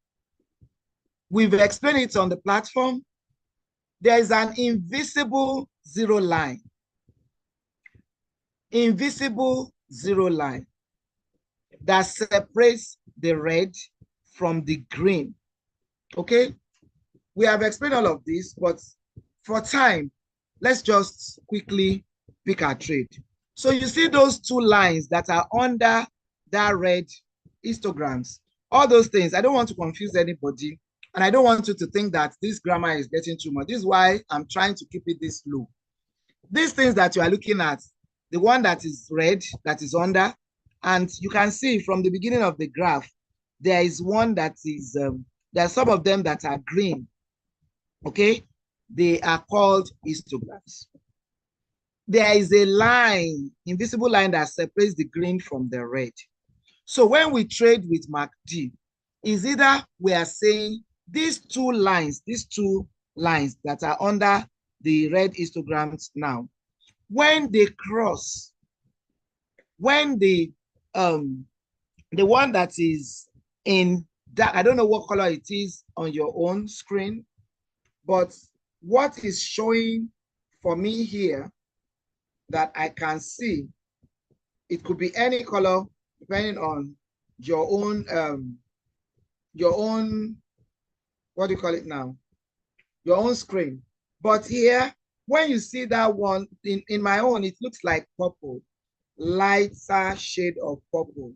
We've explained it on the platform. There is an invisible zero line. Invisible zero line that separates the red from the green. Okay. We have explained all of this, but for time, let's just quickly pick our trade. So you see those two lines that are under that red histograms, all those things. I don't want to confuse anybody, and I don't want you to think that this grammar is getting too much. This is why I'm trying to keep it this low. These things that you are looking at, the one that is red, that is under, and you can see from the beginning of the graph, there is one that is, there are some of them that are green. Okay, they are called histograms. There is a line, invisible line, that separates the green from the red. So when we trade with MACD, is either we are saying these two lines that are under the red histograms now, when they cross, when the one that is in that, I don't know what color it is on your own screen, but what is showing for me here that I can see, it could be any color depending on your own, what do you call it now? Your own screen. But here, when you see that one, in my own, it looks like purple, lighter shade of purple.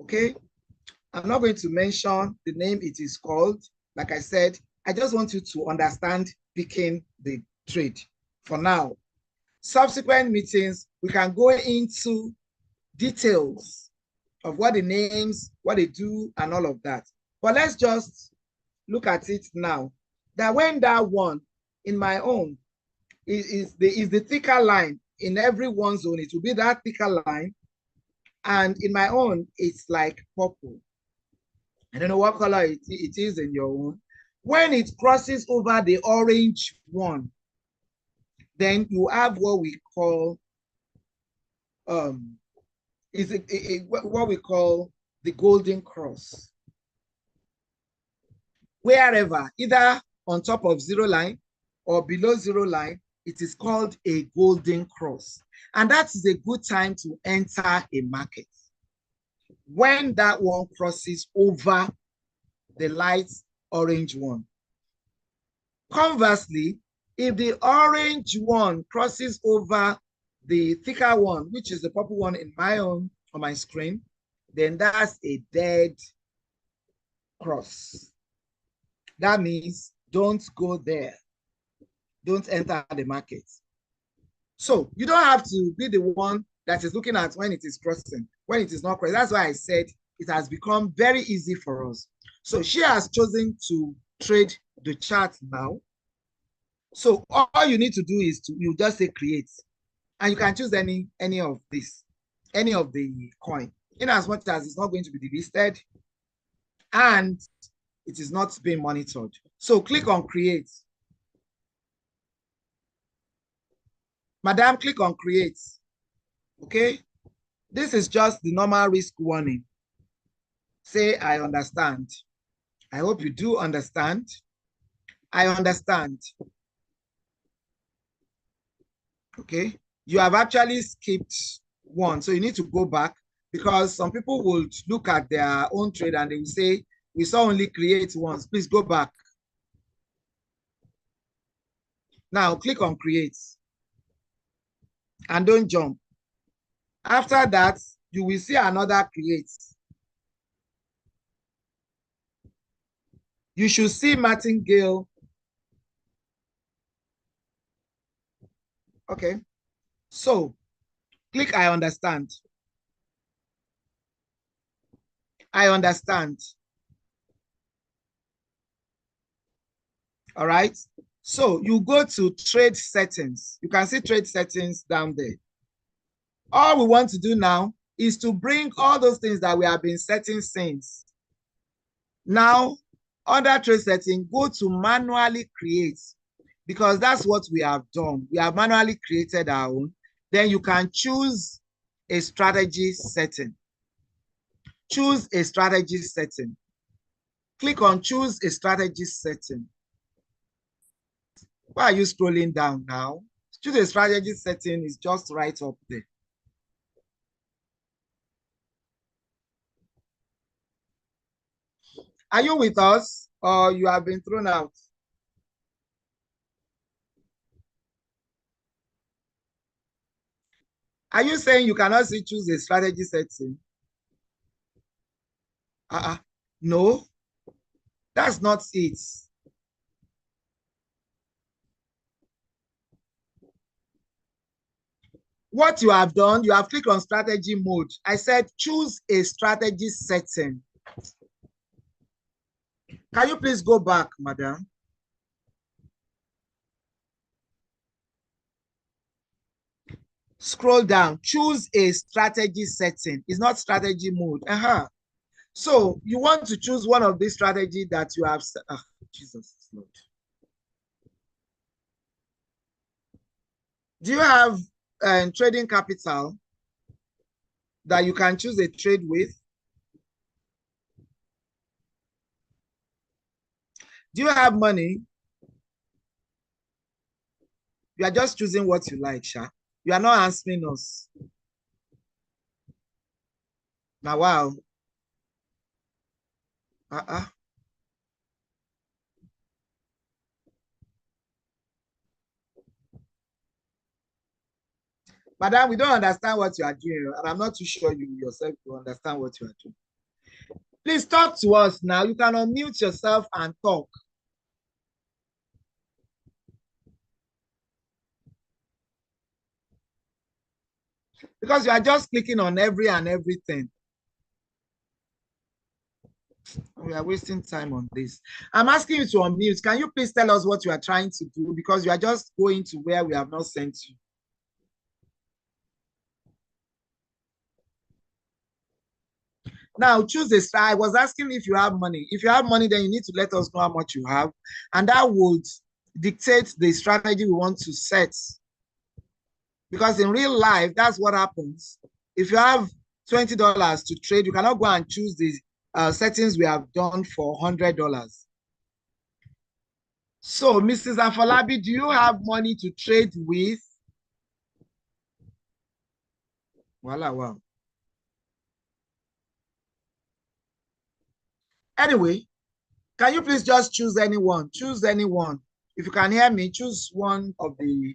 Okay? I'm not going to mention the name it is called. Like I said, I just want you to understand picking the trade for now. Subsequent meetings, we can go into details of what the names, what they do, and all of that. But let's just look at it now. That when that one in my own is the thicker line in every one zone, it will be that thicker line. And in my own, it's like purple. I don't know what color it is in your own. When it crosses over the orange one, then you have what we call what we call the golden cross. Wherever, either on top of zero line or below zero line, it is called a golden cross. And that is a good time to enter a market. when that one crosses over the light orange one. Conversely, if the orange one crosses over the thicker one, which is the purple one in my own on my screen, then that's a dead cross. That means don't go there. Don't enter the market. So you don't have to be the one that is looking at when it is crossing, when it is not crossing. That's why I said it has become very easy for us. So she has chosen to trade the chart now. So all you need to do is you just say create, and you can choose any of this, any of the coin, in as much as it's not going to be delisted and it is not being monitored. So click on create. Madam, click on create. Okay. This is just the normal risk warning. Say, I understand. I hope you do understand. I understand. Okay. You have actually skipped one. So you need to go back, because some people will look at their own trade and they will say, we saw only create once. Please go back. Now click on create and don't jump. After that, you will see another create. You should see Martingale. Okay. So click I understand. I understand. All right. So you go to trade settings. You can see trade settings down there. All we want to do now is to bring all those things that we have been setting since. Now, under trade setting, go to manually create, because that's what we have done. We have manually created our own. Then you can choose a strategy setting. Choose a strategy setting. Click on choose a strategy setting. Why are you scrolling down now? Choose a strategy setting is just right up there. Are you with us, or you have been thrown out? Are you saying you cannot see choose a strategy setting? No, that's not it. What you have done, you have clicked on strategy mode. I said choose a strategy setting. Can you please go back, madam? Scroll down. Choose a strategy setting. It's not strategy mode. So you want to choose one of these strategies that you have. Jesus Lord. Do you have trading capital that you can choose a trade with? Do you have money? You are just choosing what you like, Sha. You are not answering us. Now, wow. Madam, we don't understand what you are doing, and I'm not too sure you yourself to understand what you are doing. Please talk to us now. You can unmute yourself and talk. Because you are just clicking on every and everything. We are wasting time on this. I'm asking you to unmute. Can you please tell us what you are trying to do? Because you are just going to where we have not sent you. Now, choose a style. I was asking if you have money. If you have money, then you need to let us know how much you have. And that would dictate the strategy we want to set. Because in real life, that's what happens. If you have $20 to trade, you cannot go and choose the settings we have done for $100. So, Mrs. Afolabi, do you have money to trade with? Voila, wow. Anyway, can you please just choose anyone? Choose anyone. If you can hear me, choose one of the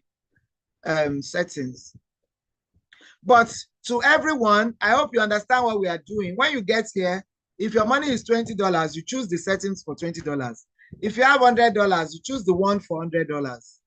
settings. But to everyone, I hope you understand what we are doing. When you get here, if your money is $20, you choose the settings for $20. If you have $100, you choose the one for $100.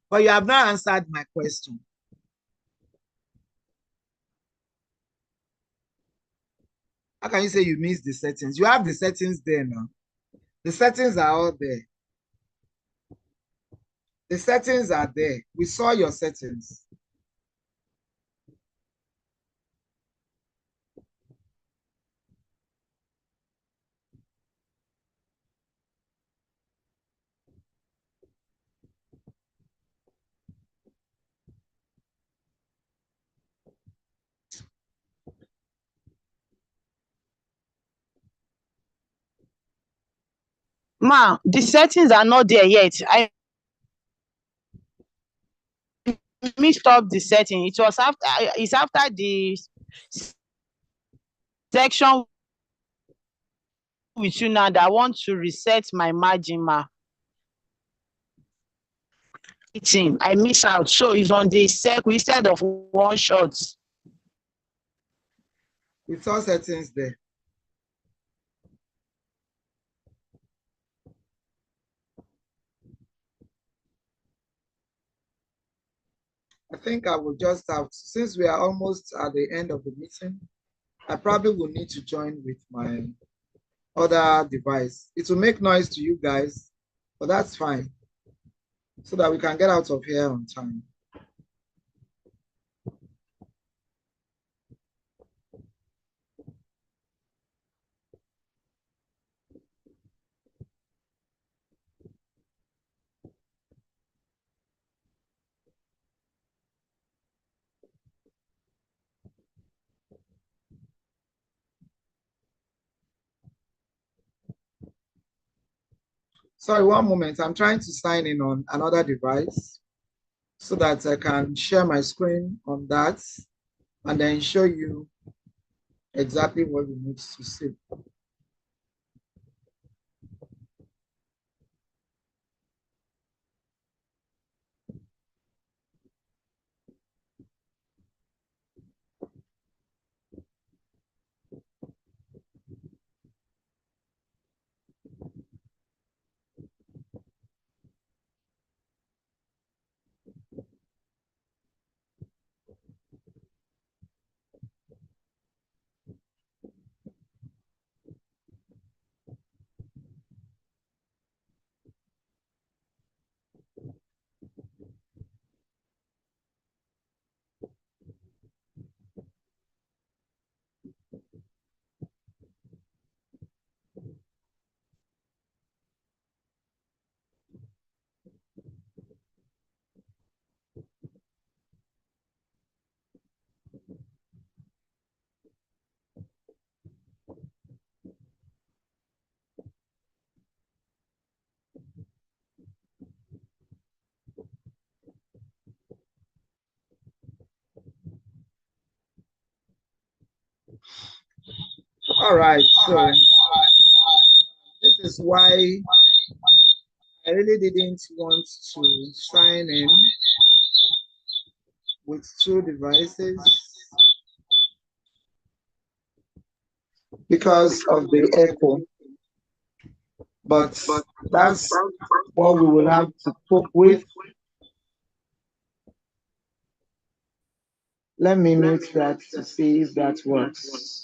But you have not answered my question. How can you say you missed the settings? You have the settings there now. The settings are all there. The settings are there. We saw your settings. Ma, the settings are not there yet. I mixed up the setting. It was after, it's after the section with you now that I want to reset my margin, ma. I miss out. So it's on the circle instead of one shot. We saw settings there. I think I will just have, since we are almost at the end of the meeting, I probably will need to join with my other device. It will make noise to you guys, but that's fine, so that we can get out of here on time. Sorry, one moment. I'm trying to sign in on another device so that I can share my screen on that and then show you exactly what we need to see. All right, so this is why I really didn't want to sign in with two devices, because of the echo. But that's what we will have to cope with. Let me mute that to see if that works.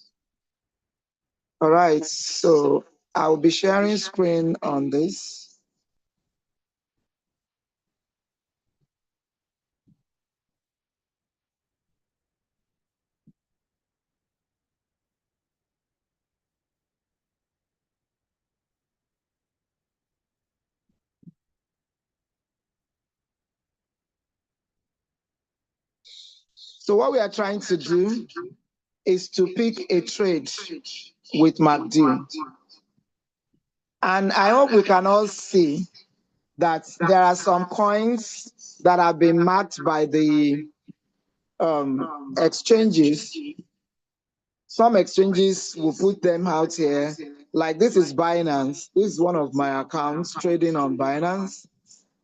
All right, so I'll be sharing screen on this. So what we are trying to do is to pick a trade with MACD. And I hope we can all see that there are some coins that have been marked by the exchanges. Some exchanges will put them out here. Like this is Binance. This is one of my accounts trading on Binance.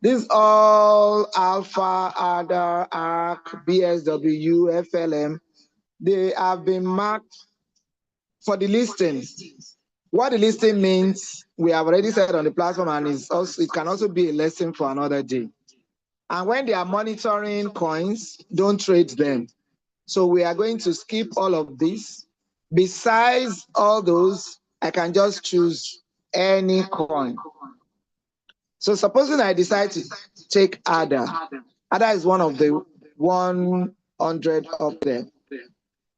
This is all Alpha, ADA, ARC, BSW, FLM. They have been marked for the listing. What the listing means, we have already said on the platform, and it can also be a lesson for another day. And when they are monitoring coins, don't trade them. So we are going to skip all of this. Besides all those, I can just choose any coin. So supposing I decide to take ADA. ADA is one of the 100 up there.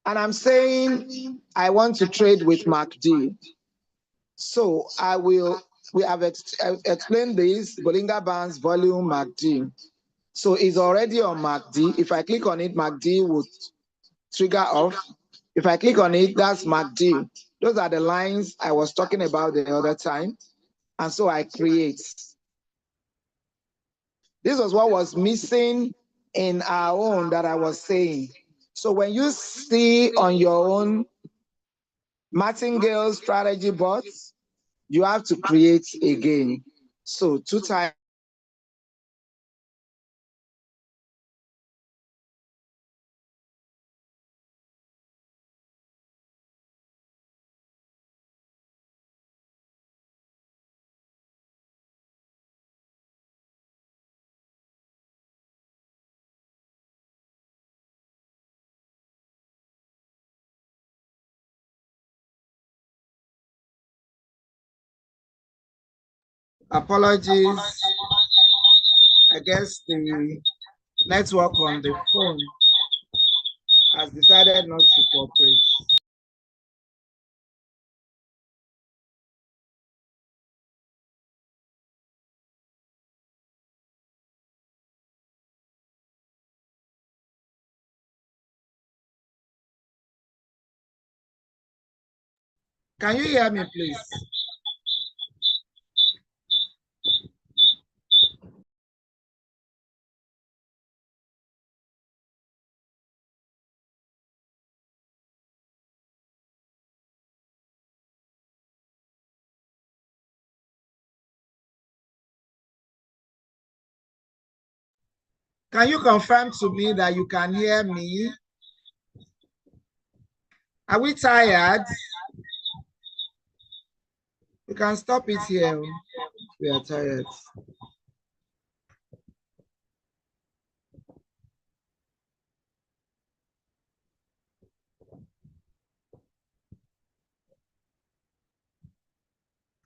And I'm saying I want to trade with MACD. So we have explained this, Bollinger Bands, volume, MACD. So it's already on MACD. If I click on it, MACD would trigger off. If I click on it, that's MACD. Those are the lines I was talking about the other time. And so I create. This was what was missing in our own that I was saying. So when you see on your own Martingale strategy bots, you have to create again. So 2 times. Apologies. I guess the network on the phone has decided not to cooperate. Can you hear me, please? Can you confirm to me that you can hear me? Are we tired? We can stop it here. We are tired.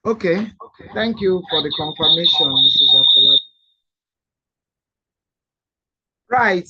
Okay. Thank you for the confirmation, Mrs. Afolabi. Right.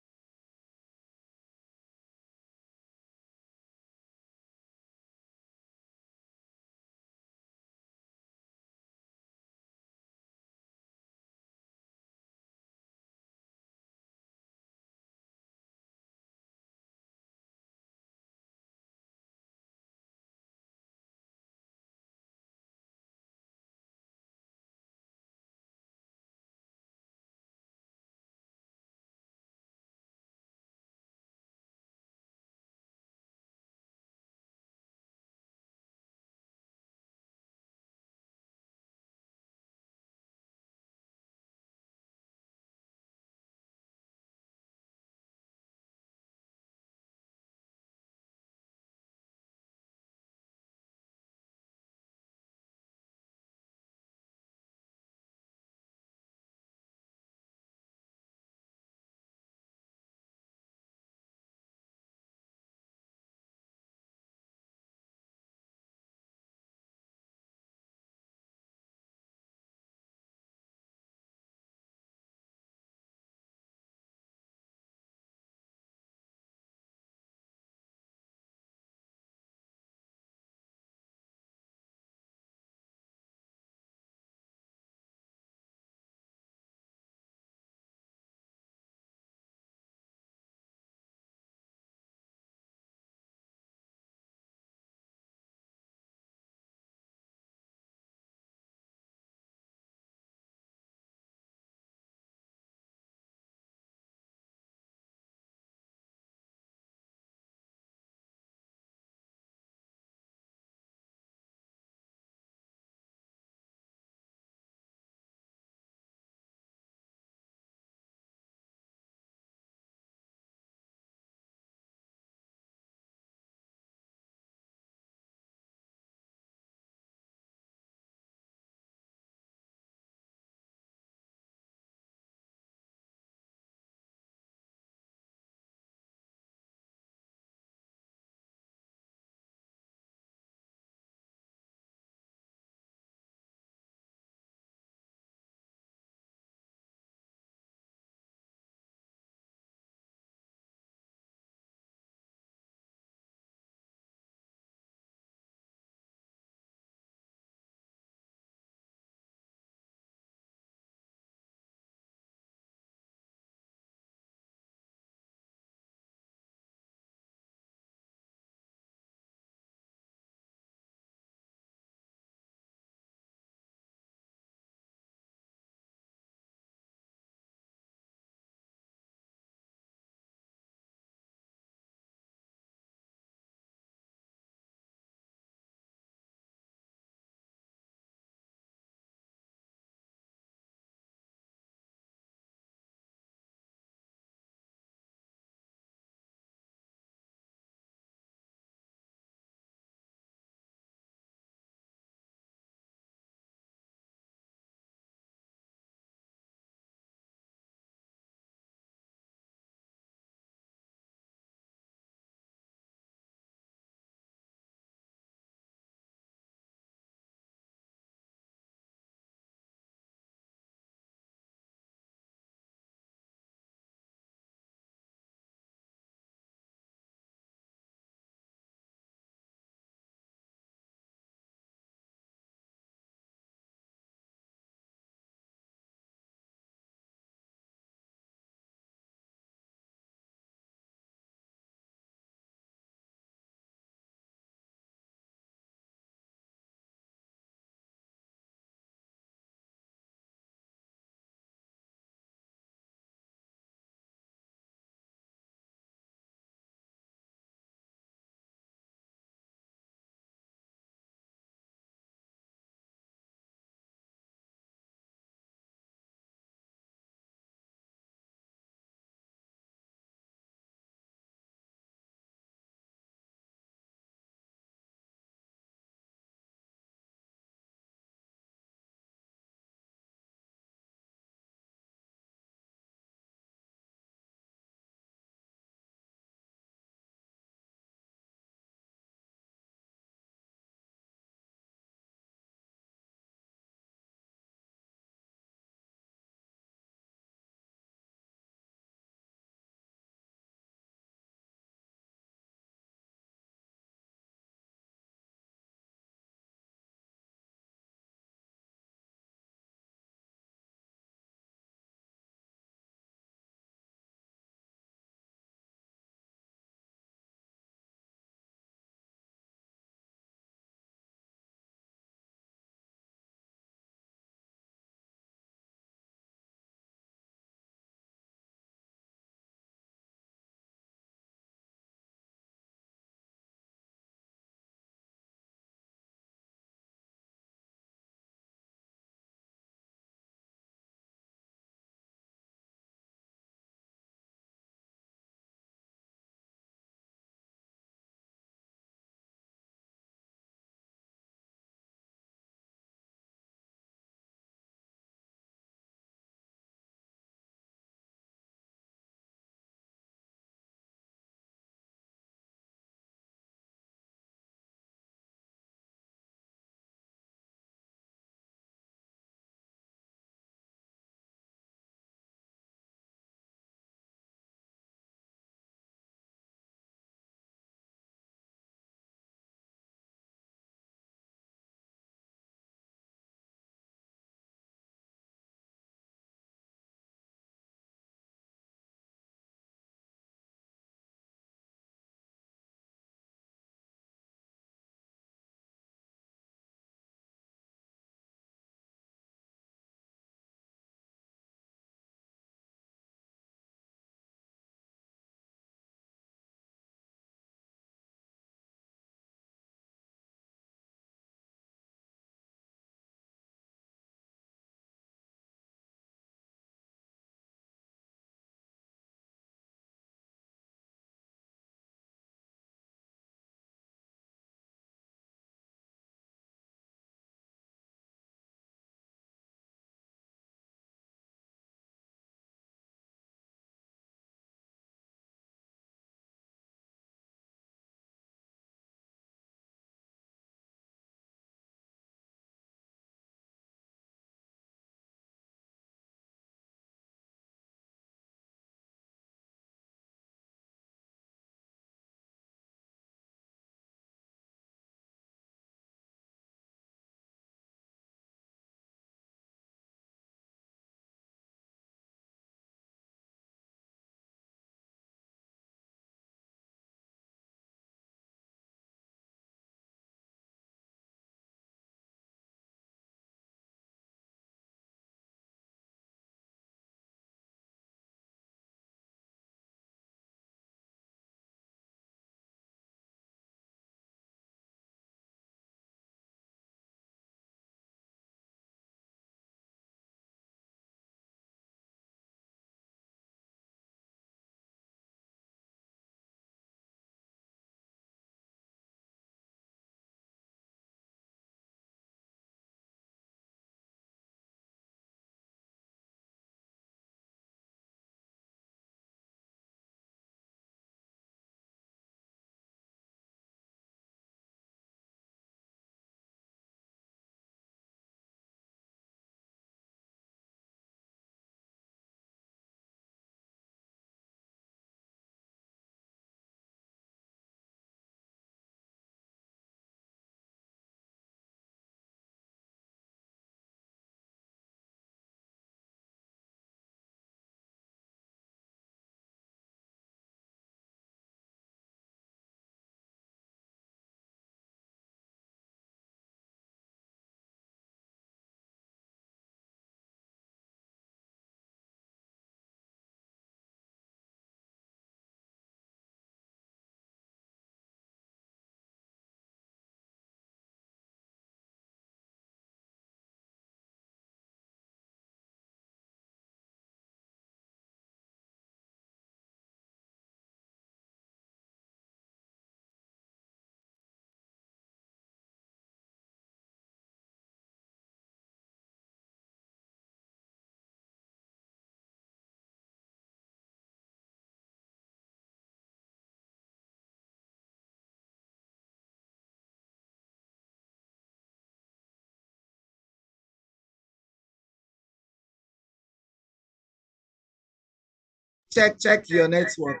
check your network.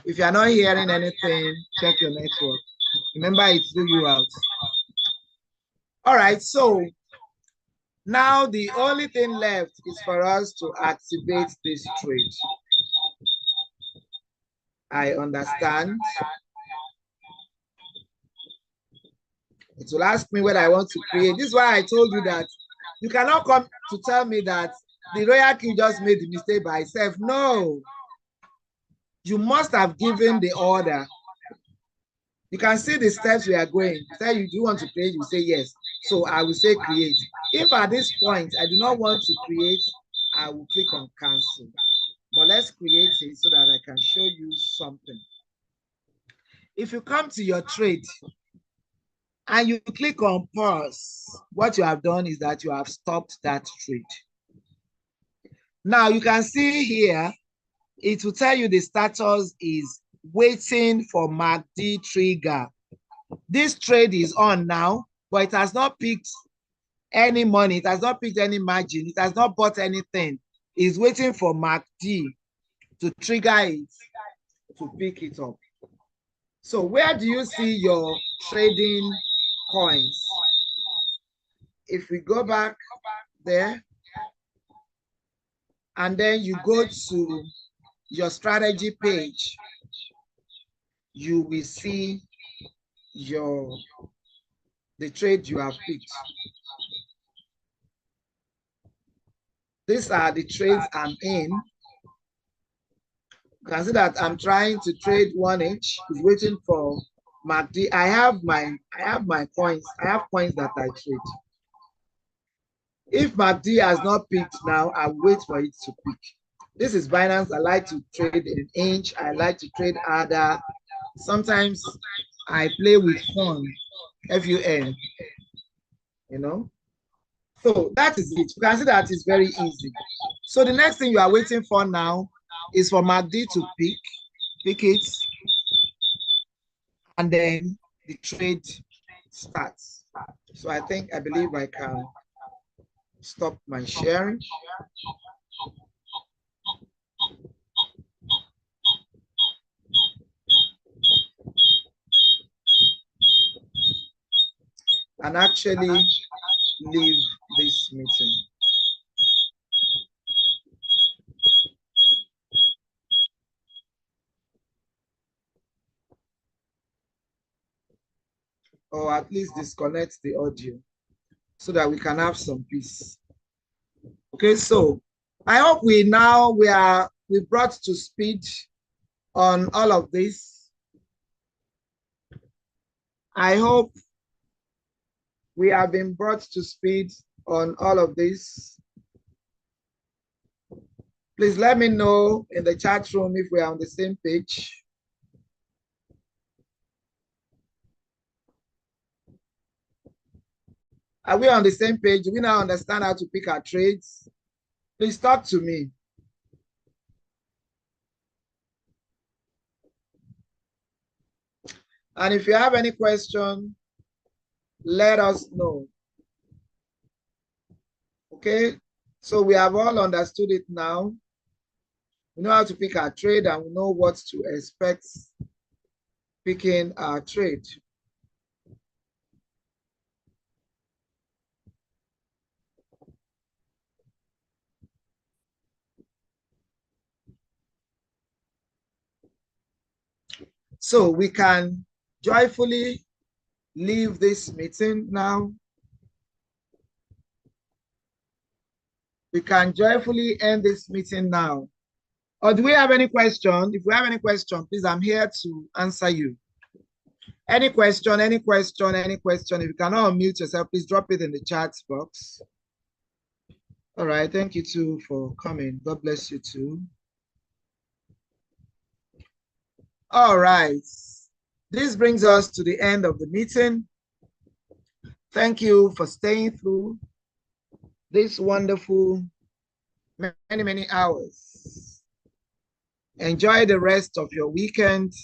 If you are not hearing anything, check your network. Remember, it threw you out. All right, so now the only thing left is for us to activate this trade. I understand. It will ask me what I want to create. This is why I told you that you cannot come to tell me that the RoyalQ just made the mistake by itself. No. You must have given the order. You can see the steps we are going. You say you do want to create, you say yes. So I will say create. If at this point I do not want to create, I will click on cancel. But let's create it so that I can show you something. If you come to your trade and you click on pause, what you have done is that you have stopped that trade. Now you can see here, it will tell you the status is waiting for MACD trigger. This trade is on now, but it has not picked any money. It has not picked any margin. It has not bought anything. It's waiting for MACD to trigger it to pick it up. So where do you see your trading coins? If we go back there, and then you go to your strategy page, you will see the trade you have picked. These are the trades I'm in. You can see that I'm trying to trade 1H. It's waiting for MACD. I have my coins. I have coins that I trade. If MACD has not picked now, I'll wait for it to pick. This is Binance. I like to trade in inch. I like to trade ADA. Sometimes I play with fun, FUN, you know. So that is it. You can see that it's very easy. So the next thing you are waiting for now is for MACD to pick it, and then the trade starts. So I believe I can stop my sharing. And actually leave this meeting. Or at least disconnect the audio so that we can have some peace. Okay, so I hope we brought to speed on all of this. I hope we have been brought to speed on all of this. Please let me know in the chat room if we are on the same page. Are we on the same page? Do we now understand how to pick our trades? Please talk to me. And if you have any question, let us know. Okay, so we have all understood it now. We know how to pick our trade and we know what to expect picking our trade. So we can joyfully leave this meeting now. We can joyfully end this meeting now. Or do we have any question? If we have any question, please, I'm here to answer you. Any question, any question, any question. If you cannot unmute yourself, please drop it in the chat box. All right, thank you too for coming. God bless you too. All right, this brings us to the end of the meeting. Thank you for staying through this wonderful many hours. Enjoy the rest of your weekend.